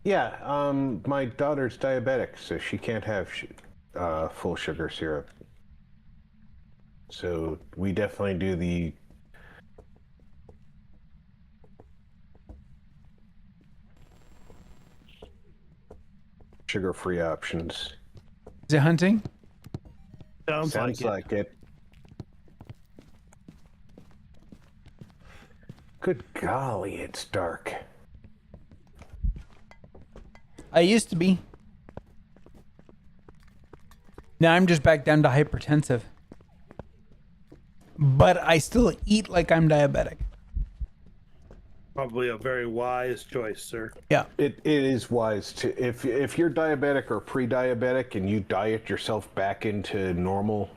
Yeah. My daughter's diabetic, so she can't have full sugar syrup. So we definitely do the sugar-free options. Is it hunting? Sounds like it. Good golly, it's dark. I used to be. Now I'm just back down to hypertensive. But I still eat like I'm diabetic. Probably a very wise choice, sir. Yeah. It is wise to if you're diabetic or pre-diabetic and you diet yourself back into normal,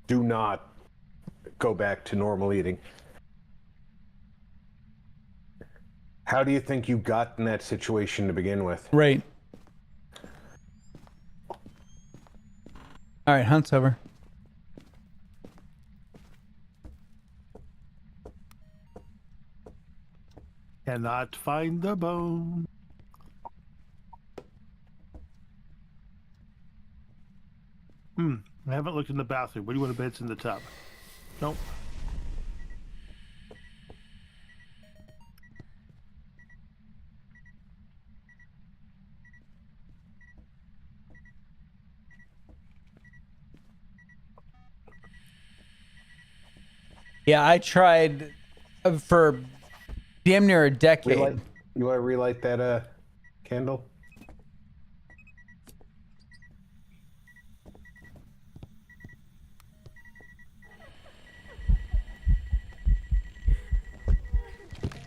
do not go back to normal eating. How do you think you got in that situation to begin with? Right. All right, hunt's over. Cannot find the bone. I haven't looked in the bathroom. What do you want to bet it's in the tub? Nope. Yeah, I tried for damn near a decade. You want to relight that candle?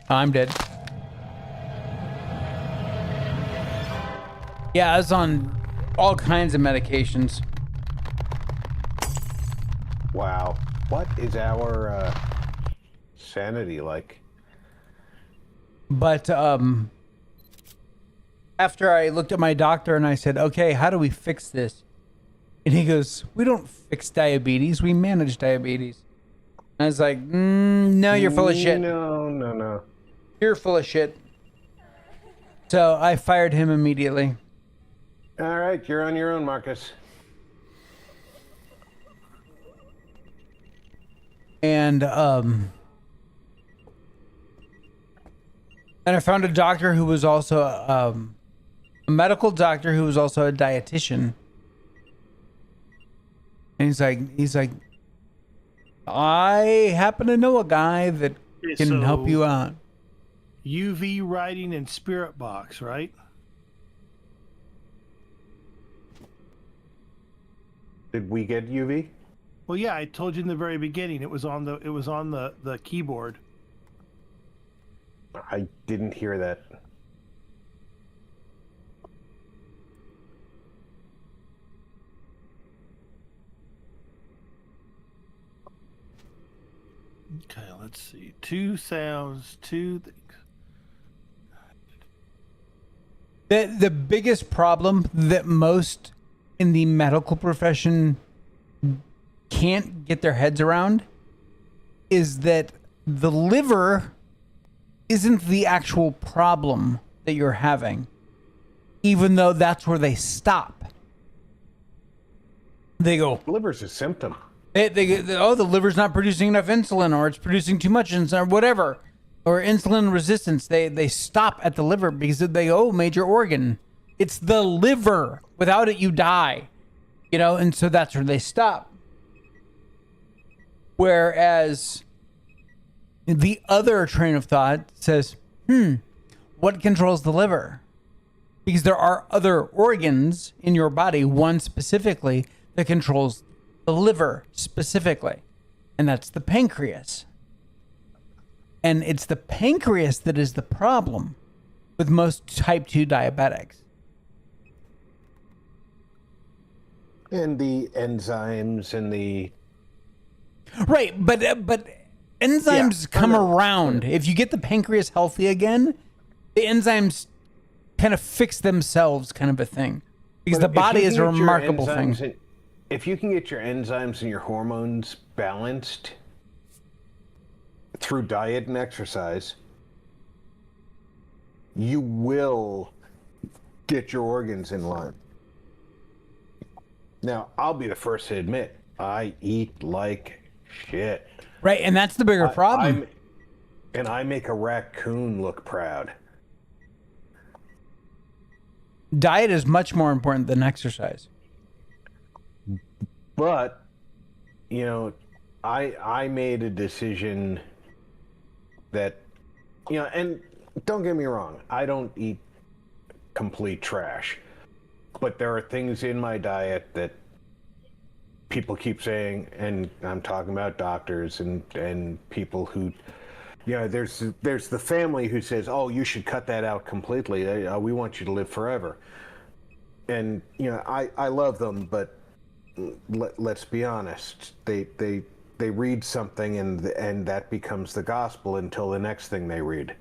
I'm dead. Yeah, I was on all kinds of medications. Wow. What is our sanity like? But after I looked at my doctor and I said, okay, how do we fix this? And he goes, we don't fix diabetes, we manage diabetes. And I was like, no, you're full of shit. No. You're full of shit. So I fired him immediately. All right, you're on your own, Marcus. And I found a doctor who was also a medical doctor who was also a dietitian. And he's like, I happen to know a guy that can help you out. UV writing and spirit box, right? Did we get UV? Well, yeah, I told you in the very beginning. It was on the keyboard. I didn't hear that. Okay, let's see. 2 sounds, 2 things. The biggest problem that most in the medical profession can't get their heads around is that the liver isn't the actual problem that you're having, even though that's where they stop. They go, Liver's a symptom. oh, the liver's not producing enough insulin, or it's producing too much insulin, or whatever, or insulin resistance. They stop at the liver because they go, oh, major organ. It's the liver. Without it, you die. You know, and so that's where they stop. Whereas the other train of thought says, what controls the liver? Because there are other organs in your body, one specifically, that controls the liver specifically, and that's the pancreas. And it's the pancreas that is the problem with most type 2 diabetics. And the enzymes and the... Right, but enzymes come around. If you get the pancreas healthy again, the enzymes kind of fix themselves, kind of a thing. Because the body is a remarkable thing. if you can get your enzymes and your hormones balanced through diet and exercise, you will get your organs in line. Now, I'll be the first to admit, I eat like shit. Right, and that's the bigger problem. And I make a raccoon look proud. Diet is much more important than exercise. But, you know, I made a decision that, you know, and don't get me wrong, I don't eat complete trash. But there are things in my diet that people keep saying, and I'm talking about doctors and people who, you know, there's the family who says, oh, you should cut that out completely. We want you to live forever. And, you know, I love them, but let's be honest. They read something and that becomes the gospel until the next thing they read.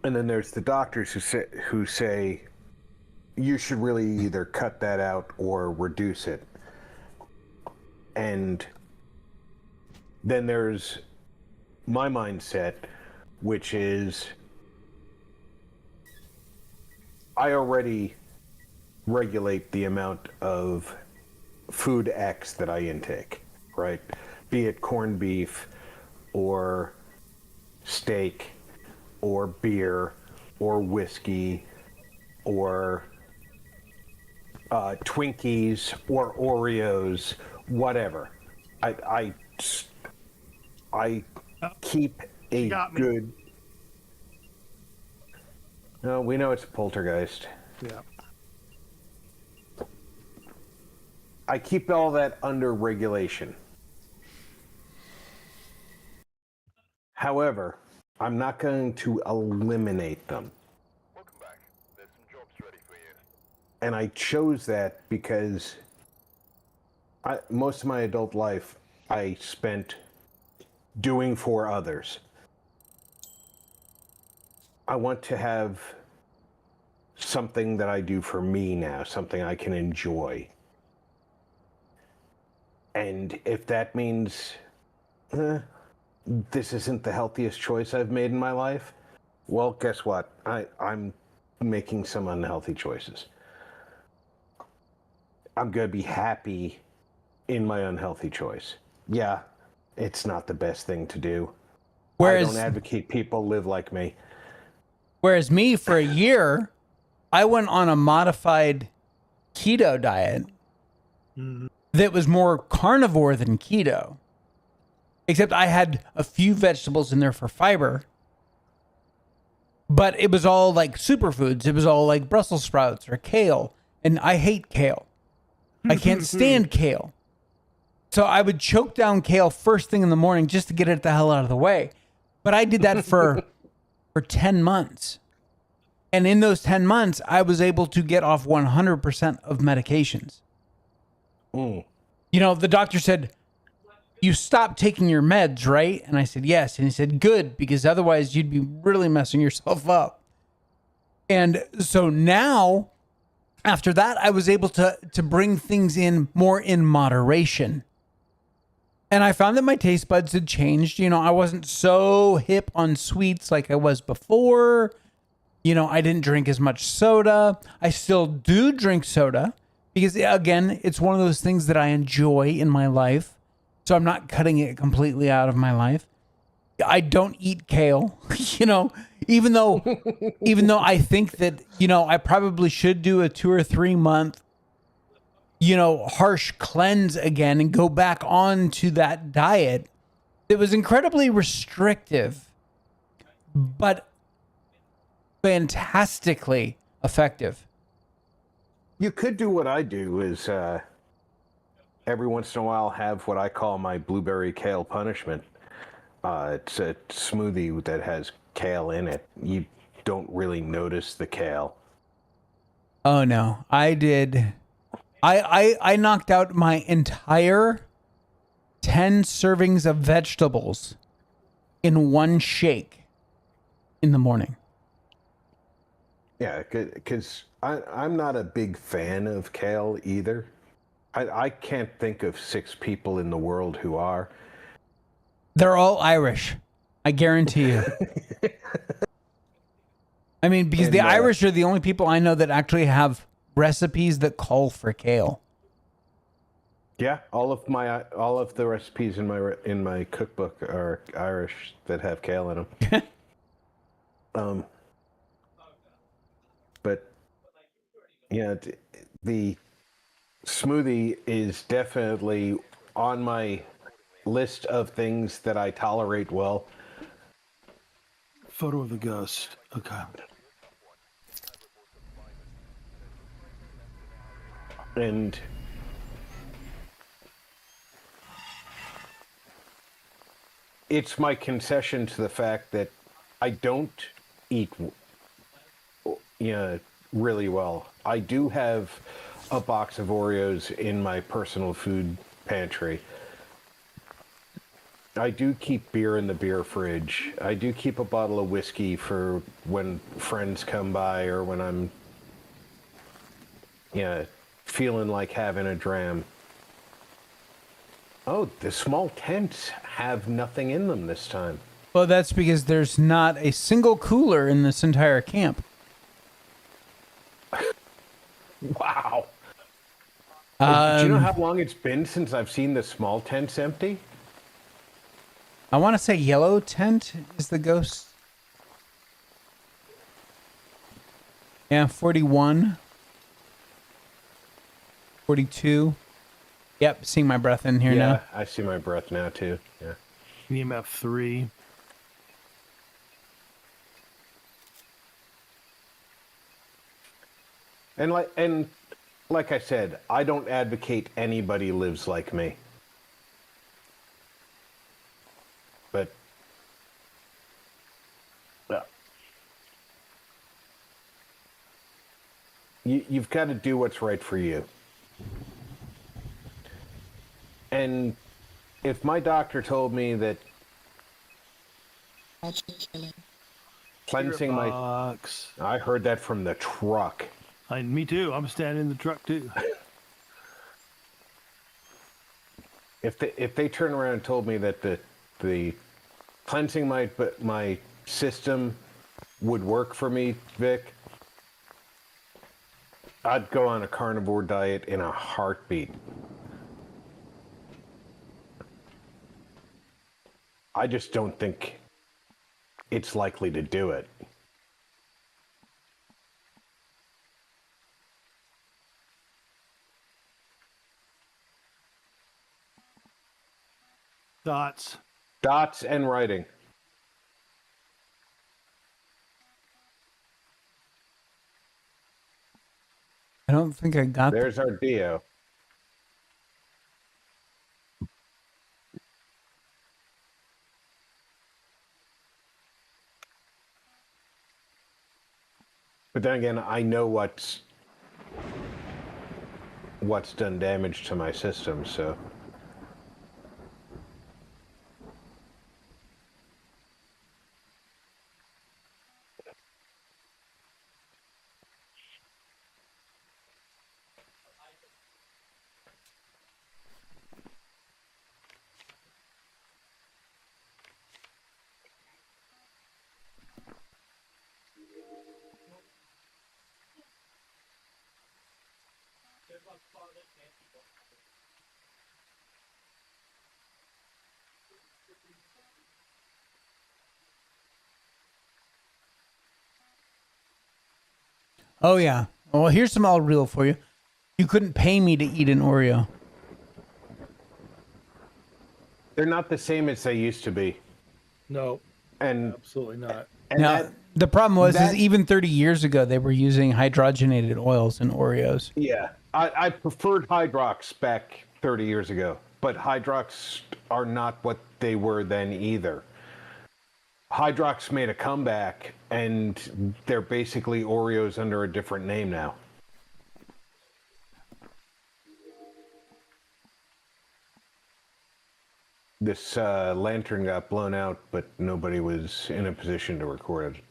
And then there's the doctors who say you should really either cut that out or reduce it. And then there's my mindset, which is I already regulate the amount of food X that I intake, right? Be it corned beef or steak or beer or whiskey or Twinkies or Oreos, whatever. I keep a good. No, we know it's a poltergeist. Yeah. I keep all that under regulation. However, I'm not going to eliminate them. Welcome back. There's some jobs ready for you. And I chose that because most of my adult life I spent doing for others. I want to have something that I do for me now, something I can enjoy. And if that means this isn't the healthiest choice I've made in my life, well, guess what? I'm making some unhealthy choices. I'm going to be happy in my unhealthy choice. Yeah, it's not the best thing to do. Whereas, I don't advocate people live like me. Whereas me, for a year, I went on a modified keto diet that was more carnivore than keto. Except I had a few vegetables in there for fiber. But it was all like superfoods. It was all like Brussels sprouts or kale. And I hate kale. I can't stand kale. So I would choke down kale first thing in the morning just to get it the hell out of the way. But I did that for 10 months. And in those 10 months, I was able to get off 100% of medications. Mm. You know, the doctor said, you stopped taking your meds, right? And I said, yes. And he said, good, because otherwise you'd be really messing yourself up. And so now, after that, I was able to bring things in more in moderation. And I found that my taste buds had changed. You know, I wasn't so hip on sweets like I was before. You know, I didn't drink as much soda. I still do drink soda because, again, it's one of those things that I enjoy in my life. So I'm not cutting it completely out of my life. I don't eat kale, you know, even though I think that, you know, I probably should do a 2 or 3 month, you know, harsh cleanse again and go back on to that diet. It was incredibly restrictive, but fantastically effective. You could do what I do is every once in a while have what I call my blueberry kale punishment. It's a smoothie that has kale in it. You don't really notice the kale. Oh no, I did. I knocked out my entire 10 servings of vegetables in one shake in the morning. Yeah, because I'm not a big fan of kale either. I can't think of 6 people in the world who are. They're all Irish. I guarantee you. I mean, because the Irish are the only people I know that actually have recipes that call for kale. Yeah, all of the recipes in my cookbook are Irish that have kale in them. But yeah, the smoothie is definitely on my list of things that I tolerate well. Photo of the ghost. Okay. And it's my concession to the fact that I don't eat really well. I do have a box of Oreos in my personal food pantry. I do keep beer in the beer fridge. I do keep a bottle of whiskey for when friends come by or when I'm feeling like having a dram. Oh, the small tents have nothing in them this time. Well, that's because there's not a single cooler in this entire camp. Wow. Do you know how long it's been since I've seen the small tents empty? I want to say yellow tent is the ghost. Yeah, 41. 42. Yep, seeing my breath in here now. Yeah, I see my breath now too. Yeah. EMF 3. And like I said, I don't advocate anybody lives like me. But you've got to do what's right for you. And if my doctor told me that cleansing my... Box. I heard that from the truck. Me too. I'm standing in the truck too. If they turn around and told me that the cleansing my system would work for me, Vic, I'd go on a carnivore diet in a heartbeat. I just don't think it's likely to do it. Dots. Dots and writing. I don't think I got that. There's our Dio. But then again, I know what's done damage to my system, so... Oh, yeah. Well, here's some all real for you. You couldn't pay me to eat an Oreo. They're not the same as they used to be. No, And, absolutely not. and Now, that, the problem was that- is even 30 years ago, they were using hydrogenated oils in Oreos. yeah, I preferred Hydrox back 30 years ago, but Hydrox are not what they were then either. Hydrox made a comeback, and they're basically Oreos under a different name now. This lantern got blown out, but nobody was in a position to record it.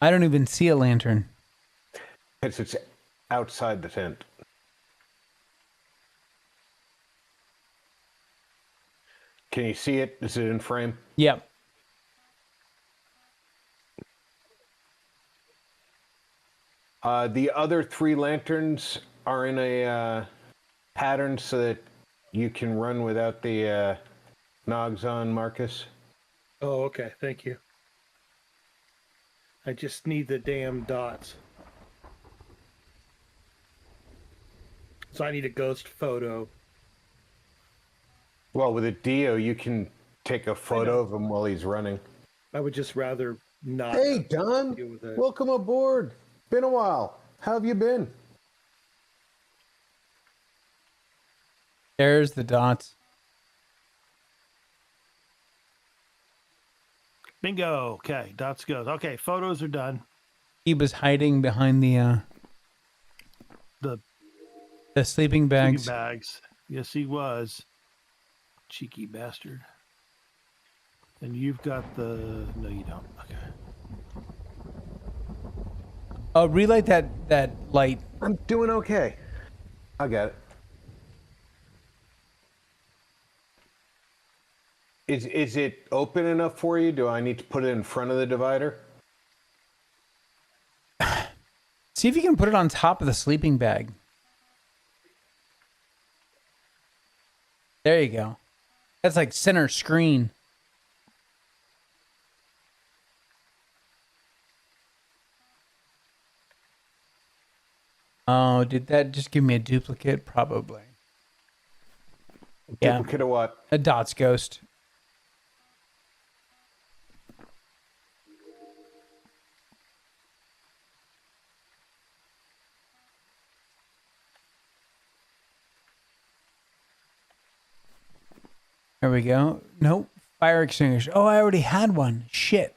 I don't even see a lantern. It's outside the tent. Can you see it? Is it in frame? Yep. The other 3 lanterns are in a pattern so that you can run without the nogs on, Marcus. Oh, okay. Thank you. I just need the damn dots. So I need a ghost photo. Well, with a Dio, you can take a photo of him while he's running. I would just rather not. Hey, have Don. to deal with it. Welcome aboard. Been a while. How have you been? There's the dots. Bingo. Okay, dots goes. Okay, photos are done. He was hiding behind the sleeping Sleeping bags. bags. Yes, he was. Cheeky bastard. And you've got the... No, you don't. Okay. Oh, relight that light. I'm doing okay. I got it. Is it open enough for you? Do I need to put it in front of the divider? See if you can put it on top of the sleeping bag. There you go. That's like center screen. Oh, did that just give me a duplicate? Probably. Yeah. Duplicate of what? A dots ghost. There we go. Nope. Fire extinguisher. Oh, I already had one. Shit.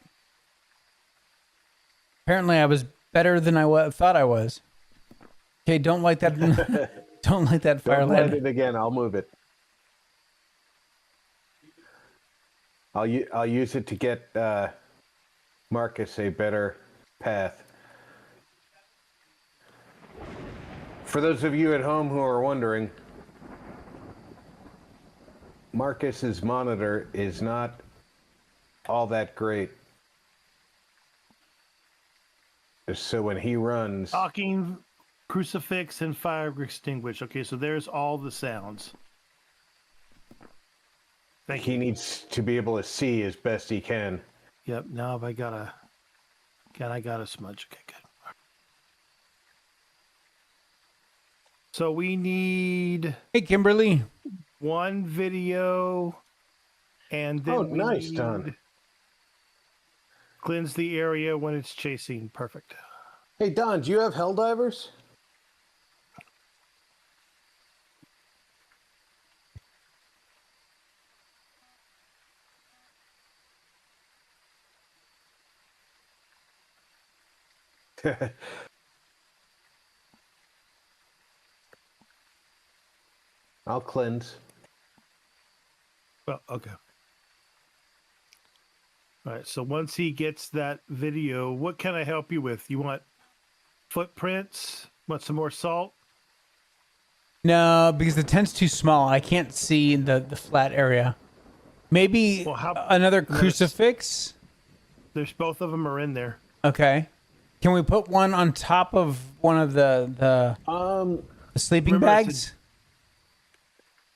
Apparently I was better than I thought I was. Okay, don't like that. Don't like that fire Don't light ladder. it again. I'll move it. I'll use it to get Marcus a better path. For those of you at home who are wondering, Marcus's monitor is not all that great. So when he runs, Talking, crucifix, and fire extinguish. Okay, so there's all the sounds. Thank he you. needs to be able to see as best he can. Yep, now have I got a... I got a smudge. Okay, good. So we need Hey, Kimberly. 1 video, and then Oh, we nice, need Don. cleanse the area when it's chasing. Perfect. Hey, Don, do you have Helldivers? I'll cleanse. Well, okay. All right, so once he gets that video, what can I help you with? You want footprints? Want some more salt? No, because the tent's too small. I can't see the flat area. Maybe Well, another crucifix? There's both of them are in there. Okay. Can we put one on top of one of the sleeping remember bags?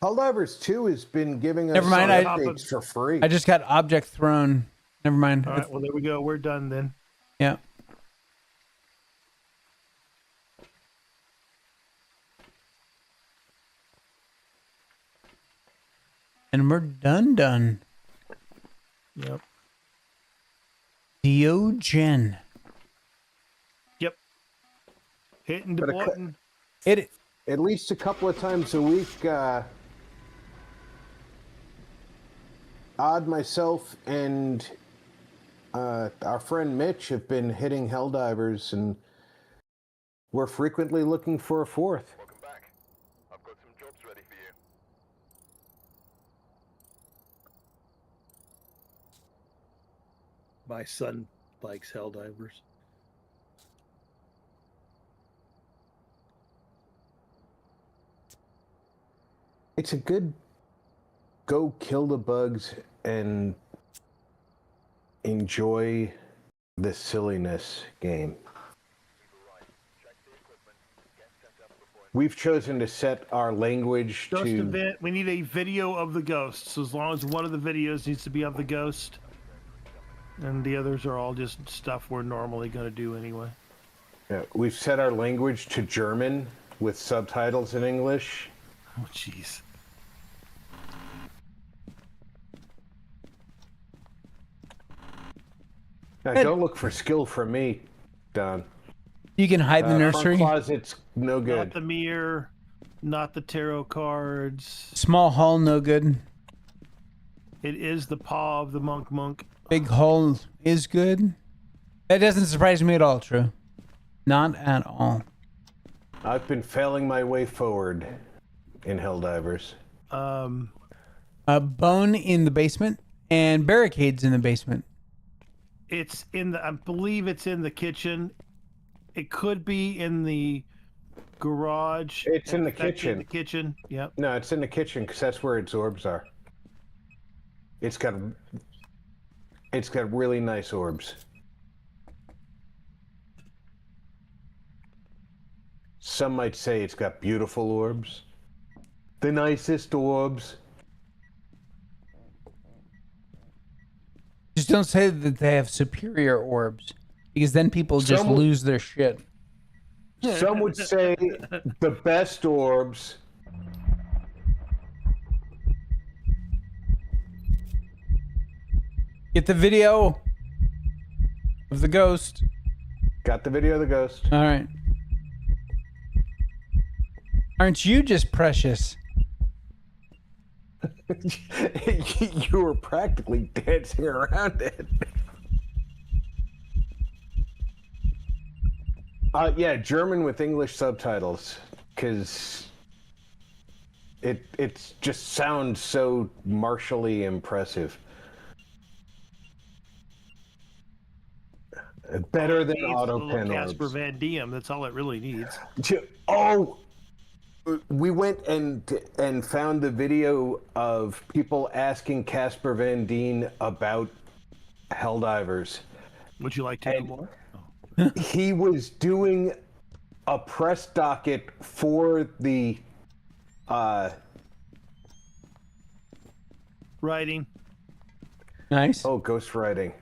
Helldivers 2 has been giving us Never mind, updates for free. I just got object thrown. Never mind. All right, well, there we go. We're done then. Yeah. And we're done. Yep. Diogen. Yep. Hitting the But a cut- button. It At least a couple of times a week, Odd, myself, and our friend Mitch have been hitting Helldivers, and we're frequently looking for a 4th. Welcome back. I've got some jobs ready for you. My son likes Helldivers. It's a good go kill the bugs and enjoy the silliness game. We've chosen to set our language Ghost to... event. We need a video of the ghost. So as long as one of the videos needs to be of the ghost, and the others are all just stuff we're normally going to do anyway. Yeah, we've set our language to German with subtitles in English. Oh, jeez. Now, don't look for skill from me, Don. You can hide the nursery. Front closet's no good. Not the mirror, not the tarot cards. Small hall, no good. It is the paw of the monk. Big hall is good. That doesn't surprise me at all, True. Not at all. I've been failing my way forward in Helldivers. A bone in the basement and barricades in the basement. It's in the, I believe it's in the kitchen. It could be in the garage. It's in the That could be kitchen. In the kitchen. Yep. No, it's in the kitchen because that's where its orbs are. It's got really nice orbs. Some might say it's got beautiful orbs. The nicest orbs. Just don't say that they have superior orbs, because then people just Some- lose their shit. Some would say the best orbs. Get the video of the ghost. Got the video of the ghost. All right. Aren't you just precious? You were practically dancing around it. Yeah, German with English subtitles, because it just sounds so martially impressive. Better than Needs a little auto Casper pen Van Diem. That's all it really needs. Oh, we went and found the video of people asking Casper Van Dien about Helldivers. Would you like to know more? He was doing a press docket for the Writing. Nice. ghostwriting.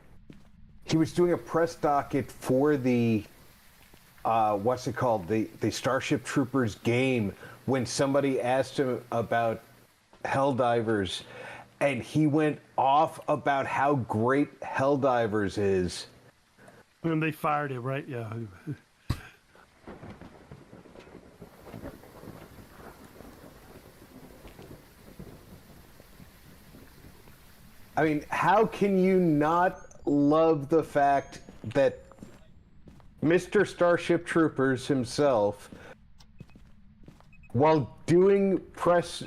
He was doing a press docket for the what's it called? The Starship Troopers game, when somebody asked him about Helldivers, and he went off about how great Helldivers is. And they fired him, right? Yeah. I mean, how can you not love the fact that Mr. Starship Troopers himself, while doing press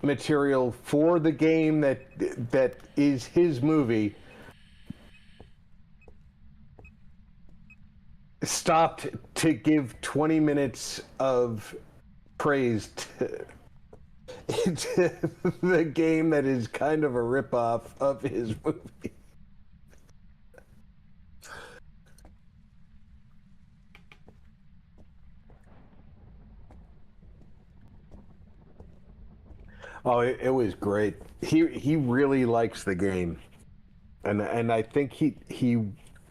material for the game that is his movie, stopped to give 20 minutes of praise to the game that is kind of a ripoff of his movie. Oh, it was great. He really likes the game, and I think he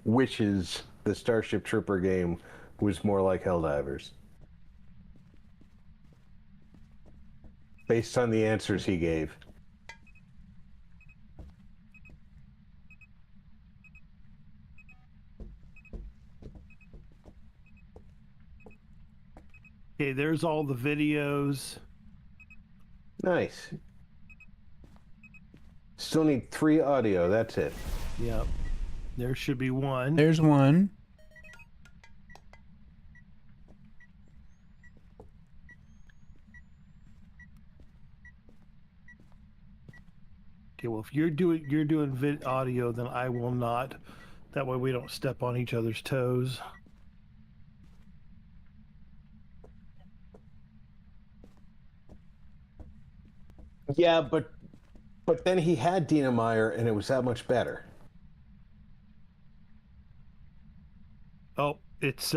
wishes the Starship Trooper game was more like Helldivers, based on the answers he gave. Okay, there's all the videos. Nice. Still need 3 audio. That's it. Yep. There should be one. There's one. Okay, well, if you're doing audio, then I will not. That way we don't step on each other's toes. Yeah, but But then he had Dinameyer, and it was that much better. Oh, it's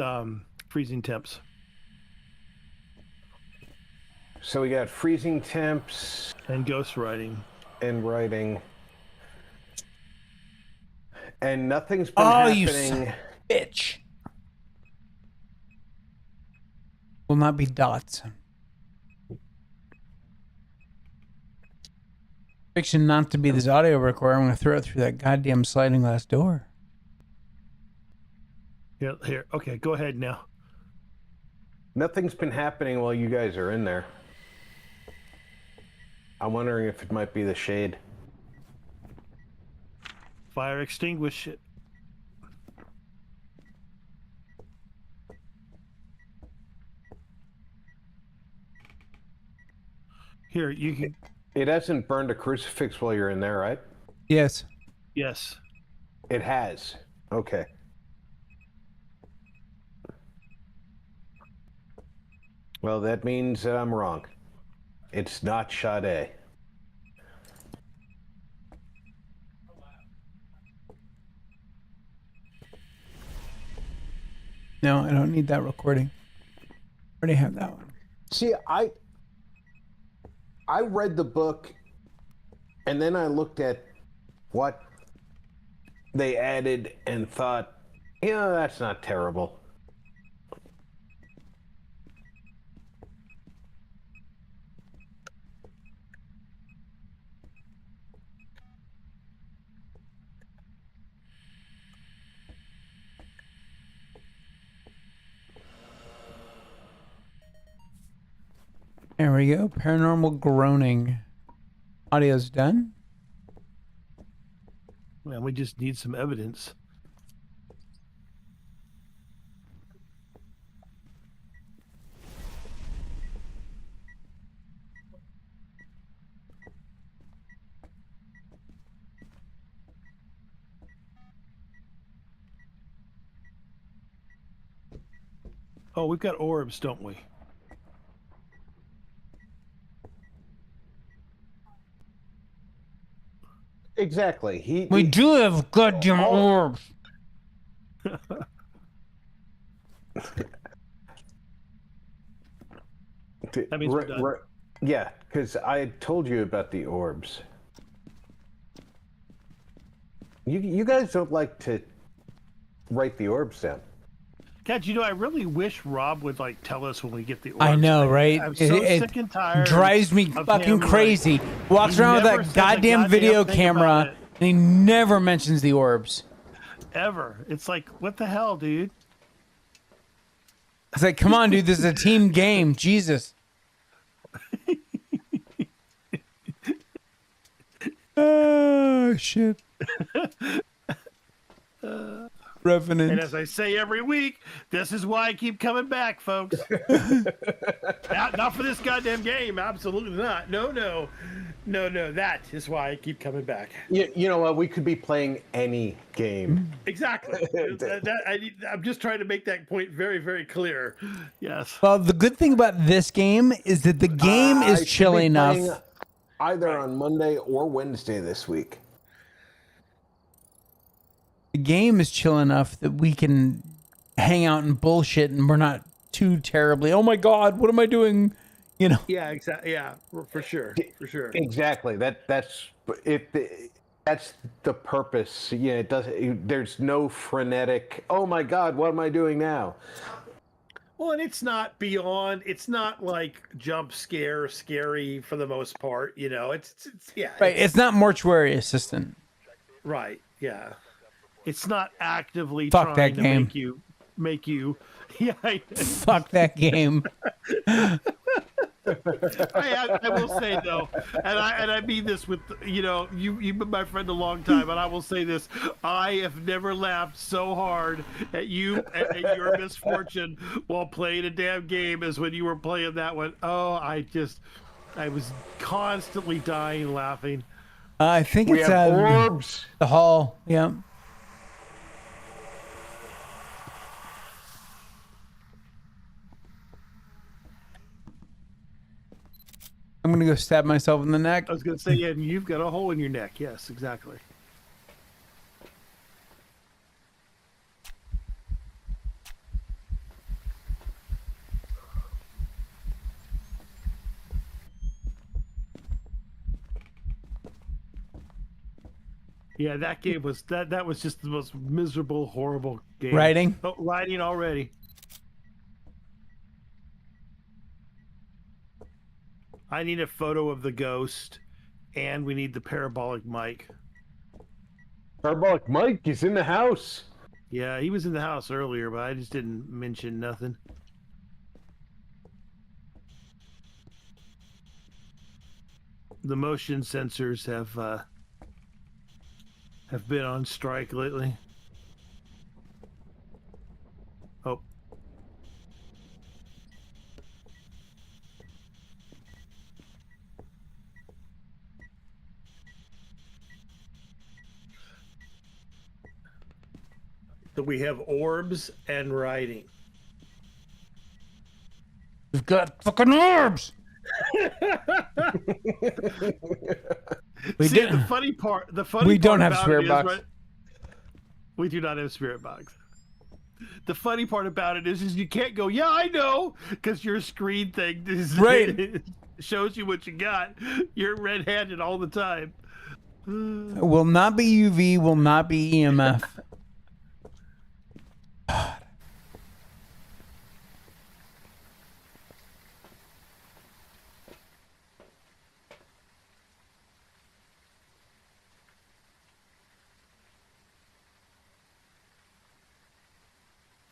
freezing temps. So we got freezing temps And ghost writing. and writing. And nothing's been Oh, you happening. bitch. Will not be dots. Fiction not to be this audio recorder. I'm going to throw it through that goddamn sliding glass door. Yeah, here. Okay, go ahead now. Nothing's been happening while you guys are in there. I'm wondering if it might be the shade. Fire extinguish it. Here, you can. It hasn't burned a crucifix while you're in there, right? Yes. Yes. It has. Okay. Well, that means that I'm wrong. It's not Sade. No, I don't need that recording. I already have that one. See, I read the book, and then I looked at what they added and thought, yeah, that's not terrible. There we go. Paranormal groaning. Audio's done. Well, we just need some evidence. Oh, we've got orbs, don't we? Exactly. We do have goddamn orbs. That means we're done. Yeah, because I told you about the orbs. You guys don't like to write the orbs down. God, I really wish Rob would tell us when we get the orbs. I know, right? I'm so sick and tired. Drives me of fucking him, crazy. Walks he around with never that says a goddamn video thing about camera, it. and he never mentions the orbs. Ever. It's like, what the hell, dude? It's like, come on, dude, this is a team game. Jesus. Oh, shit. Revenant. And as I say every week, this is why I keep coming back, folks. not for this goddamn game. Absolutely not. No. That is why I keep coming back. You know what? We could be playing any game. Exactly. I'm just trying to make that point very, very clear. Yes. Well, the good thing about this game is that the game I is should chill be enough. playing either on Monday or Wednesday this week. The game is chill enough that we can hang out and bullshit, and we're not too terribly. Oh my God, what am I doing? Yeah. Exactly. Yeah. For sure. For sure. Exactly. That's the purpose. Yeah. It does. There's no frenetic. Oh my God, what am I doing now? Well, and it's not like jump scary for the most part. It's yeah. Right. It's not mortuary assistant. Right. Yeah. It's not actively Fuck trying that to game. make you. Yeah. Fuck that game. I will say though, and I mean this with you've been my friend a long time, and I will say this: I have never laughed so hard at you at your misfortune while playing a damn game as when you were playing that one. Oh, I was constantly dying laughing. I think We it's have orbs. the hall. Yeah. I'm gonna go stab myself in the neck. I was going to say, yeah, you've got a hole in your neck. Yes, exactly. Yeah, that game was that was just the most miserable, horrible game. Writing? Oh, writing already. I need a photo of the ghost, and we need the parabolic mic. Parabolic Mike is in the house. Yeah, he was in the house earlier, but I just didn't mention nothing. The motion sensors have been on strike lately. Oh. So we have orbs and writing. We've got fucking orbs. We See, did. the funny part. The funny. We don't part have about spirit it is, box. right, we do not have spirit box. The funny part about it is you can't go, yeah, I know, because your screen thing is, Right. shows you what you got. You're red-handed all the time. Will not be UV. Will not be EMF.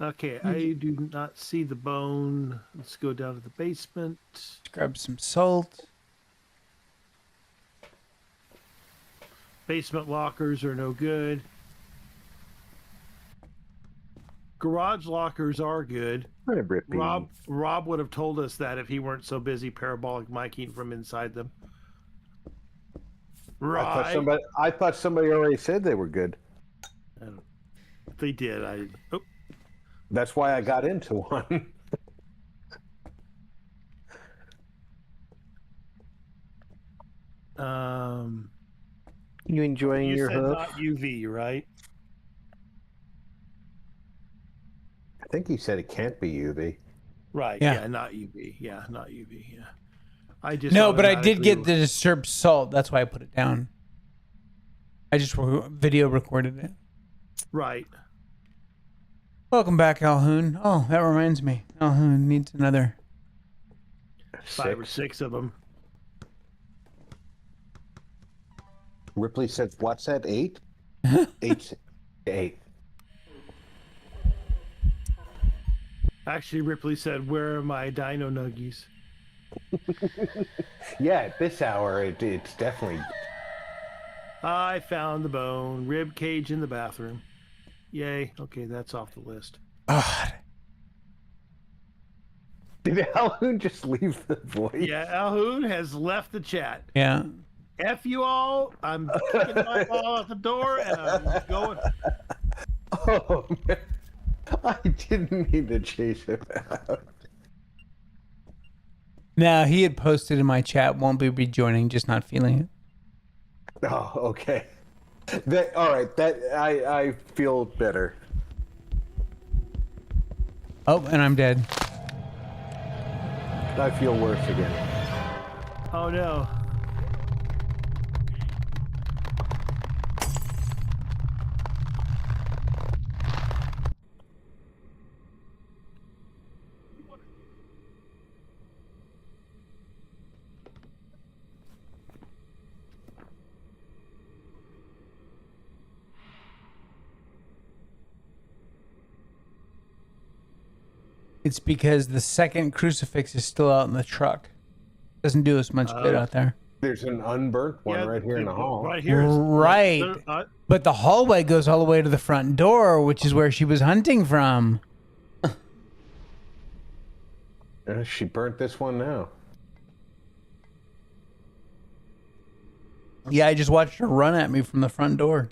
Okay, I do not see the bone. Let's go down to the basement. Let's grab some salt. Basement lockers are no good. Garage lockers are good. Rob would have told us that if he weren't so busy parabolic miking from inside them. Right. I thought somebody already said they were good. They did. Oh. That's why I got into one. You enjoying You your said hoof? not UV, right? I think he said it can't be UV. Right. Yeah. Yeah, not UV. Yeah, not UV. Yeah. I just No, but I did automatically- get the disturbed salt. That's why I put it down. I just video recorded it. Right. Welcome back, Alhoon. Oh, that reminds me. Alhoon needs another. 5 or 6 of them. Ripley said, "What's that? 8? 8. Actually, Ripley said, "Where are my dino nuggies?" Yeah, at this hour, it's definitely. I found the bone. Rib cage in the bathroom. Yay. Okay, that's off the list. God. Did Alhoon just leave the voice? Yeah, Alhoon has left the chat. Yeah. F you all. I'm kicking my ball out the door and I'm going. Oh, man. I didn't mean to chase him out. Now, he had posted in my chat, won't be rejoining, just not feeling it. Oh, okay. All right. I feel better. Oh, and I'm dead. I feel worse again. Oh no. It's because the second crucifix is still out in the truck. Doesn't do us much good out there. There's an unburnt one right here in the hall. Right here. Right. But the hallway goes all the way to the front door, which is where she was hunting from. She burnt this one now. Yeah, I just watched her run at me from the front door.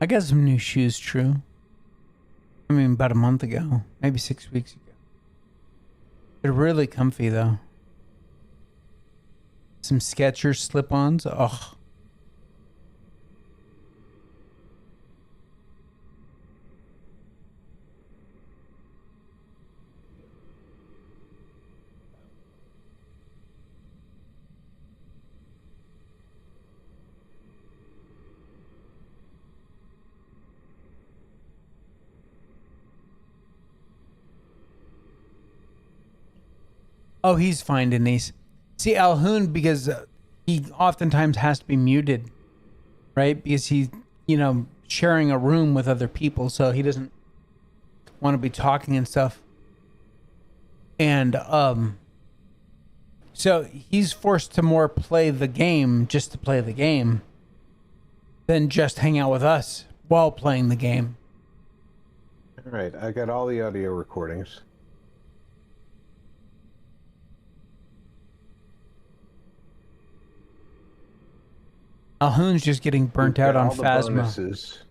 I got some new shoes, true. I mean, about a month ago, maybe 6 weeks ago. They're really comfy, though. Some Skechers slip-ons. Oh. Oh, he's fine, Denise. See, 𝐂𝐴, because he oftentimes has to be muted, right? Because he's, you know, sharing a room with other people, so he doesn't want to be talking and stuff. And so he's forced to more play the game just to play the game than just hang out with us while playing the game. All right, I got all the audio recordings. 𝐂𝐴's just getting burnt out on Phasma. Bonuses.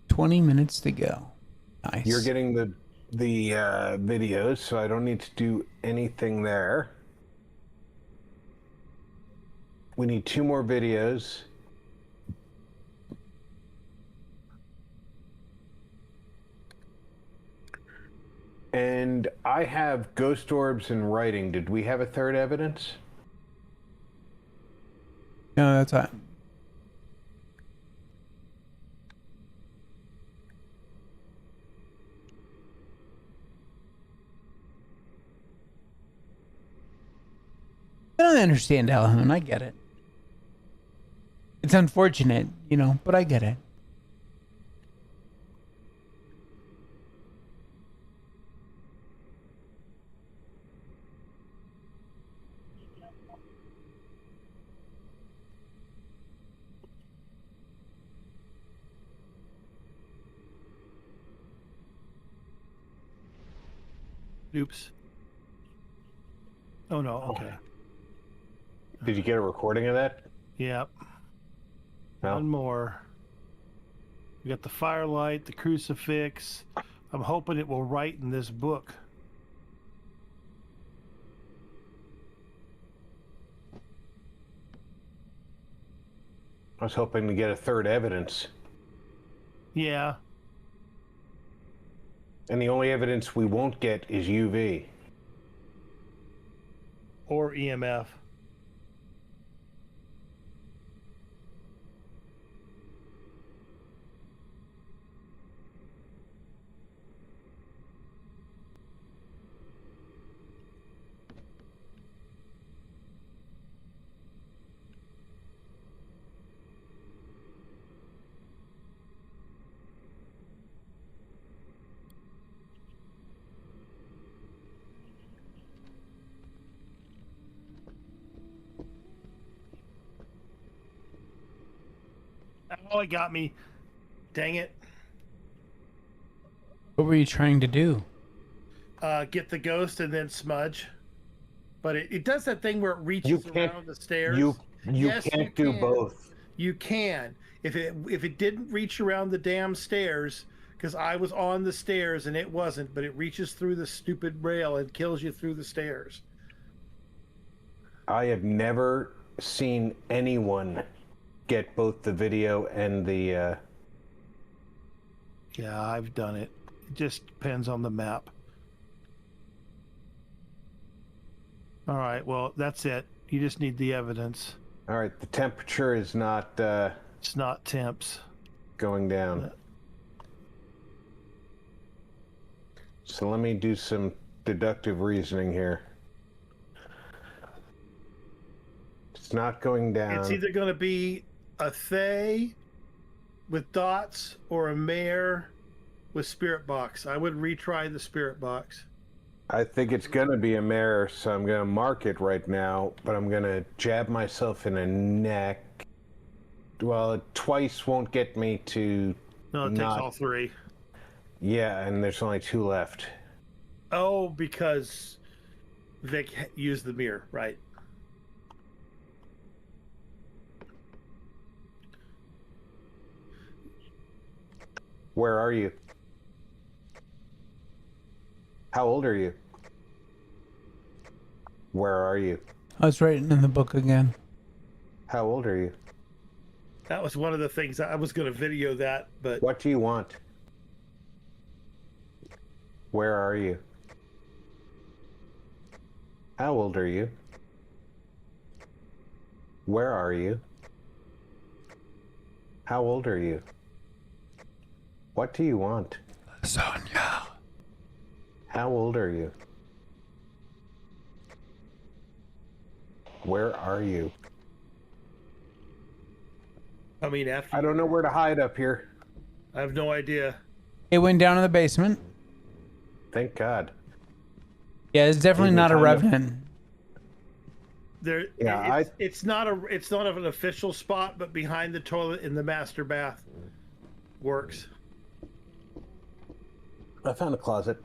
20 minutes to go. Nice. You're getting the videos, so I don't need to do anything there. We need 2 more videos. And I have ghost orbs in writing. Did we have a third evidence? No, that's all right. I understand, 𝐂𝐴. I get it. It's unfortunate, you know, but I get it. Oops. Oh, no. Okay. Did you get a recording of that? Yep. No. One more. We got the firelight, the crucifix. I'm hoping it will write in this book. I was hoping to get a third evidence. Yeah. And the only evidence we won't get is UV. Or EMF. Oh, it got me. Dang it. What were you trying to do? Get the ghost and then smudge. But it does that thing where it reaches You can't- around the stairs. You Yes, can't you do can. both. You can. If it didn't reach around the damn stairs, because I was on the stairs and it wasn't, but it reaches through the stupid rail and kills you through the stairs. I have never seen anyone get both the video and the Yeah, I've done it. It just depends on the map. All right, well, that's it. You just need the evidence. all right, the temperature is not It's not temps. going down. So let me do some deductive reasoning here. It's not going down. It's either going to be a Thay with dots or a Mare with Spirit Box. I would retry the Spirit Box. I think it's going to be a mirror, so I'm going to mark it right now, but I'm going to jab myself in the neck. Well, twice won't get me to No, it takes not... all 3. Yeah, and there's only 2 left. Oh, because Vic used the mirror, right? Where are you? How old are you? Where are you? I was writing in the book again. How old are you? That was one of the things I was going to video that, but What do you want? Where are you? How old are you? Where are you? How old are you? What do you want? Sonia. How old are you? Where are you? I mean, after I don't know where to hide up here. I have no idea. It went down in the basement. Thank God. Yeah, it's definitely Even not a kind of- revenant. There, Yeah, it's not an official spot, but behind the toilet in the master bath works. I found a closet.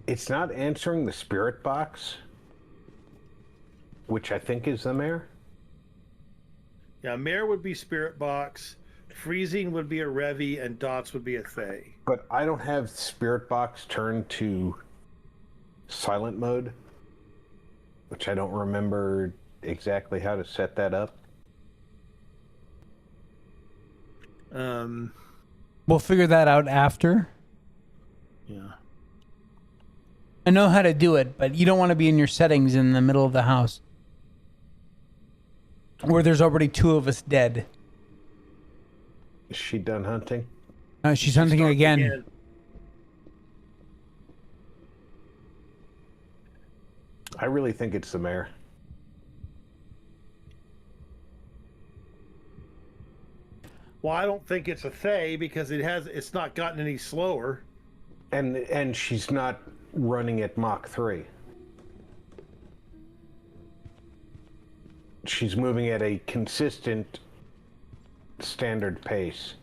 It's not answering the spirit box, which I think is the mayor. Yeah, Mare would be spirit box, freezing would be a Revy, and Dots would be a Thay. But I don't have spirit box turned to silent mode, which I don't remember exactly how to set that up. We'll figure that out after. Yeah. I know how to do it, but you don't want to be in your settings in the middle of the house where there's already two of us dead. Is she done hunting? She's hunting again. I really think it's the mayor. Well, I don't think it's a Thay because it's not gotten any slower. And she's not running at Mach 3. She's moving at a consistent standard pace.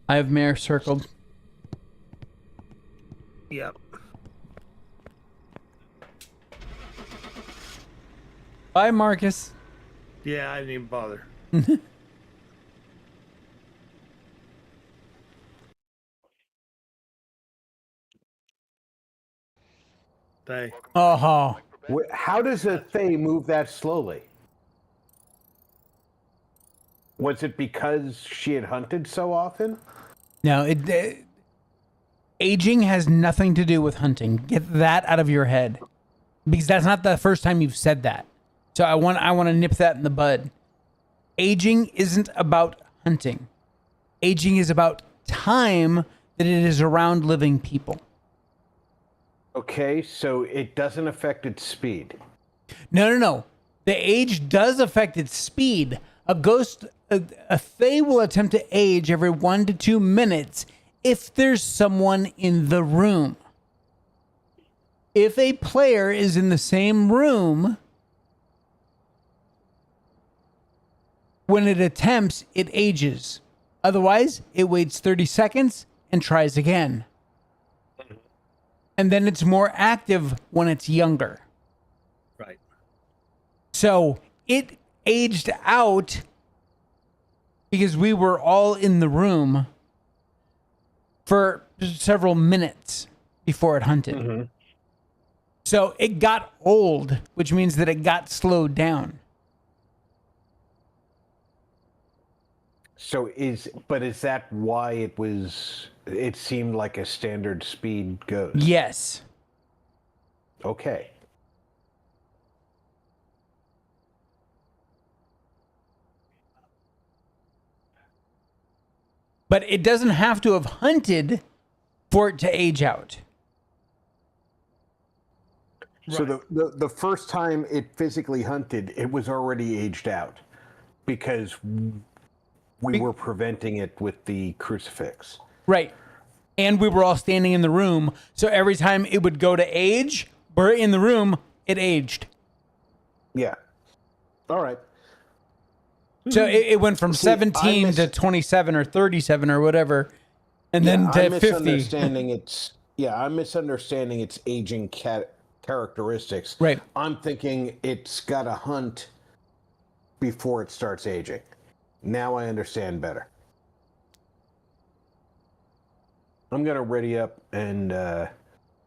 I have Mare circled. Yep. Bye, Marcus. Yeah, I didn't even bother. Thay. Oh, How does a Thay move that slowly? Was it because she had hunted so often? no, aging has nothing to do with hunting. Get that out of your head, because that's not the first time you've said that. So I want to nip that in the bud. Aging isn't about hunting. Aging is about time that it is around living people. Okay, so it doesn't affect its speed. No. The age does affect its speed. A Thay will attempt to age every 1 to 2 minutes if there's someone in the room. If a player is in the same room, when it attempts, it ages. Otherwise, it waits 30 seconds and tries again. And then it's more active when it's younger. Right. So it aged out because we were all in the room for several minutes before it hunted. Mm-hmm. So it got old, which means that it got slowed down. So is that why it seemed like a standard speed ghost? Yes. Okay. But it doesn't have to have hunted for it to age out. So the first time it physically hunted, it was already aged out because we were preventing it with the crucifix. Right. And we were all standing in the room. So every time it would go to age, we're in the room, it aged. Yeah. All right. So it went from See, I 17 to 27 or 37 or whatever, and then I'm to 50. misunderstanding its. Yeah, I'm misunderstanding its aging characteristics. Right. I'm thinking it's got to hunt before it starts aging. Now I understand better. I'm gonna ready up and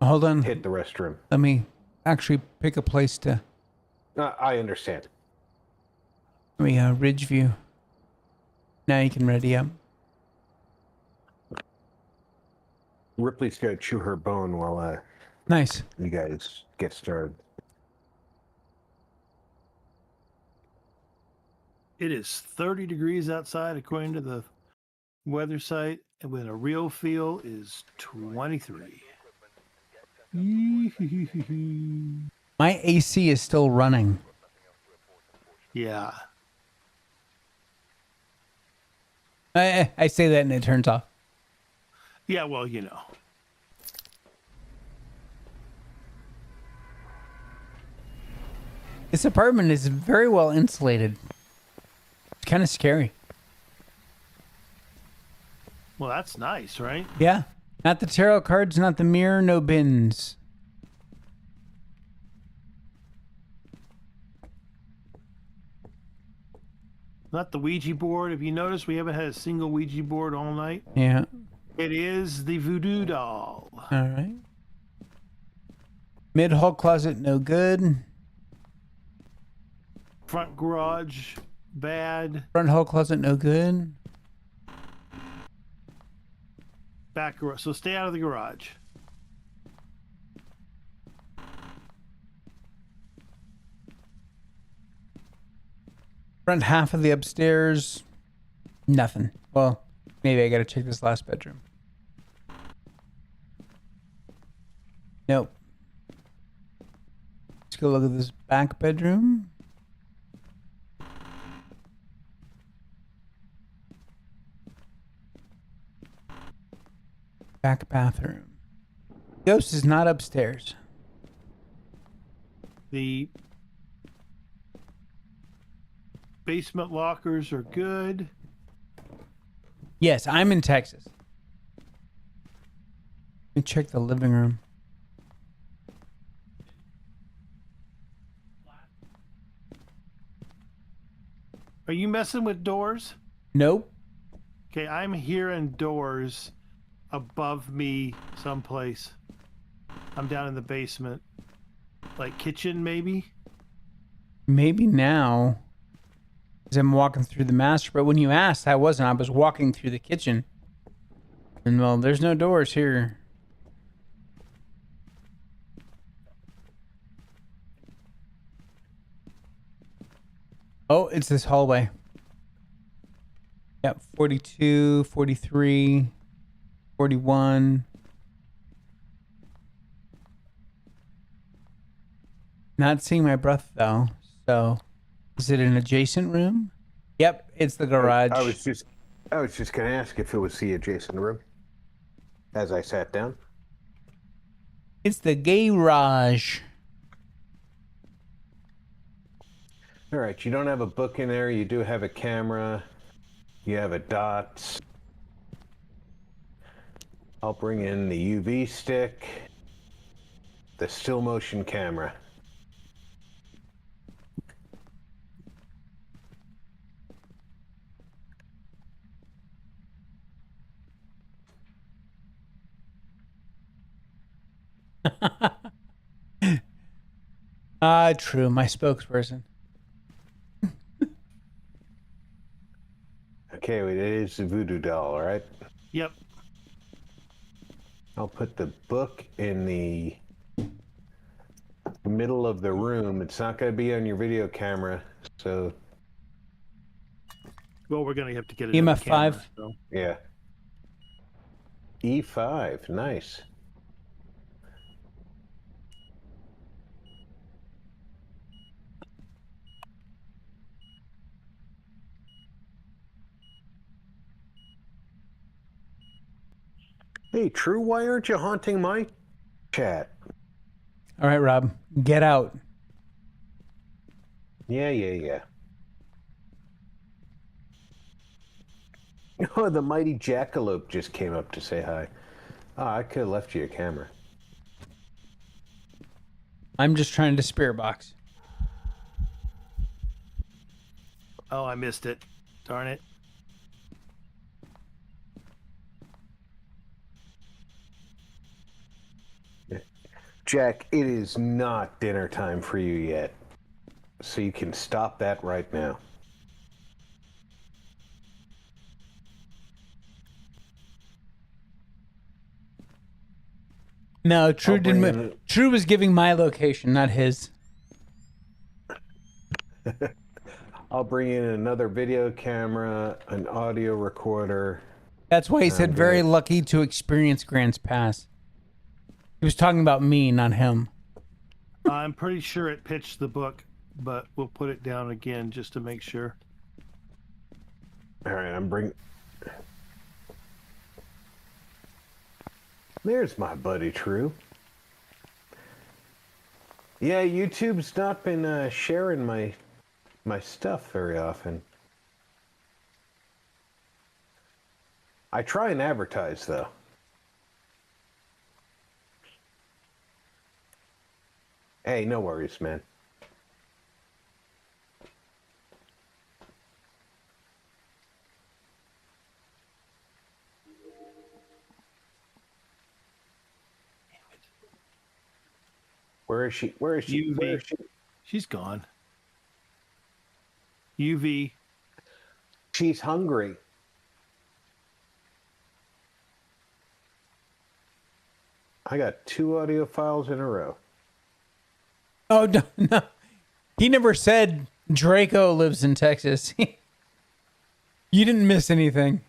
Hold on. hit the restroom. Let me actually pick a place to. I understand. Let me ridge view. Now you can ready up. Ripley's gonna chew her bone while Nice. you guys get started. It is 30 degrees outside according to the weather site, and when a real feel is 23. My AC is still running. Yeah. I say that and it turns off. Yeah, well, you know. This apartment is very well insulated. It's kind of scary. Well, that's nice, right? Yeah. Not the tarot cards, not the mirror, no bins. Not the Ouija board. Have you noticed we haven't had a single Ouija board all night? Yeah. It is the voodoo doll. All right. Mid hall closet, no good. Front garage, bad. Front hall closet, no good. Back garage. So stay out of the garage. Front half of the upstairs, nothing. Well, maybe I gotta check this last bedroom. Nope. Let's go look at this back bedroom. Back bathroom. Ghost is not upstairs. The basement lockers are good. Yes, I'm in Texas. Let me check the living room. Are you messing with doors? Nope. Okay, I'm hearing doors above me someplace. I'm down in the basement. Like kitchen, maybe? Maybe now. As I'm walking through the master, but when you asked, I wasn't. I was walking through the kitchen. And well, there's no doors here. Oh, it's this hallway. Yep, 42, 43, 41. Not seeing my breath though. So, is it an adjacent room? Yep, it's the garage. I was just gonna ask if it was the adjacent room. As I sat down. It's the garage. All right, you don't have a book in there. You do have a camera. You have a dots. I'll bring in the UV stick. The still motion camera. True, my spokesperson. Okay, well, it is the voodoo doll, all right? Yep. I'll put the book in the middle of the room. It's not going to be on your video camera, so Well, we're gonna have to get it. EMF 5. So. yeah. E5, nice. Hey, True, why aren't you haunting my chat? All right, Rob, get out. Yeah. Oh, the mighty jackalope just came up to say hi. Oh, I could have left you a camera. I'm just trying to spirit box. Oh, I missed it. Darn it. Jack, it is not dinner time for you yet. So you can stop that right now. No, True I'll bring didn't. True was giving my location, not his. I'll bring in another video camera, an audio recorder. That's why he said good. very lucky to experience Grant's Pass. He was talking about me, not him. I'm pretty sure it pitched the book, but we'll put it down again just to make sure. All right, I'm bringing... There's my buddy True. Yeah, YouTube's not been sharing my stuff very often. I try and advertise, though. Hey, no worries, man. Where is she? Where is she? Where is she? She's gone. UV. She's hungry. I got 2 audio files in a row. Oh no, no. He never said Draco lives in Texas. You didn't miss anything.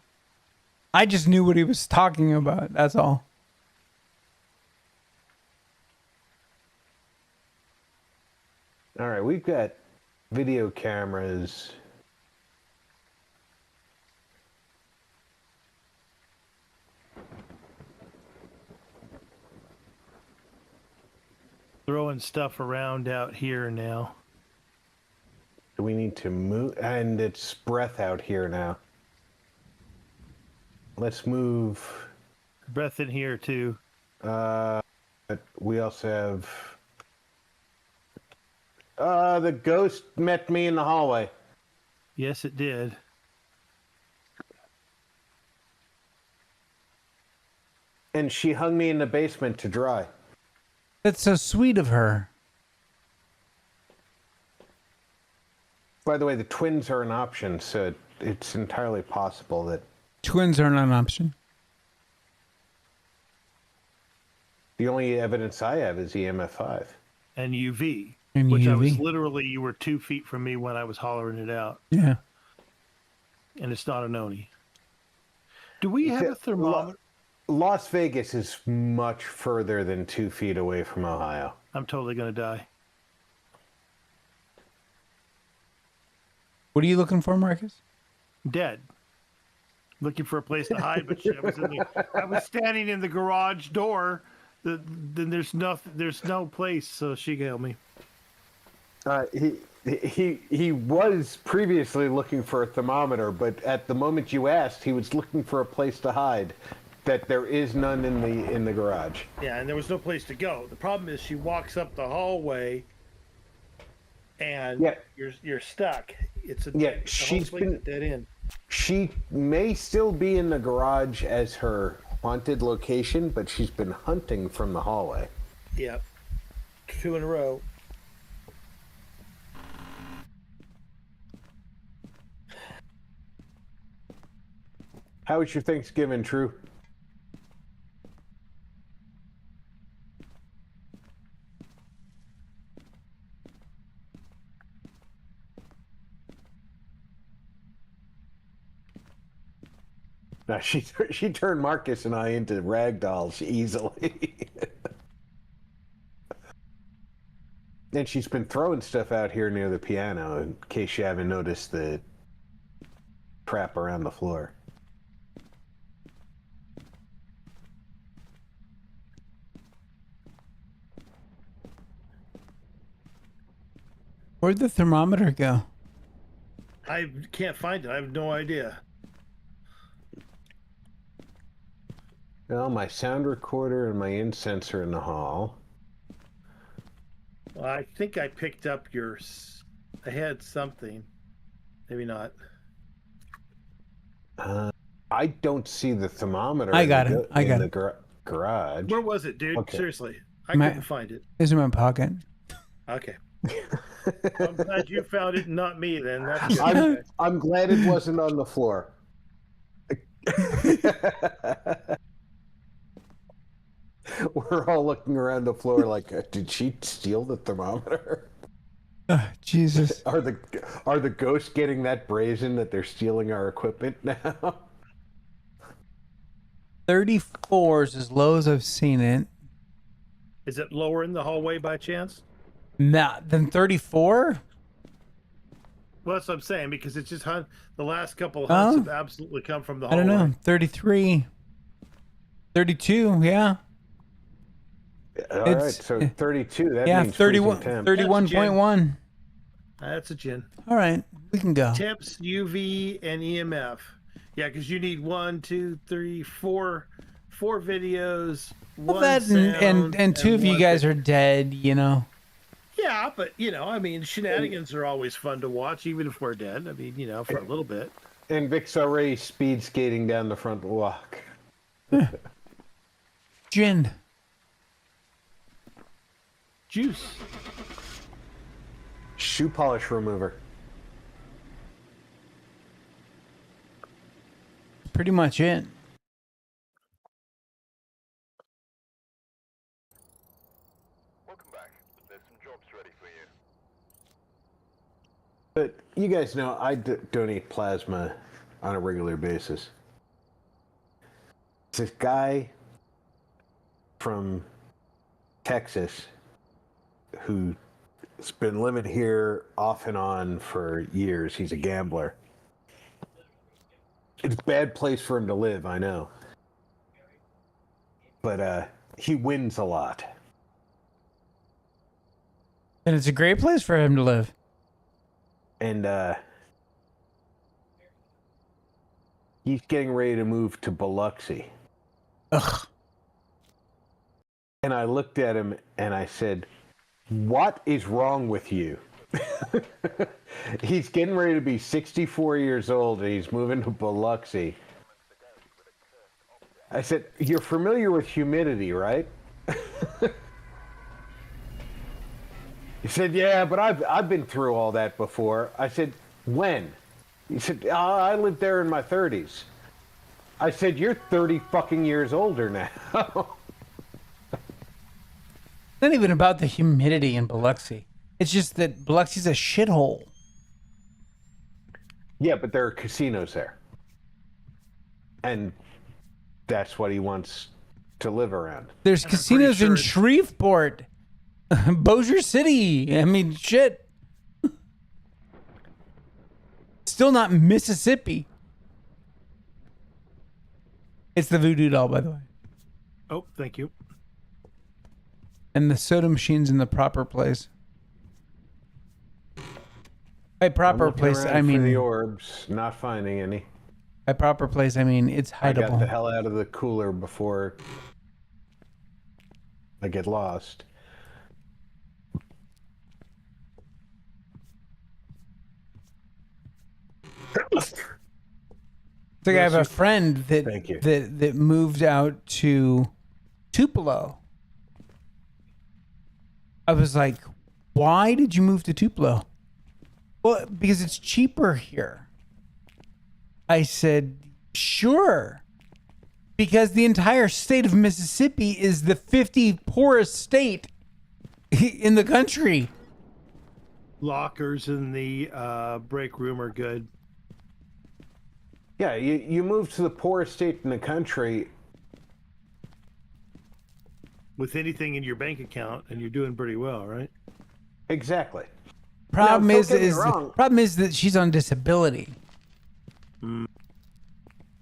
I just knew what he was talking about. That's all. All right, we've got video cameras. Throwing stuff around out here now. Do we need to move? And it's breath out here now. Let's move. Breath in here too. We also have... the ghost met me in the hallway. Yes, it did. And she hung me in the basement to dry. That's so sweet of her. By the way, the twins are an option, so it's entirely possible that Twins are not an option. the only evidence I have is EMF5. And UV. And Which I was UV. literally, you were 2 feet from me when I was hollering it out. Yeah. And it's not a noni. Do we have a thermometer? Las Vegas is much further than 2 feet away from Ohio. I'm totally going to die. What are you looking for, Marcus? Dead. Looking for a place to hide, but shit, I was standing in the garage door. Then there's no place, so she can help me. He was previously looking for a thermometer, but at the moment you asked, he was looking for a place to hide. That there is none in the garage. Yeah, and there was no place to go. The problem is she walks up the hallway, and you're stuck. It's a she's been a dead end. She may still be in the garage as her haunted location, but she's been hunting from the hallway. Yep, 2 in a row. How was your Thanksgiving, True? Now she turned Marcus and I into ragdolls easily. And she's been throwing stuff out here near the piano, in case you haven't noticed the crap around the floor. Where'd the thermometer go? I can't find it. I have no idea. Well, my sound recorder and my incense are in the hall. Well, I think I picked up your. I had something. Maybe not. I don't see the thermometer. I got it. I in got the it. garage. Where was it, dude? Okay. Seriously, I My- couldn't find it. It's in my pocket. Okay. I'm glad you found it, and not me. Then that's good. I'm glad it wasn't on the floor. We're all looking around the floor like, did she steal the thermometer? Jesus. Are the ghosts getting that brazen that they're stealing our equipment now? 34 is as low as I've seen it. Is it lower in the hallway by chance? Not than 34? Well, that's what I'm saying, because it's just the last couple of hunts Oh. have absolutely come from the I hallway. don't know. 33. 32, yeah. All right, It's- so 32. That Yeah, means 31, freezing temp. 31.1. That's a gin. All right, we can go. Temps, UV, and EMF. Yeah, because you need 1, 2, 3, 4 videos. Well, one that sound, and two of you one guys pic- are dead, you know. Yeah, but I mean, shenanigans are always fun to watch, even if we're dead. I mean, for a little bit. And Vic's already speed skating down the front walk. Gin. Juice. Shoe polish remover. Pretty much it. Welcome back. There's some jobs ready for you. But you guys know I donate plasma on a regular basis. This guy from Texas who's been living here off and on for years. He's a gambler. It's a bad place for him to live, I know. But he wins a lot. And it's a great place for him to live. And he's getting ready to move to Biloxi. Ugh. And I looked at him and I said, "What is wrong with you?" He's getting ready to be 64 years old and he's moving to Biloxi. I said, "You're familiar with humidity, right?" He said, "Yeah, but I've been through all that before." I said, "When?" He said, "I lived there in my 30s." I said, "You're 30 fucking years older now." It's not even about the humidity in Biloxi. It's just that Biloxi's a shithole. Yeah, but there are casinos there. And that's what he wants to live around. There's I'm pretty casinos sure in it's- Shreveport, Bossier City. I mean, shit. Still not Mississippi. It's the voodoo doll, by the way. Oh, thank you. And the soda machine's in the proper place. By I'm proper looking place, around I for mean, the orbs, not finding any. by proper place, I mean, it's I got the hideable. hell out of the cooler before I get lost. It's like I have a friend that Thank you. that moved out to Tupelo. I was like, why did you move to Tupelo? Well, because it's cheaper here. I said, sure. Because the entire state of Mississippi is the 50th poorest state in the country. Lockers in the break room are good. Yeah, you move to the poorest state in the country. With anything in your bank account, and you're doing pretty well, right? Exactly. Problem Now, don't is, get me wrong. problem is that she's on disability.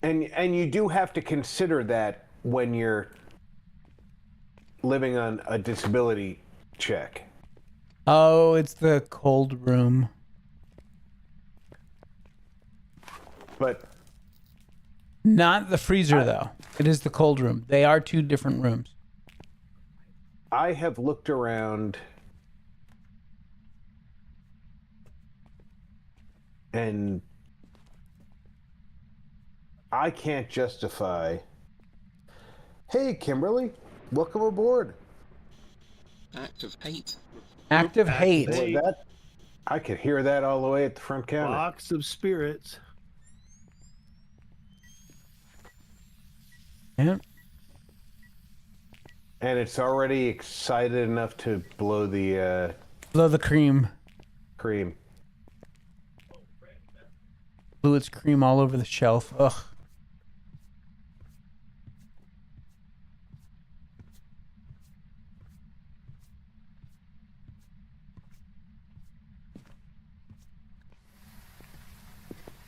And you do have to consider that when you're living on a disability check. Oh, it's the cold room. But Not the freezer, though. It is the cold room. They are two different rooms. I have looked around and I can't justify. Hey, Kimberly, welcome aboard. Act of hate. Active hate. Hey. Boy, that I could hear that all the way at the front counter. Box of spirits. Yeah. And it's already excited enough to blow the Blow the cream. cream. Blew its cream all over the shelf. Ugh.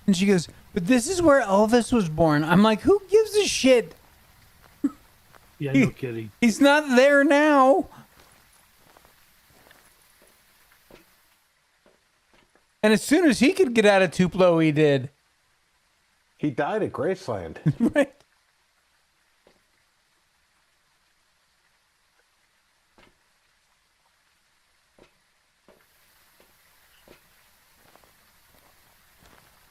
And she goes, but this is where Elvis was born. I'm like, who gives a shit? Yeah, no kidding. He's not there now. And as soon as he could get out of Tupelo, he did. He died at Graceland. Right.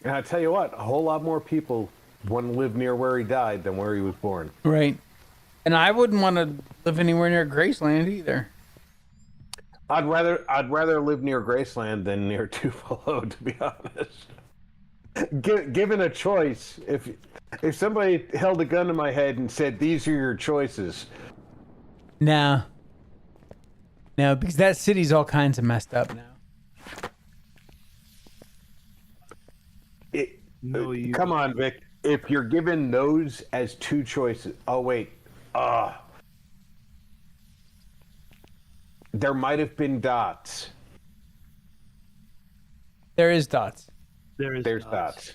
And I tell you what, a whole lot more people want to live near where he died than where he was born. Right. And I wouldn't want to live anywhere near Graceland either. I'd rather live near Graceland than near Tupelo, to be honest. Given a choice, if somebody held a gun to my head and said, "These are your choices," No. No, because that city's all kinds of messed up now. No, you. come on, Vic. If you're given those as two choices, oh wait, there might have been dots. There is dots. There's dots.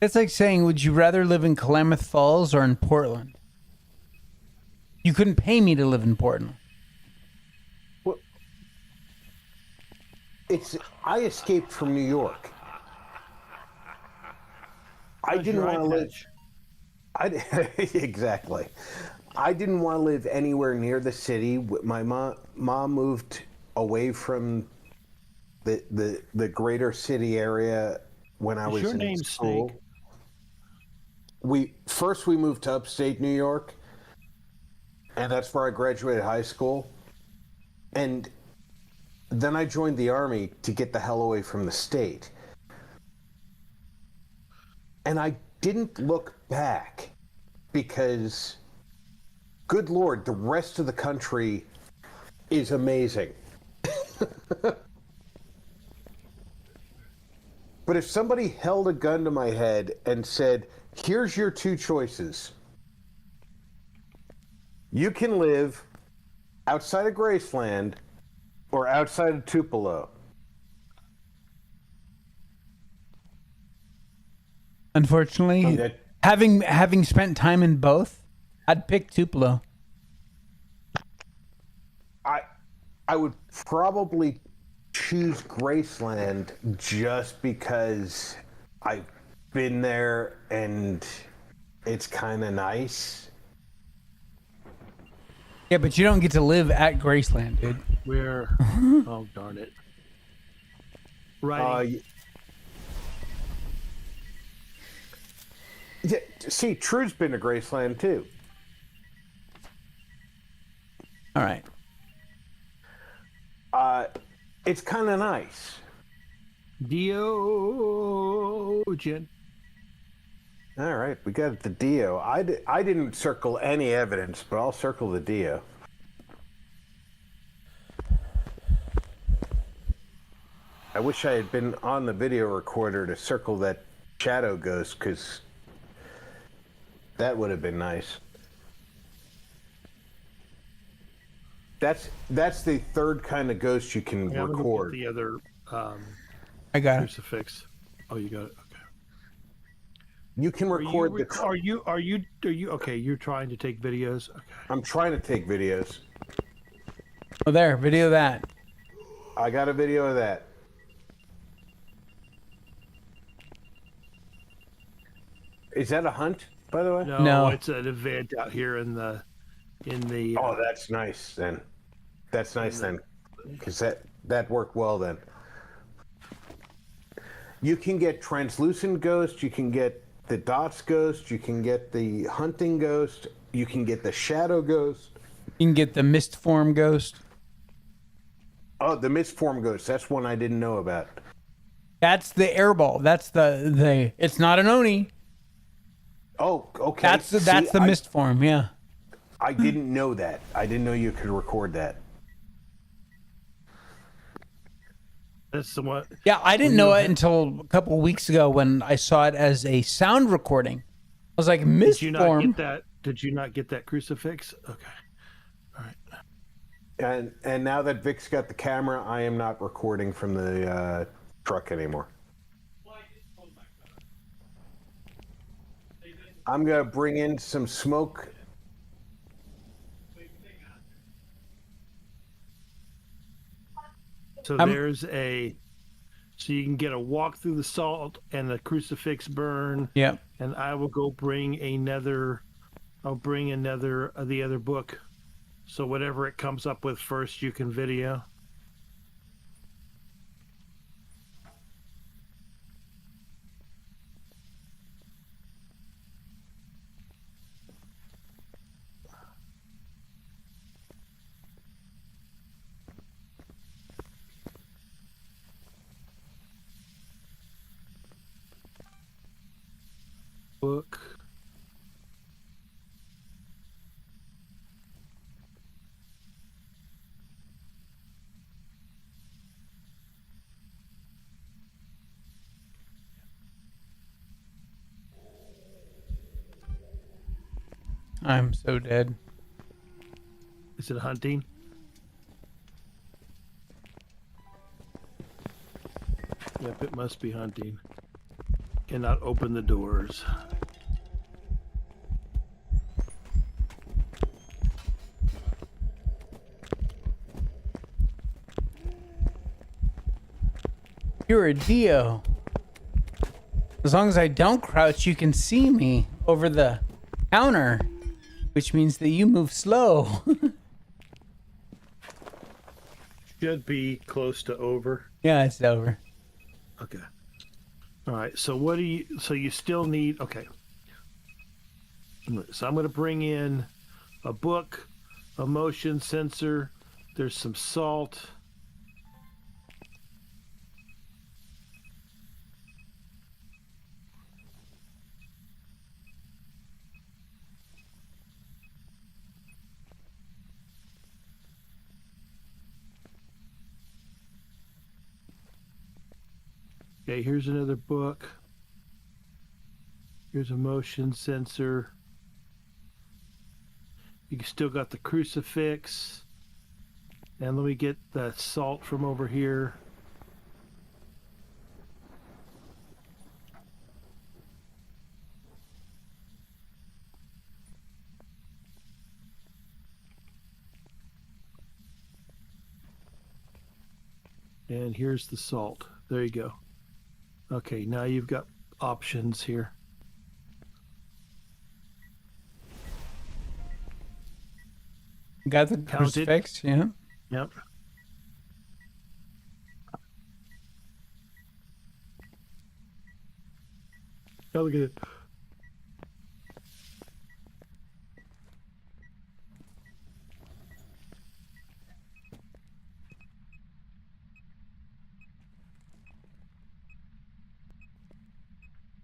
It's like saying, would you rather live in Klamath Falls or in Portland? You couldn't pay me to live in Portland. Well, I escaped from New York. I How's didn't your want to eye live. patch? Exactly. I didn't want to live anywhere near the city. My mom moved away from the greater city area when I Is was your in name school. Snake? We moved to upstate New York, and that's where I graduated high school. And then I joined the Army to get the hell away from the state. And I didn't look back because, good Lord, the rest of the country is amazing. But if somebody held a gun to my head and said, here's your two choices. You can live outside of Graceland or outside of Tupelo. Unfortunately, Okay. having spent time in both, I'd pick Tupelo. I would probably choose Graceland just because I've been there and it's kind of nice. Yeah, but you don't get to live at Graceland, dude. Where? Oh, darn it. Right. Yeah, see, True's been to Graceland too. All right. It's kind of nice. Diogen. All right, we got the Dio. I didn't circle any evidence, but I'll circle the Dio. I wish I had been on the video recorder to circle that shadow ghost, because That would have been nice. That's the third kind of ghost you can Yeah, I'm gonna record. get the other I got it. crucifix. Oh, you got it. Okay. You can record the. Are you okay? You're trying to take videos. Okay. I'm trying to take videos. Oh, there, video that. I got a video of that. Is that a hunt, by the way? No, it's an event out here in the. Oh, that's nice then. That's nice then, because that worked well then. You can get translucent ghost. You can get the dots ghost. You can get the hunting ghost. You can get the shadow ghost. You can get the mist form ghost. Oh, the misform ghost. That's one I didn't know about. That's the airball. That's the. It's not an Oni. Oh, okay. That's the mist form. Yeah. I didn't know that. I didn't know you could record that. That's the one. Yeah, I didn't know it until a couple of weeks ago when I saw it as a sound recording. I was like, mist Did you form. not get that? Did you not get that crucifix? Okay. All right. And now that Vic's got the camera, I am not recording from the truck anymore. I'm gonna bring in some smoke. So there's so you can get a walk through the salt and the crucifix burn. Yep. And I will go bring another. I'll bring another the other book. So whatever it comes up with first, you can video. Book. I'm so dead. Is it hunting? Yep, it must be hunting. Cannot open the doors. You're a Dio. As long as I don't crouch, you can see me over the counter, which means that you move slow. Should be close to over. Yeah, it's over. Okay. All right. So what do you? So you still need? Okay. So I'm going to bring in a book, a motion sensor. There's some salt. Okay, here's another book. Here's a motion sensor. You still got the crucifix. And let me get the salt from over here. And here's the salt. There you go. Okay, now you've got options here. Got the Counted. crucifix, yeah. Yep. Oh, look at it.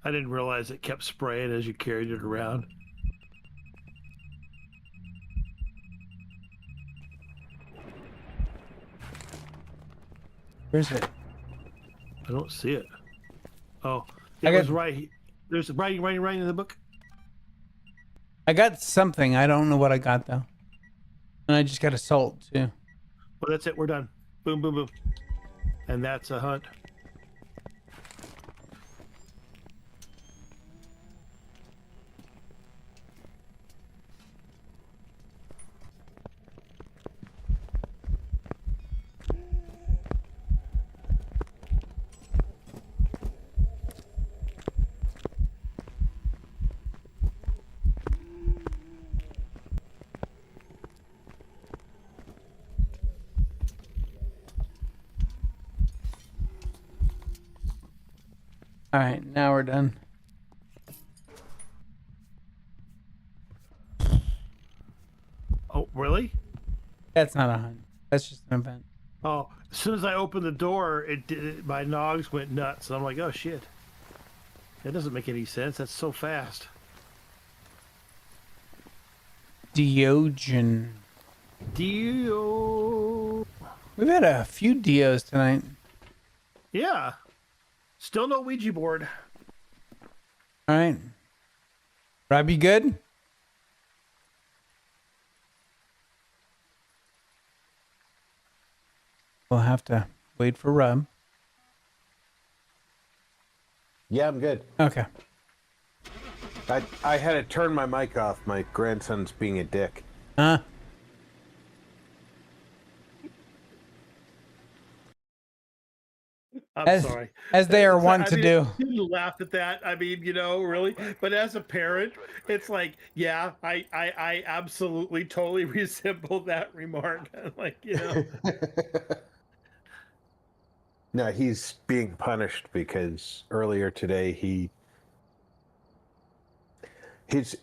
I didn't realize it kept spraying as you carried it around. Where's it? I don't see it. Oh, I it got- was right. There's writing in the book. I got something. I don't know what I got though. And I just got a salt too. Well, that's it. We're done. Boom, boom, boom. And that's a hunt. All right, now we're done. Oh, really? That's not a hunt. That's just an event. Oh, as soon as I opened the door, my nogs went nuts. And I'm like, oh shit. That doesn't make any sense. That's so fast. Diogen. Dio. We've had a few Dios tonight. Yeah. Still no Ouija board. All right. Rob, you good? We'll have to wait for Rob. Yeah, I'm good. Okay. I had to turn my mic off. My grandson's being a dick. Huh? I'm sorry. As they are wont I to mean, do. You laugh at that. I mean, you know, really. But as a parent, it's like, yeah, I absolutely totally resemble that remark. Like, you know. No, he's being punished because earlier today his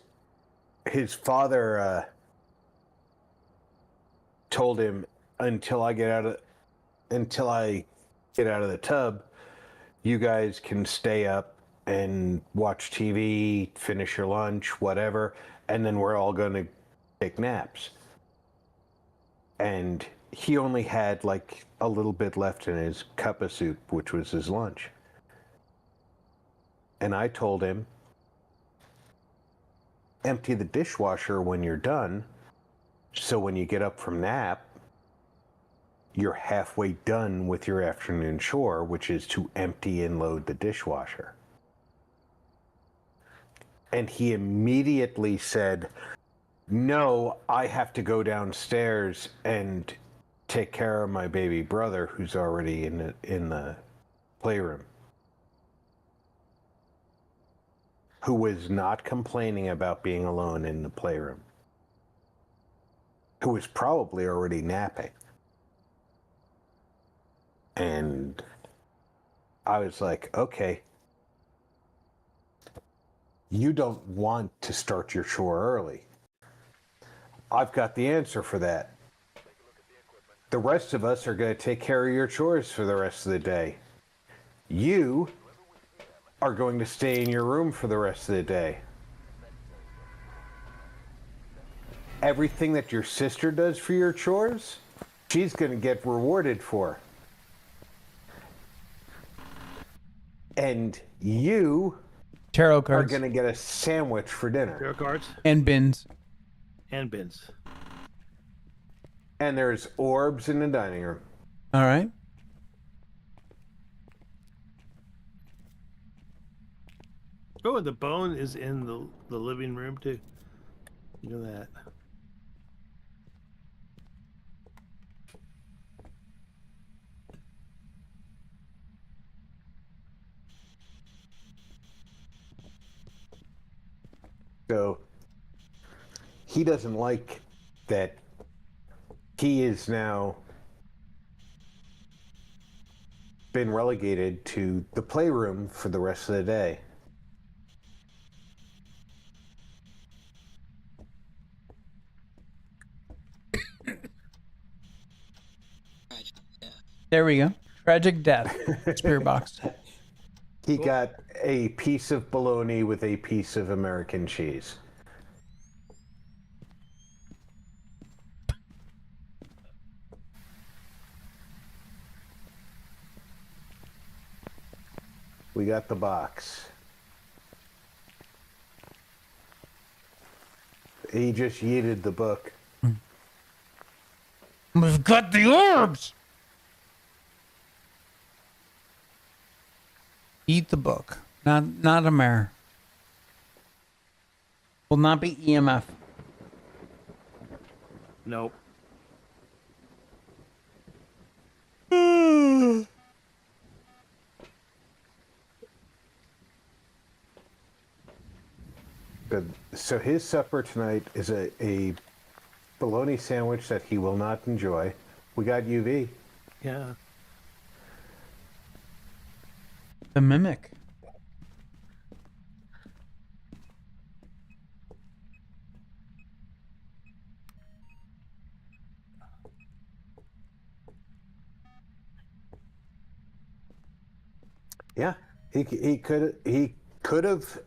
father told him until I get out of the tub, you guys can stay up and watch TV, finish your lunch, whatever, and then we're all going to take naps. And he only had like a little bit left in his cup of soup, which was his lunch. And I told him, empty the dishwasher when you're done, so when you get up from nap, you're halfway done with your afternoon chore, which is to empty and load the dishwasher. And he immediately said, no, I have to go downstairs and take care of my baby brother who's already in the playroom, who was not complaining about being alone in the playroom, who was probably already napping. And I was like, okay, you don't want to start your chore early. I've got the answer for that. The rest of us are going to take care of your chores for the rest of the day. You are going to stay in your room for the rest of the day. Everything that your sister does for your chores, she's going to get rewarded for. And you Tarot are cards. going to get a sandwich for dinner. Tarot cards And bins. and bins. And there's orbs in the dining room. All right. Oh, and the bone is in the living room too. You know that. So he doesn't like that he is now been relegated to the playroom for the rest of the day. There we go. Tragic death. Spirit box. He got a piece of bologna with a piece of American cheese. We got the box. He just yeeted the book. We've got the orbs. Eat the book. Not a mare. Will not be EMF. Nope. Good. So his supper tonight is a bologna sandwich that he will not enjoy. We got UV. Yeah. The mimic. Yeah, he could have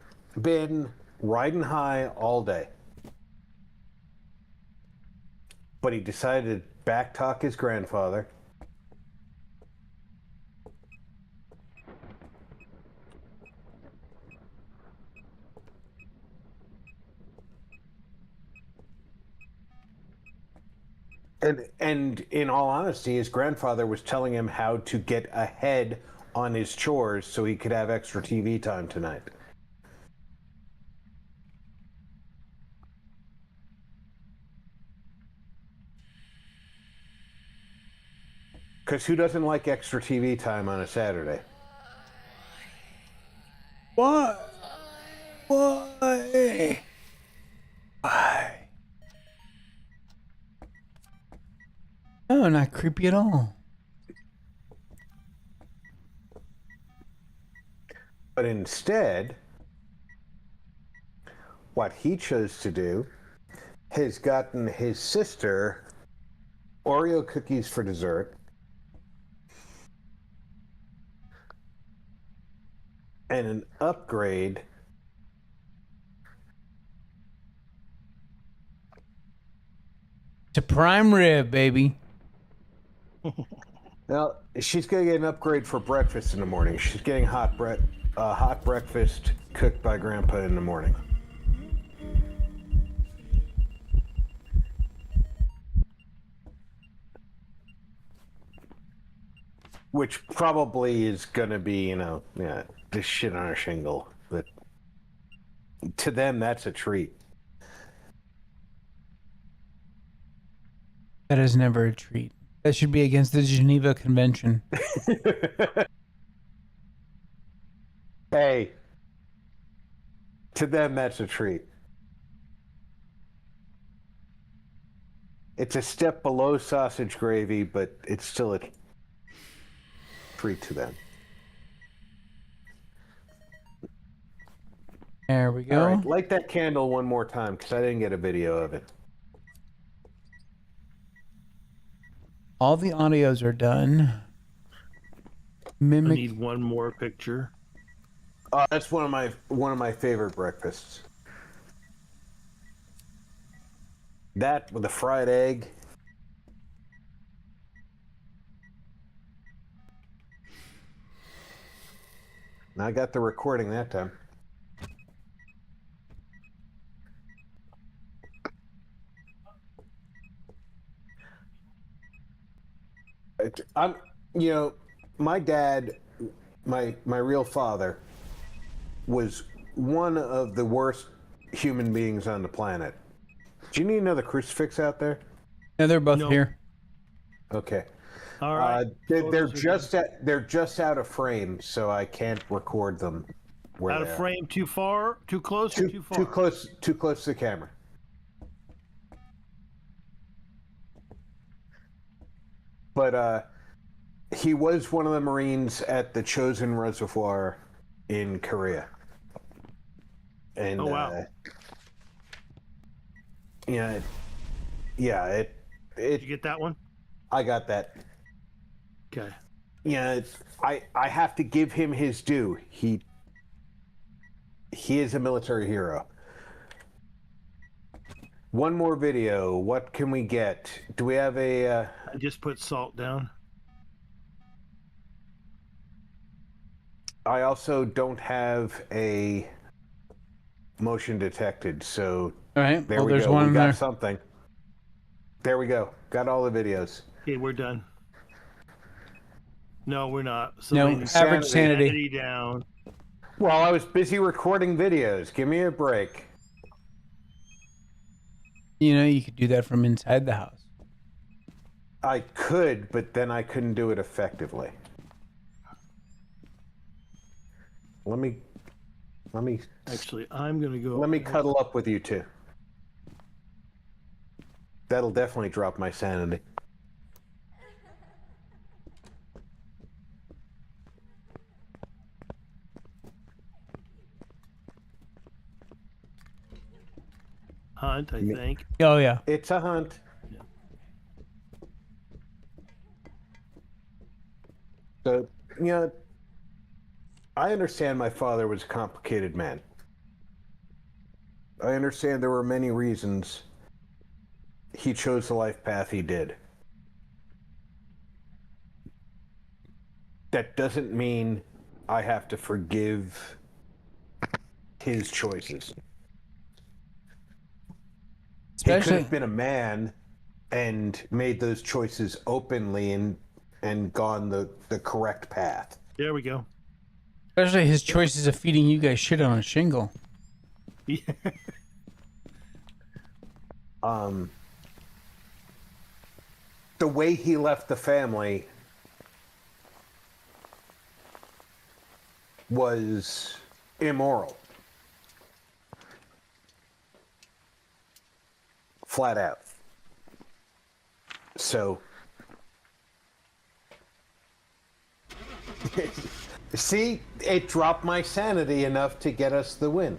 been riding high all day, but he decided to backtalk his grandfather. And in all honesty, his grandfather was telling him how to get ahead on his chores so he could have extra TV time tonight. Because who doesn't like extra TV time on a Saturday? Why? Why? Why? No, not creepy at all. But instead, what he chose to do has gotten his sister Oreo cookies for dessert and an upgrade To prime rib, baby. Now, she's going to get an upgrade for breakfast in the morning. She's getting hot breakfast cooked by Grandpa in the morning. Which probably is going to be, this shit on a shingle. But to them, that's a treat. That is never a treat. That should be against the Geneva Convention. Hey, to them, that's a treat. It's a step below sausage gravy, but it's still a treat to them. There we go. All right, light that candle one more time, because I didn't get a video of it. All the audios are done. I Mimic. need one more picture. That's one of my favorite breakfasts. That with a fried egg. And I got the recording that time. My dad, my real father, was one of the worst human beings on the planet. Do you need another crucifix out there? Yeah, they're both No. here. Okay. All right. They're just out of frame, so I can't record them. Where Out they of are. frame, too far, too close, or too far? Too close to the camera. But he was one of the Marines at the 𝐂𝐡𝐚 Reservoir in Korea. And Oh, wow. Did Did you get that one? I got that. Okay. Yeah, I have to give him his due. He is a military hero. One more video. What can we get? Do we have a? I just put salt down. I also don't have a motion detected. So All right. there Well, we there's go. one We in got there. something. There we go. Got all the videos. Okay, we're done. No, we're not. No, Somebody needs average sanity. sanity down. Well, I was busy recording videos. Give me a break. You know, you could do that from inside the house. I could, but then I couldn't do it effectively. Let me Actually, I'm gonna go. let me cuddle up with you two. That'll definitely drop my sanity. Hunt, I think. Oh yeah. It's a hunt. So, you know, I understand my father was a complicated man. I understand there were many reasons he chose the life path he did. That doesn't mean I have to forgive his choices. He could Especially, have been a man and made those choices openly and gone the correct path. There we go. especially his choices of feeding you guys shit on a shingle. Yeah. The way he left the family was immoral. Flat out. So, see, it dropped my sanity enough to get us the win.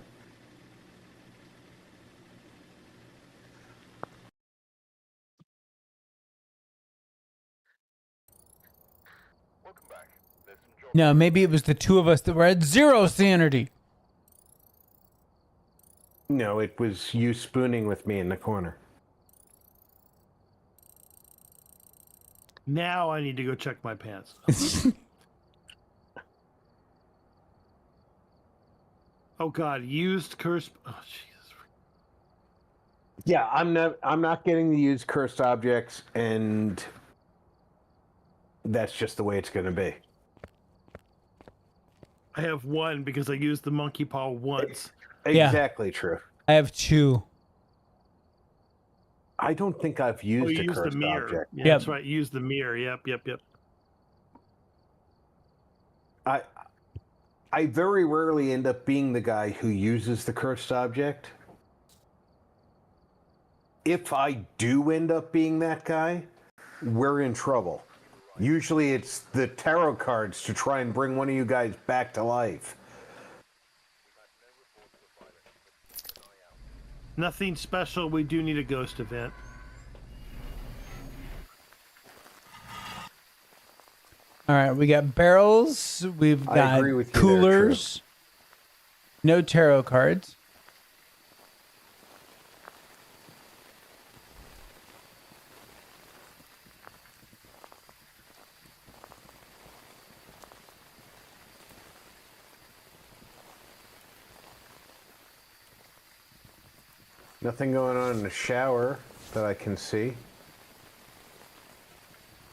Welcome back. There's some jobs. No, maybe it was the two of us that were at 0 sanity. No, it was you spooning with me in the corner. Now I need to go check my pants. Oh God, used curse. Oh Jesus. Yeah, I'm not getting to use cursed objects, and that's just the way it's going to be. I have one because I used the monkey paw once. Yeah. Exactly true. I have 2. I don't think I've used Oh, you a used the cursed mirror. object. Yeah, Yep. that's right. Use the mirror. Yep. I very rarely end up being the guy who uses the cursed object. If I do end up being that guy, we're in trouble. Usually it's the tarot cards to try and bring one of you guys back to life. Nothing special. We do need a ghost event. All right, we got barrels. We've I got agree with you there, coolers. No tarot cards. Nothing going on in the shower that I can see.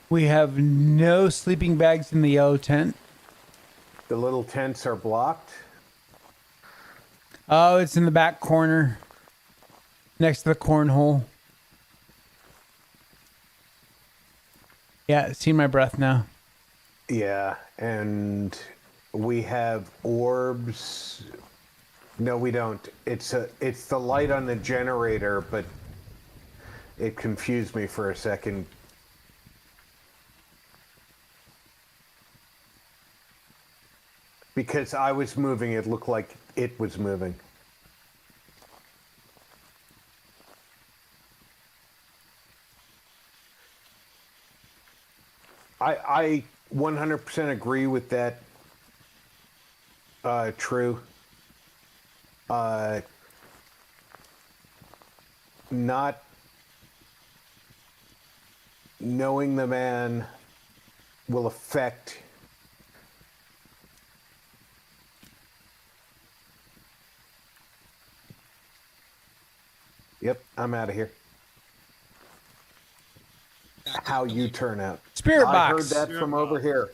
We have no sleeping bags in the yellow tent. The little tents are blocked. Oh, it's in the back corner, next to the cornhole. Yeah, see my breath now. Yeah, and we have orbs. No, we don't. It's the light on the generator, but it confused me for a second. Because I was moving, it looked like it was moving. I 100% agree with that. True. Not knowing the man will affect Yep, I'm out of here. How you turn out. Spirit I heard box. that from over here.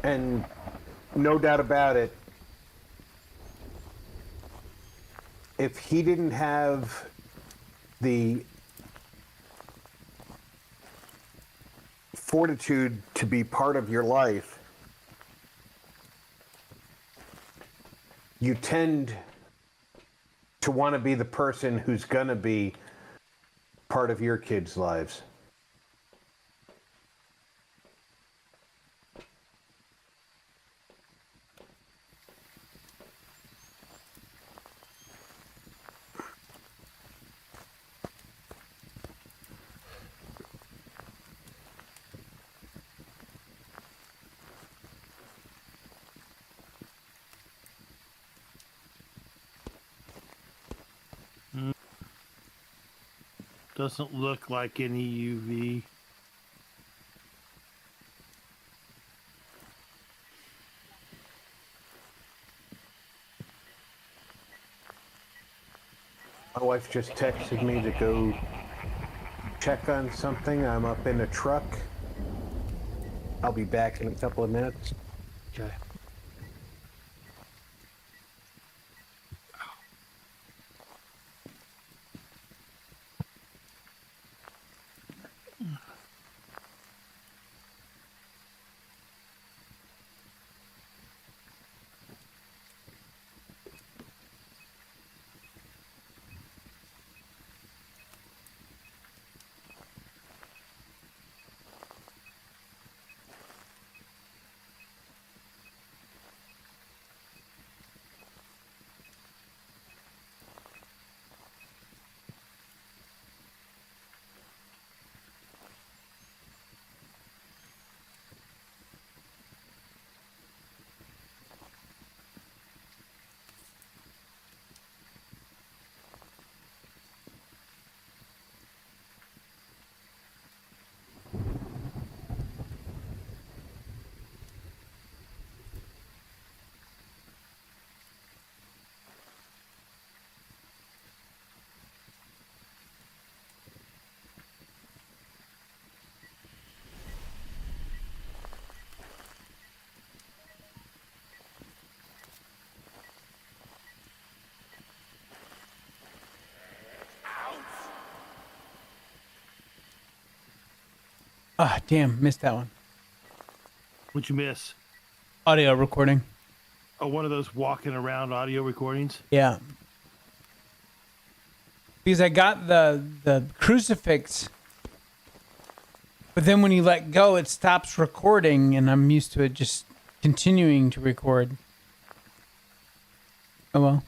And no doubt about it, if he didn't have the fortitude to be part of your life, you tend to want to be the person who's going to be part of your kids' lives. Doesn't look like any UV. My wife just texted me to go check on something. I'm up in a truck. I'll be back in a couple of minutes. Okay. Ah, damn, missed that one. What'd you miss? Audio recording. Oh, one of those walking around audio recordings? Yeah. Because I got the crucifix, but then when you let go, it stops recording, and I'm used to it just continuing to record. Oh well.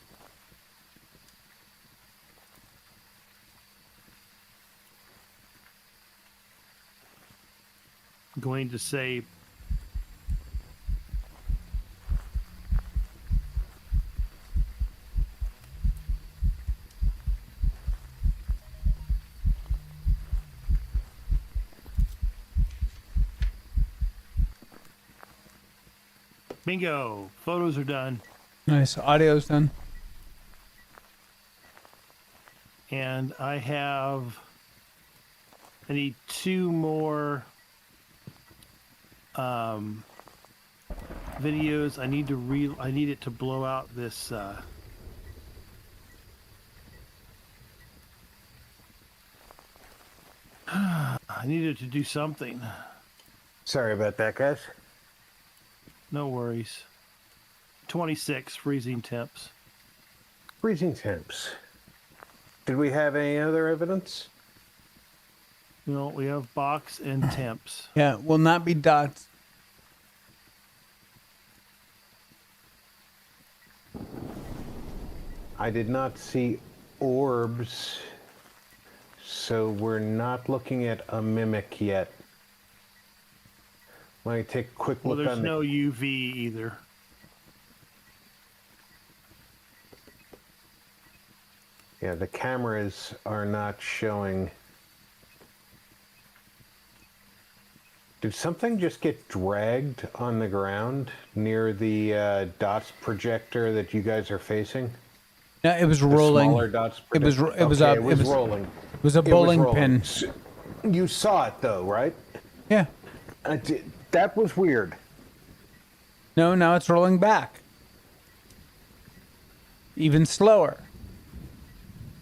Going to say bingo. Photos are done. Nice. Audio's done. And I need 2 more videos. I need it to blow out this I needed to do something. Sorry about that, guys. No worries. 26 freezing temps. Freezing temps. Did we have any other evidence? No, we have box and temps. Yeah, will not be dots. I did not see orbs, so we're not looking at a mimic yet. Let me take a quick Well, look there's on no UV either. Yeah, the cameras are not showing. Did something just get dragged on the ground near the dots projector that you guys are facing? No, it was The rolling. smaller dots It was. projector? It was Okay, up. it was rolling. It was a It was bowling rolling. pin. You saw it though, right? Yeah. That was weird. No, now it's rolling back. Even slower.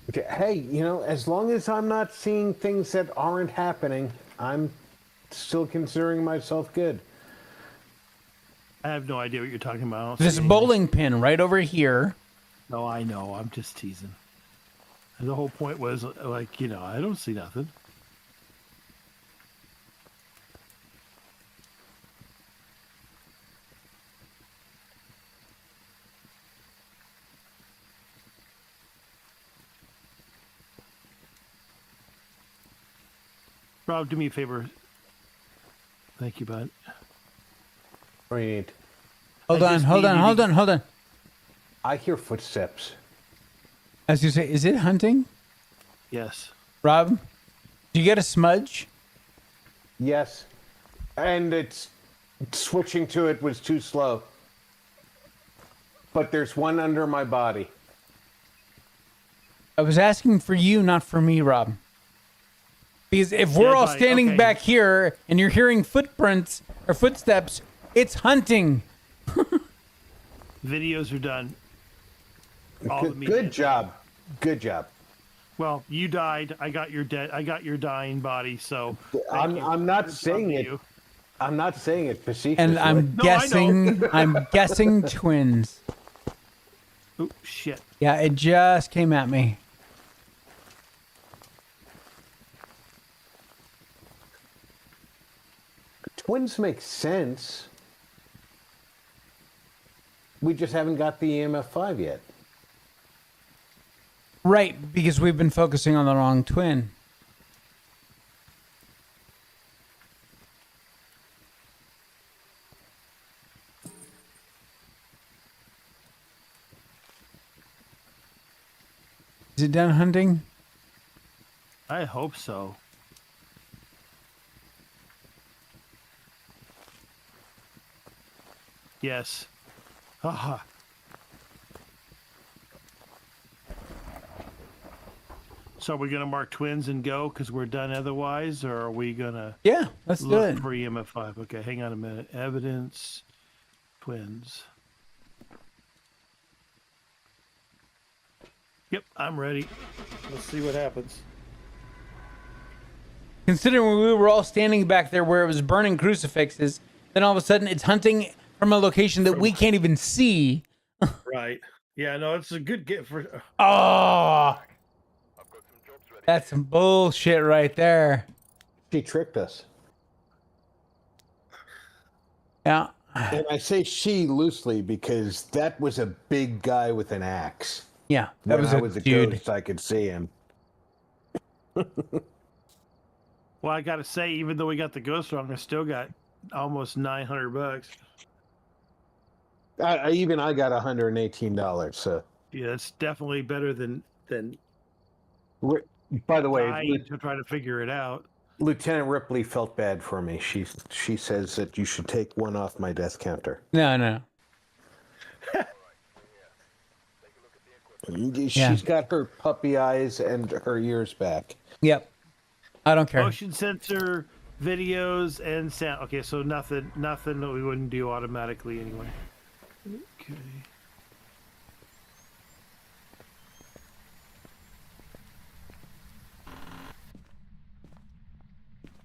Okay, hey, you know, as long as I'm not seeing things that aren't happening, I'm still considering myself good. I have no idea what you're talking about. I don't This see anything. bowling pin right over here. No, I know. I'm just teasing. And the whole point was like, you know, I don't see nothing. Rob, do me a favor. Thank you, bud. What do you need? Hold I on, just hold on, needed hold to- on, hold on. I hear footsteps. As you say, is it hunting? Yes. Rob, do you get a smudge? Yes. And it's switching to it was too slow. But there's one under my body. I was asking for you, not for me, Rob. Because if we're all but- standing okay. back here and you're hearing footprints or footsteps, it's hunting. Videos are done. All the Good, media. good job. Good job. Well, you died. I got your dead. I got your dying body. So thank you. I'm not Good job saying to it. you. I'm not saying it facetiously. And I'm No, I know. guessing, I'm guessing twins. Oh shit! Yeah, it just came at me. Twins make sense. We just haven't got the EMF 5 yet. Right, because we've been focusing on the wrong twin. Is it done hunting? I hope so. Yes. Haha. So are we gonna mark twins and go because we're done otherwise, or are we gonna Yeah, let's do look it. for EMF5? Okay, hang on a minute. Evidence, twins. Yep, I'm ready. Let's see what happens. Considering we were all standing back there where it was burning crucifixes, then all of a sudden it's hunting from a location that we can't even see. Right. Yeah, no, it's a good get for. Oh, I've got some jobs ready. that's some bullshit right there. She tricked us. Yeah. And I say she loosely because that was a big guy with an axe. Yeah, that When was I a was a dude. ghost, I could see him. Well, I gotta say, even though we got the ghost wrong, I still got almost $900. I got $118. So, Yeah, that's definitely better than by the way, dying to try to figure it out. Lieutenant Ripley felt bad for me. She says that you should take one off my death counter. No, no. She's got her puppy eyes and her ears back. Yep. I don't care. Motion sensor, videos, and sound. Okay, so nothing that we wouldn't do automatically anyway. Okay.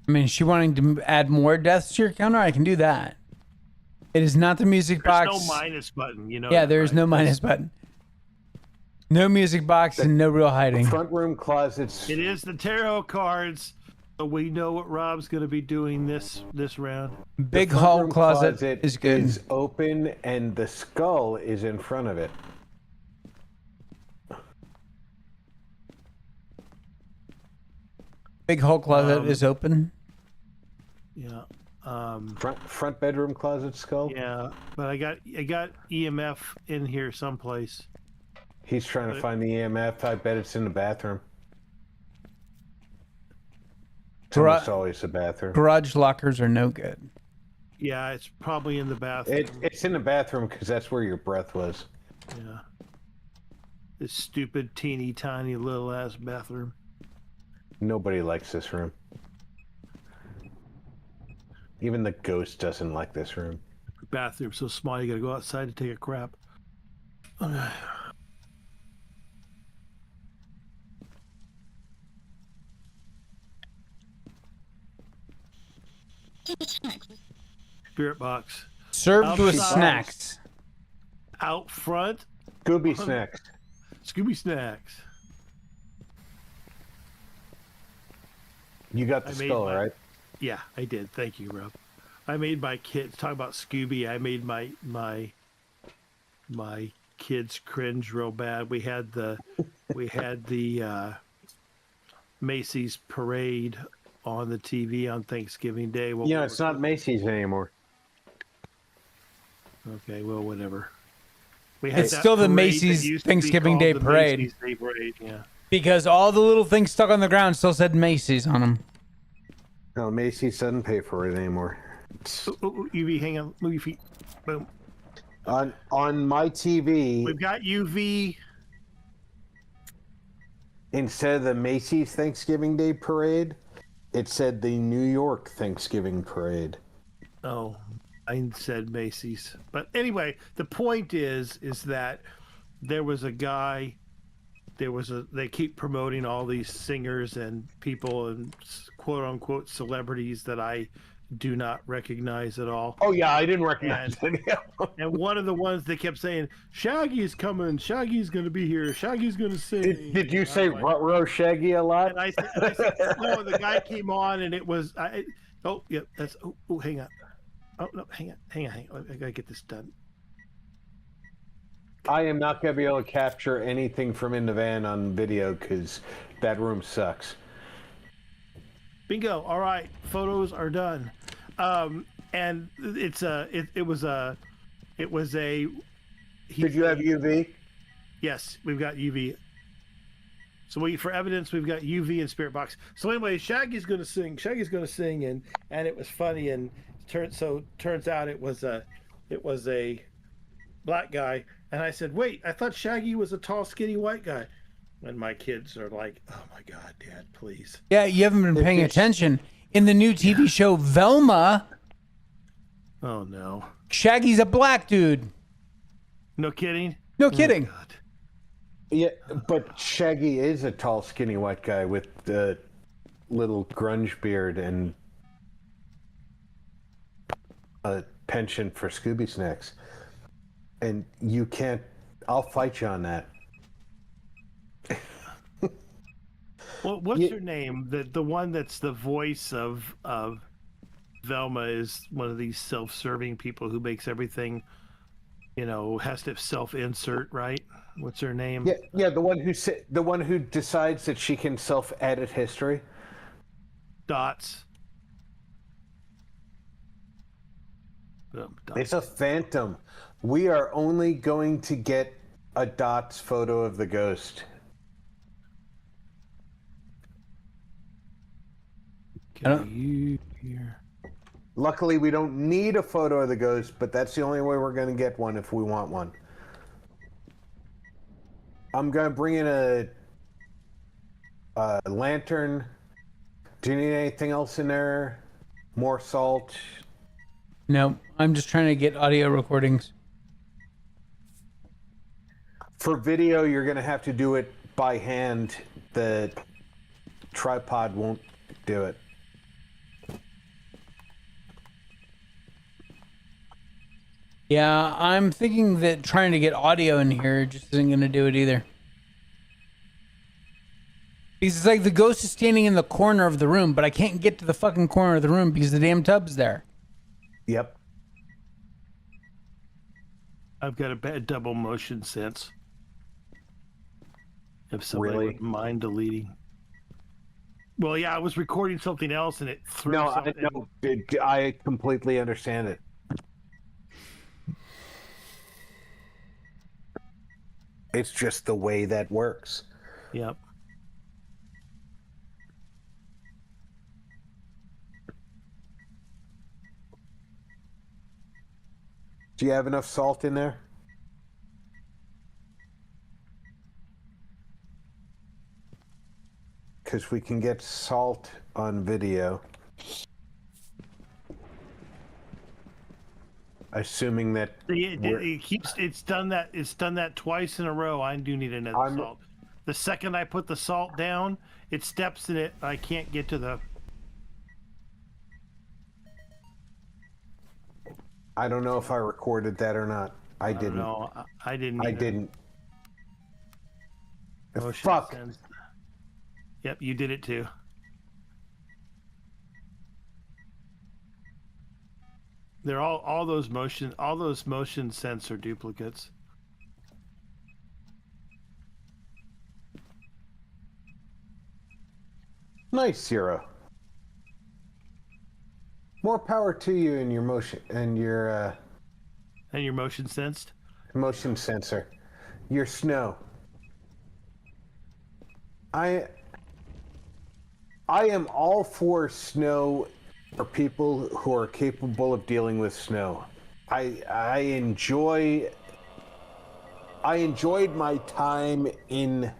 I mean, is she wanting to add more deaths to your counter? I can do that. It is not the music There's box. no minus button, you know. Yeah, that, there is right? no minus button. No music box and no real hiding. Front room closets. It is the tarot cards. So we know what Rob's going to be doing this round. Big front hall room closet is good. Is open and the skull is in front of it. Big hall closet is open. Yeah. Front bedroom closet skull. Yeah, but I got EMF in here someplace. He's trying to find the EMF. I bet it's in the bathroom. It's almost always the bathroom. Garage lockers are no good. Yeah, it's probably in the bathroom. It's in the bathroom because that's where your breath was. Yeah. This stupid, teeny, tiny, little ass bathroom. Nobody likes this room. Even the ghost doesn't like this room. Bathroom so small you gotta go outside to take a crap. Spirit box. Served with Outside. snacks. Out front, Scooby snacks. Scooby snacks. You got the I made skull, my- right? Yeah, I did. Thank you, Rob. I made my kids talk about Scooby. I made my kids cringe real bad. We had the Macy's parade on the TV on Thanksgiving Day. Yeah, it's not Macy's anymore. Okay, well, whatever. We It's that still the parade that Macy's used to be Thanksgiving called Day the parade. Macy's Day Parade, yeah. Because all the little things stuck on the ground still said Macy's on them. No, Macy's doesn't pay for it anymore. UV, hang on, move your feet. Boom. On my TV, We've got UV. instead of the Macy's Thanksgiving Day Parade, it said the New York Thanksgiving Parade. Oh, I said Macy's. But anyway, the point is that there was a guy. They keep promoting all these singers and people and quote unquote celebrities that I do not recognize at all. Oh yeah, I didn't recognize it. And one of the ones they kept saying, Shaggy's coming, Shaggy's going to be here, Shaggy's going to sing. Did you say Ruh-Roh Shaggy a lot? And I said, no, the guy came on and it was, hang on. Oh, no, hang on. I got to get this done. I am not going to be able to capture anything from in the van on video because that room sucks. Bingo. All right. Photos are done. And it was a. Did you have UV? Yes, we've got UV. So for evidence, we've got UV and Spirit Box. So anyway, Shaggy's going to sing. And it was funny. And turns out it was a black guy. And I said, wait, I thought Shaggy was a tall, skinny white guy. And my kids are like, oh my God, Dad, please. Yeah, you haven't been paying attention. In the new TV show Velma, Oh no. Shaggy's a black dude. No kidding? No kidding. God. Yeah, but Shaggy is a tall, skinny white guy with the little grunge beard and a penchant for Scooby snacks. And you can't. I'll fight you on that. Well, what's her name? The one that's the voice of Velma is one of these self-serving people who makes everything, has to self-insert, right? What's her name? Yeah, the one who decides that she can self-edit history. Dots. It's a phantom. We are only going to get a Dots photo of the ghost. You here? Luckily, we don't need a photo of the ghost, but that's the only way we're going to get one if we want one. I'm going to bring in a lantern. Do you need anything else in there? More salt? No, I'm just trying to get audio recordings. For video, you're going to have to do it by hand. The tripod won't do it. Yeah, I'm thinking that trying to get audio in here just isn't going to do it either. Because it's like the ghost is standing in the corner of the room, but I can't get to the fucking corner of the room because the damn tub's there. Yep. I've got a bad double motion sense. If somebody Really? wouldn't mind deleting. Well, yeah, I was recording something else and it threw No, I something. know. I completely understand it. It's just the way that works. Yep. Do you have enough salt in there? Because we can get salt on video. Assuming that It's done that twice in a row. I do need another salt. The second I put the salt down, it steps in it. I can't get to the. I don't know if I recorded that or not. I didn't. No, I didn't. I either. didn't. Motion Fuck. sends. Yep, you did it too. They're all those motion sensor duplicates. Nice, Zero. More power to you and your motion and your motion sensed. motion sensor. Your snow. I am all for snow for people who are capable of dealing with snow. I enjoyed my time in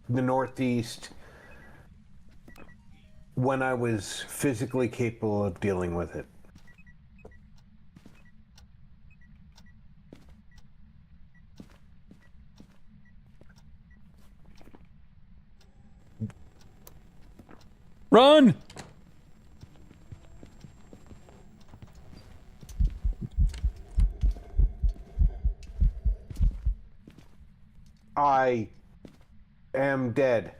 the Northeast when I was physically capable of dealing with it. Run! I am dead.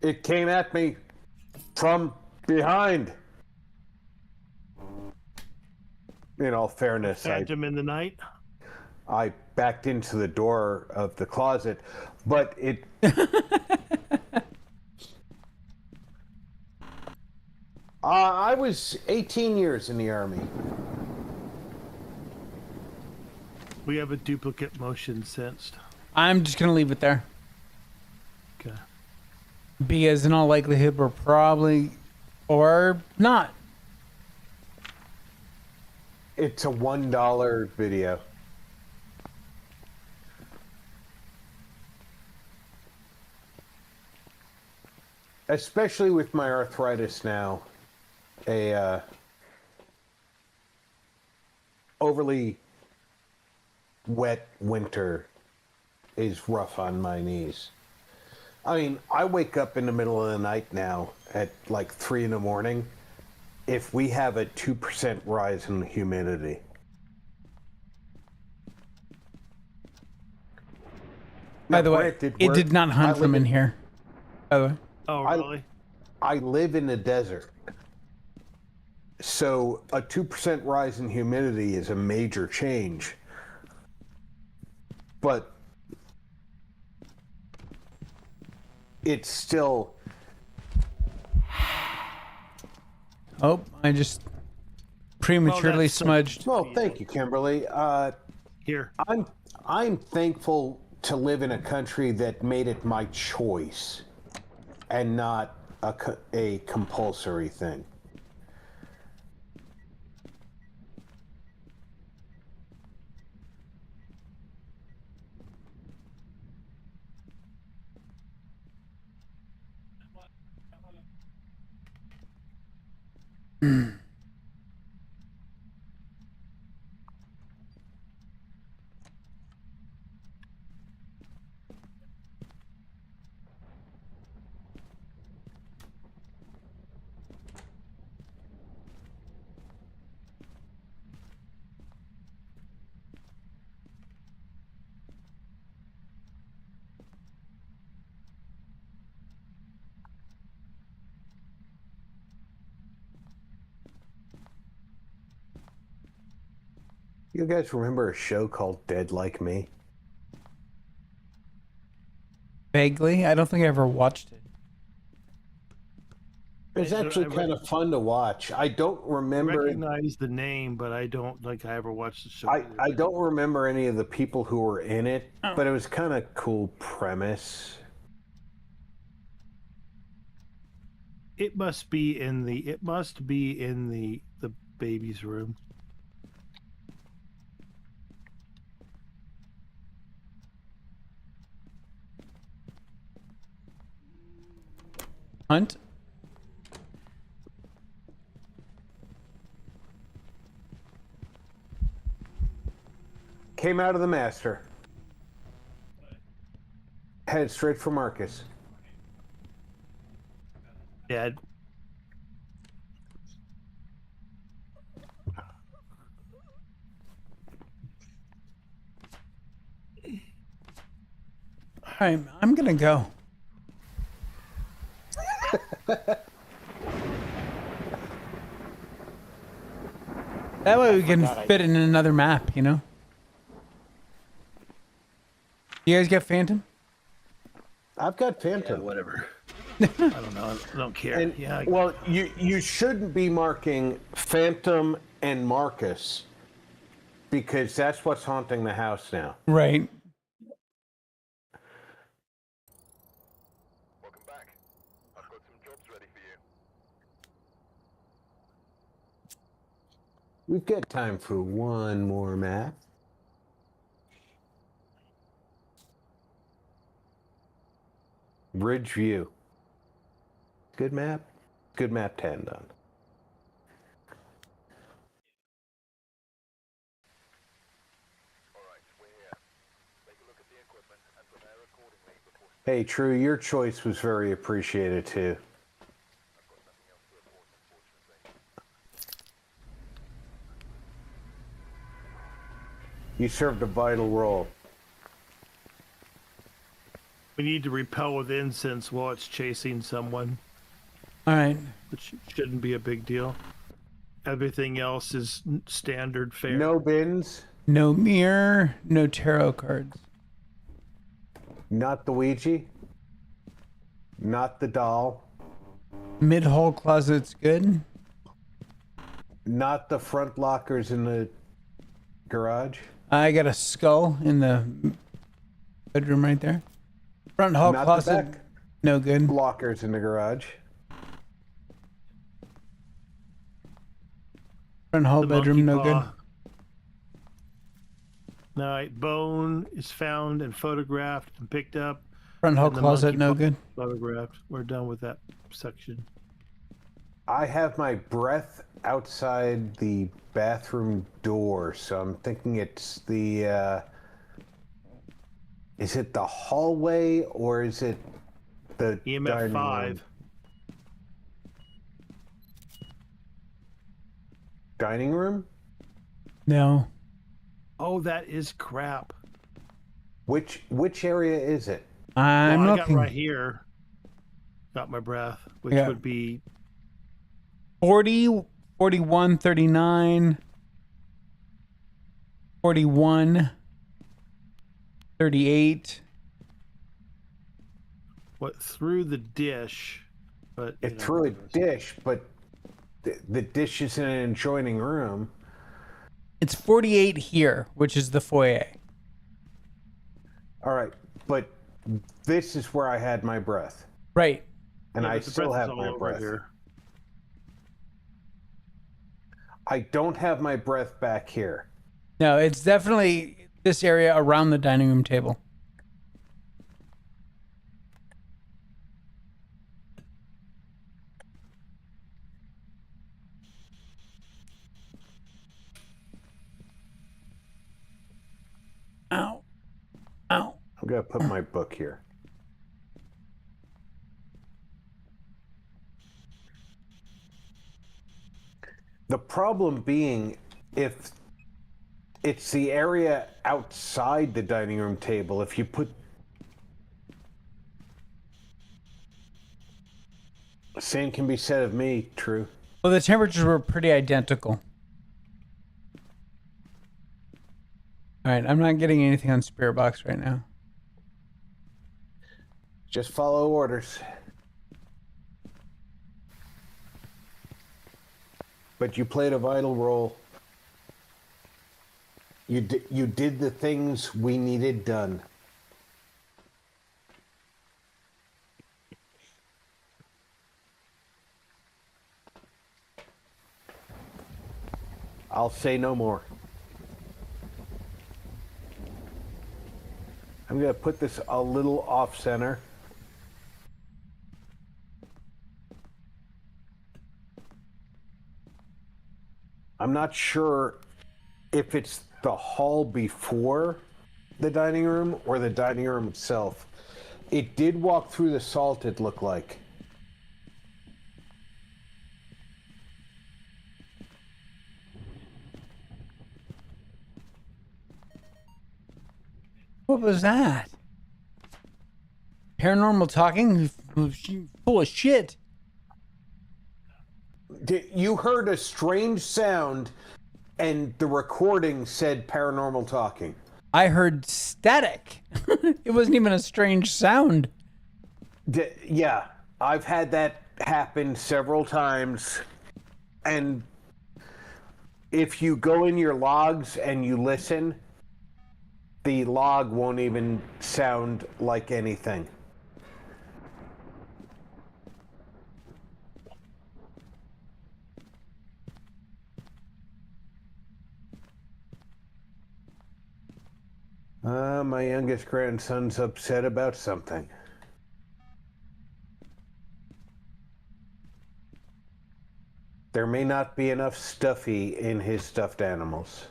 It came at me from behind. In all fairness, Phantom in the night. I backed into the door of the closet, but it... I was 18 years in the Army. We have a duplicate motion sensed. I'm just gonna leave it there Okay. because in all likelihood we're probably or not. It's a $1 video. Especially with my arthritis now, a overly wet winter is rough on my knees. I mean, I wake up in the middle of the night now at like 3 in the morning if we have a 2% rise in humidity. By Now, the way, granted, it did not I hunt live from in here. By the way, Oh, really? I live in the desert. So a 2% rise in humidity is a major change. But it's still... oh, I just prematurely that's so- smudged. Well, thank you, Kimberly. Here. I'm thankful to live in a country that made it my choice and not a compulsory thing. You guys remember a show called Dead Like Me? Vaguely, I don't think I ever watched it. It was actually kind of fun to watch. I don't remember... Recognize the name, but I don't think I ever watched the show. I don't remember any of the people who were in it, but it was kind of cool premise. It must be in the baby's room. Hunt. Came out of the master. Headed straight for Marcus. Dead. All right, I'm gonna go. That way we can fit in another map, you know? You guys get Phantom? I've got Phantom. Whatever. I don't know. I don't care. And, Yeah. well, you shouldn't be marking Phantom and Marcus because that's what's haunting the house now. Right. Welcome back. I've got some jobs ready for you. We've got time for one more map. Bridge View. Good map. Good map to end on. Alright, we're here. Take a look at the equipment and prepare accordingly before Hey, True, your choice was very appreciated too. I've got nothing else to report, unfortunately. You served a vital role. We need to repel with incense while it's chasing someone, All right. which shouldn't be a big deal. Everything else is standard fare. No bins, No mirror, no tarot cards. not the Ouija, not the doll, Mid-hole closet's good. not the front lockers in the garage, I got a skull in the bedroom right there. Front hall not the closet, back no good. lockers in the garage. Front hall The bedroom, no monkey good. paw. All right, bone is found and photographed and picked up. Front hall and the closet, monkey no paw good. Photographed. We're done with that section. I have my breath outside the bathroom door, so I'm thinking it's the, is it the hallway or is it the EMF dining 5. room? Dining room? No. Oh, that is crap. Which area is it? I'm Well, I got looking. right here. Got my breath, which Yeah. would be 40, 41, 39, 41, 38. what through the dish, but you It know, threw a whatever. dish, but the dish is in an adjoining room. It's 48 here, which is the foyer. All right, but this is where I had my breath, Right. and Yeah, I but the still breath is have all my over breath. here. I don't have my breath back here. No, it's definitely this area around the dining room table. Ow. Ow. I'm gonna put my book here. The problem being, if it's the area outside the dining room table, if you put... Same can be said of me, True. Well, the temperatures were pretty identical. All right, I'm not getting anything on Spirit Box right now. Just follow orders. But you played a vital role. You did the things we needed done. I'll say no more. I'm going to put this a little off center. I'm not sure if it's the hall before the dining room or the dining room itself. It did walk through the salt, it looked like. What was that? Paranormal talking? Full of shit. You heard a strange sound, and the recording said paranormal talking. I heard static. It wasn't even a strange sound. Yeah, I've had that happen several times. And if you go in your logs and you listen, the log won't even sound like anything. My youngest grandson's upset about something. There may not be enough Stuffy in his stuffed animals.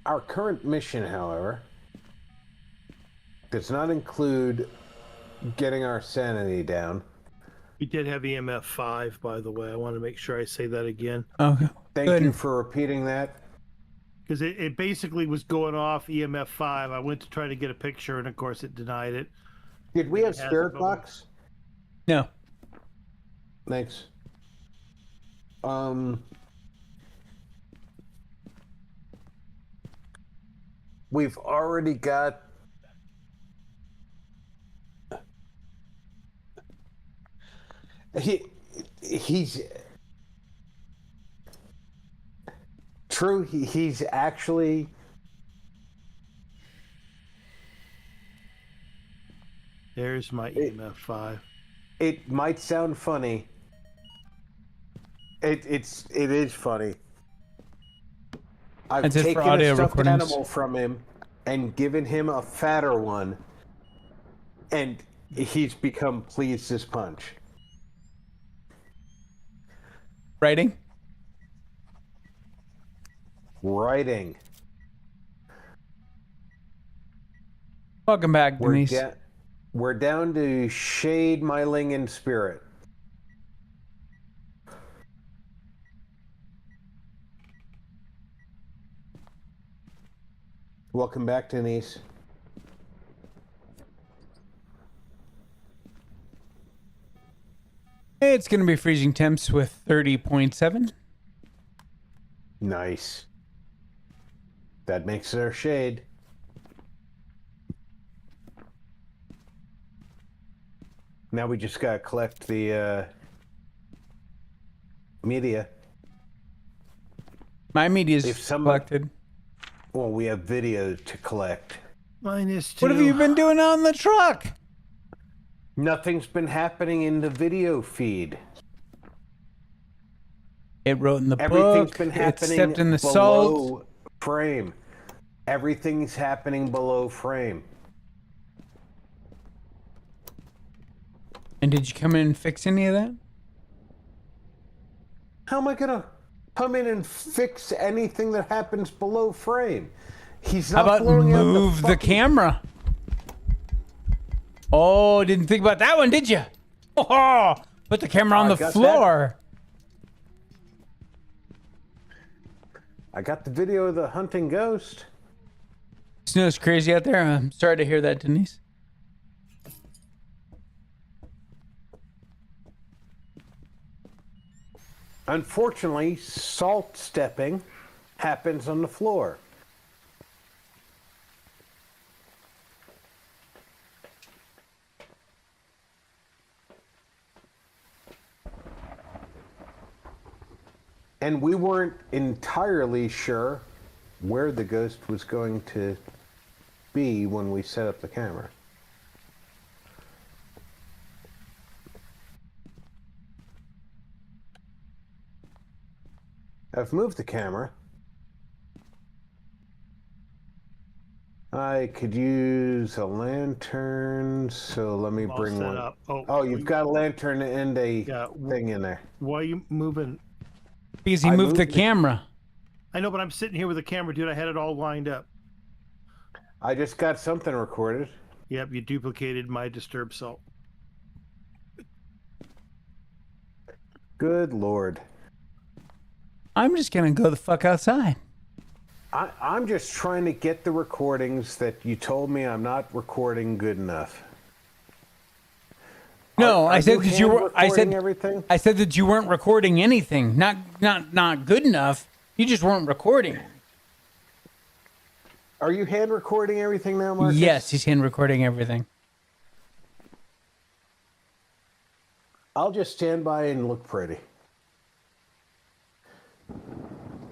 Our current mission, however, does not include getting our sanity down. We did have EMF 5, by the way. I want to make sure I say that again. Okay. Thank you for repeating that. Because it basically was going off EMF 5. I went to try to get a picture, and of course it denied it. Did we have It has spirit a box? No. Thanks. We've already got he's true. He's actually There's my EMF 5. It might sound funny. It is funny. I've That's it for taken audio a stuffed recordings. animal from him and given him a fatter one, and he's become pleased as punch. Writing? Writing. Welcome back, Denise. We're down to Shade Myling in spirit. Welcome back, Denise. It's going to be freezing temps with 30.7. Nice. That makes it our shade. Now we just gotta collect the media. My media is If somebody- collected. Well, we have video to collect. -2. What have you been doing on the truck? Nothing's been happening in the video feed. It wrote in the Everything's book. been It happening stepped in the below salt. frame. Everything's happening below frame. And did you come in and fix any of that? How am I gonna come in and fix anything that happens below frame? He's How not about blowing out move the fucking- camera? Oh, didn't think about that one, did you? Oh, put the camera on I the got floor. I got the video of the hunting ghost. Snow's crazy out there. I'm sorry to hear that, Denise. Unfortunately, salt stepping happens on the floor. And we weren't entirely sure where the ghost was going to be when we set up the camera. I've moved the camera. I could use a lantern, so let me All bring set one. up. Oh, you've got a lantern and a thing in there. Why are you moving? Because he moved the camera. I know, but I'm sitting here with the camera, dude. I had it all lined up. I just got something recorded. Yep, you duplicated my disturbed salt. Good Lord. I'm just gonna go the fuck outside. I'm just trying to get the recordings that you told me I'm not recording good enough. No, I said that you were. I said everything. I said that you weren't recording anything. Not good enough. You just weren't recording. Are you hand recording everything now, Marcus? Yes, he's hand recording everything. I'll just stand by and look pretty.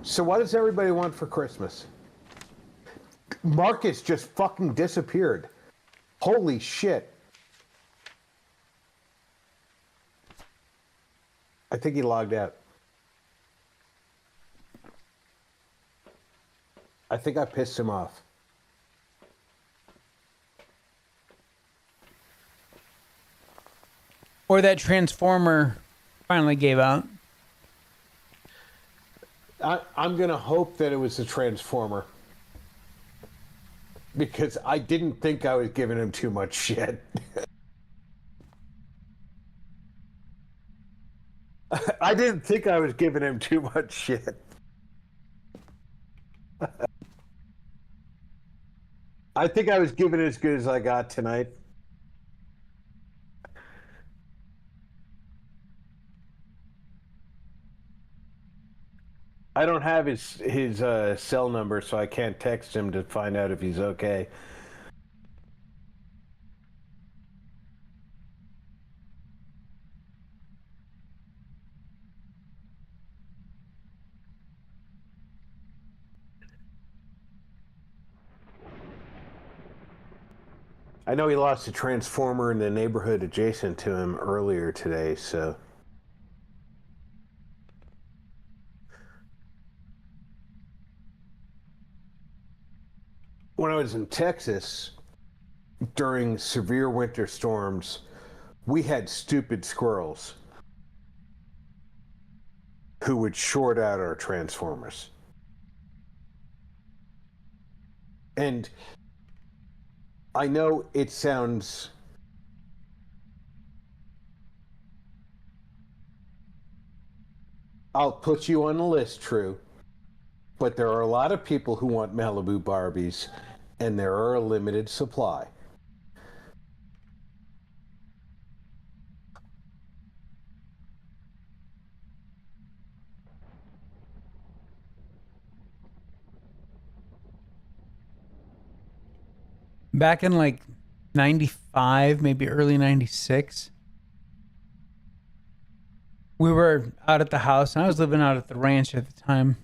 So what does everybody want for Christmas? Marcus just fucking disappeared. Holy shit. I think he logged out. I think I pissed him off. Or that transformer finally gave out. I'm going to hope that it was a transformer. Because I didn't think I was giving him too much shit. I didn't think I was giving him too much shit. I think I was giving it as good as I got tonight. I don't have his cell number, so I can't text him to find out if he's okay. I know he lost a transformer in the neighborhood adjacent to him earlier today, so... When I was in Texas, during severe winter storms, we had stupid squirrels who would short out our transformers. And I know it sounds... I'll put you on the list, True. But there are a lot of people who want Malibu Barbies, and there are a limited supply. Back in like 95, maybe early 96, we were out at the house, and I was living out at the ranch at the time.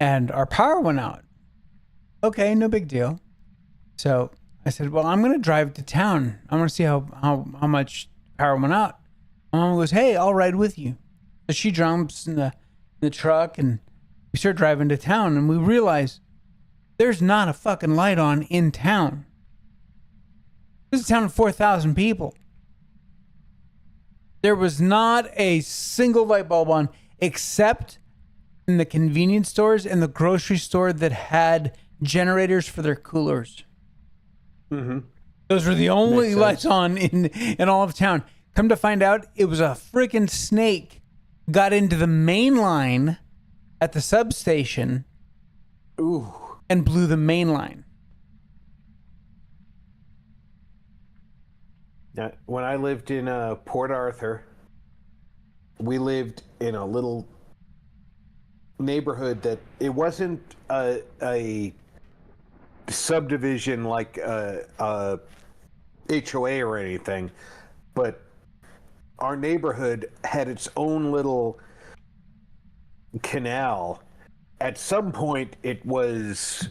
And our power went out. Okay, no big deal. So I said, well, I'm going to drive to town. I want to see how much power went out. My mom goes, hey, I'll ride with you. So she jumps in the truck, and we start driving to town, and we realize there's not a fucking light on in town. This is a town of 4,000 people. There was not a single light bulb on except in the convenience stores and the grocery store that had generators for their coolers. Mm-hmm. Those were the only lights on in all of town. Come to find out, it was a freaking snake got into the main line at the substation. Ooh. And blew the main line. Now, when I lived in Port Arthur, we lived in a little neighborhood that it wasn't a subdivision like a HOA or anything, but our neighborhood had its own little canal, at some point it was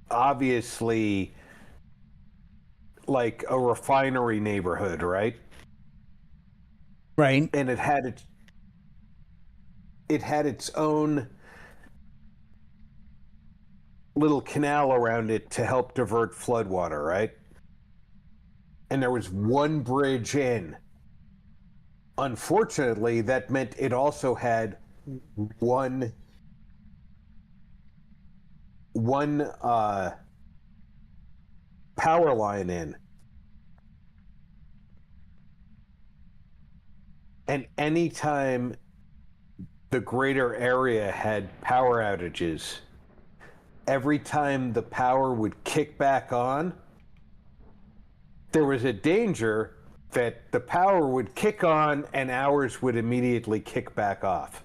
obviously like a refinery neighborhood, right? Right. And it had its own little canal around it to help divert floodwater, right? And there was one bridge in. Unfortunately, that meant it also had one power line in. And anytime the greater area had power outages, every time the power would kick back on, there was a danger that the power would kick on and ours would immediately kick back off.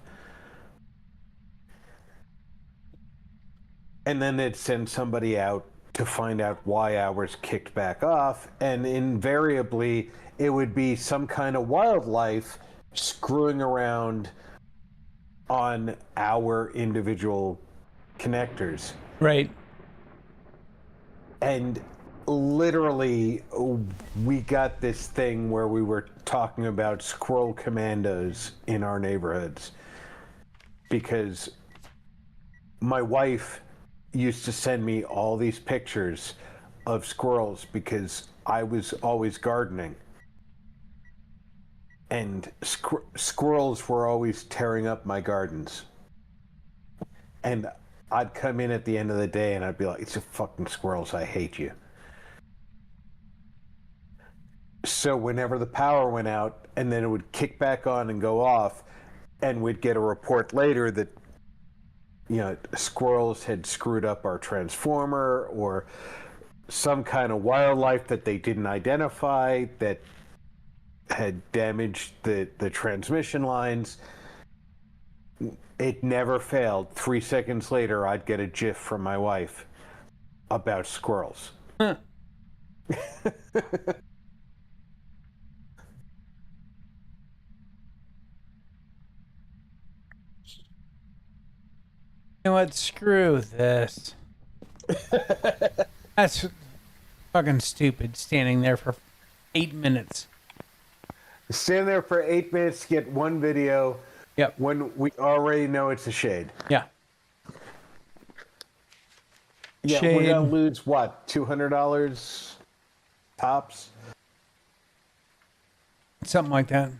And then they'd send somebody out to find out why ours kicked back off, and invariably it would be some kind of wildlife screwing around on our individual connectors. Right. And literally, we got this thing where we were talking about squirrel commandos in our neighborhoods because my wife used to send me all these pictures of squirrels because I was always gardening. And squirrels were always tearing up my gardens. And I'd come in at the end of the day and I'd be like, it's a fucking squirrels, I hate you. So whenever the power went out and then it would kick back on and go off, and we'd get a report later that, you know, squirrels had screwed up our transformer or some kind of wildlife that they didn't identify that had damaged the transmission lines. It never failed. 3 seconds later, I'd get a GIF from my wife about squirrels. Huh. You know what? Screw this. That's fucking stupid, standing there for 8 minutes. Stand there for 8 minutes to get one video. Yep. When we already know it's a shade. Yeah. Yeah, Shade. we're gonna lose what, $200 tops? Something like that.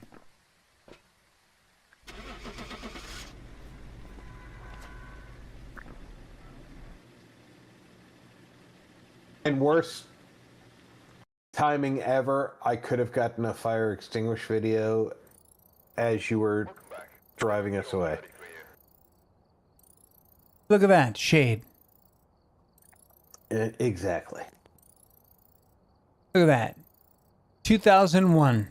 And worst timing ever, I could have gotten a fire extinguish video as you were driving us away. Look at that shade. Exactly. Look at that. 2001.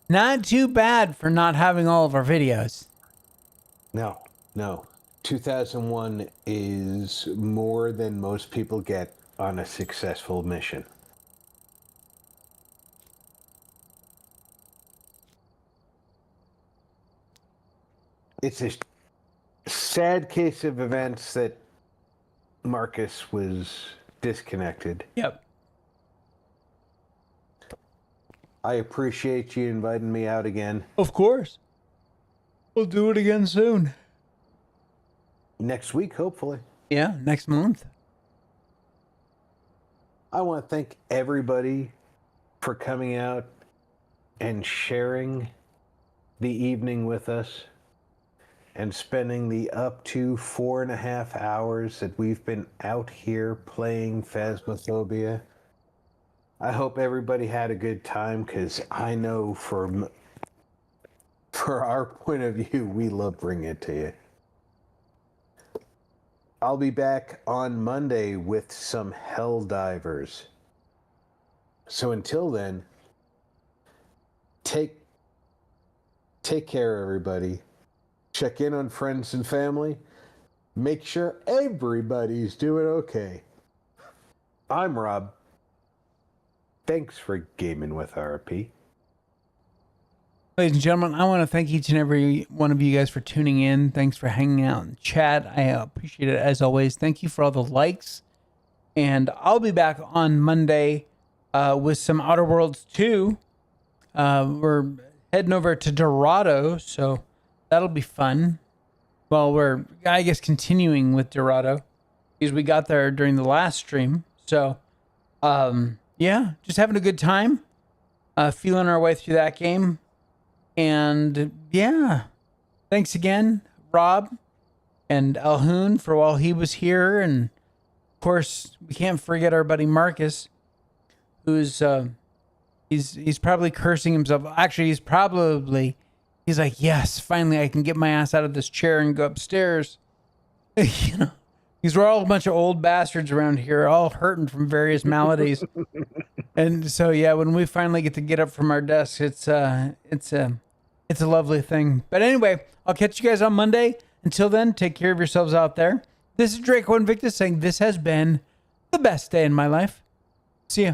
Not too bad for not having all of our videos. No. 2001 is more than most people get on a successful mission. It's a sad case of events that Marcus was disconnected. Yep. I appreciate you inviting me out again. Of course. We'll do it again soon. Next week, hopefully. Yeah, next month. I want to thank everybody for coming out and sharing the evening with us and spending the up to 4.5 hours that we've been out here playing Phasmophobia. I hope everybody had a good time, because I know for our point of view, we love bringing it to you. I'll be back on Monday with some Helldivers. So until then, take care, everybody. Check in on friends and family. Make sure everybody's doing okay. I'm Rob. Thanks for gaming with RP. Ladies and gentlemen, I want to thank each and every one of you guys for tuning in. Thanks for hanging out in chat. I appreciate it as always. Thank you for all the likes. And I'll be back on Monday with some Outer Worlds 2. We're heading over to Dorado, so that'll be fun. Well, we're, I guess, continuing with Dorado because we got there during the last stream. So, yeah, just having a good time, feeling our way through that game. And yeah, thanks again, Rob and Alhoon, for while he was here. And of course, we can't forget our buddy Marcus, who's he's probably cursing himself. Actually, he's like, yes, finally I can get my ass out of this chair and go upstairs. You know, because we're all a bunch of old bastards around here, all hurting from various maladies. And so, yeah, when we finally get up from our desks, it's a lovely thing. But anyway, I'll catch you guys on Monday. Until then, take care of yourselves out there. This is Draco Invictus saying this has been the best day in my life. See ya.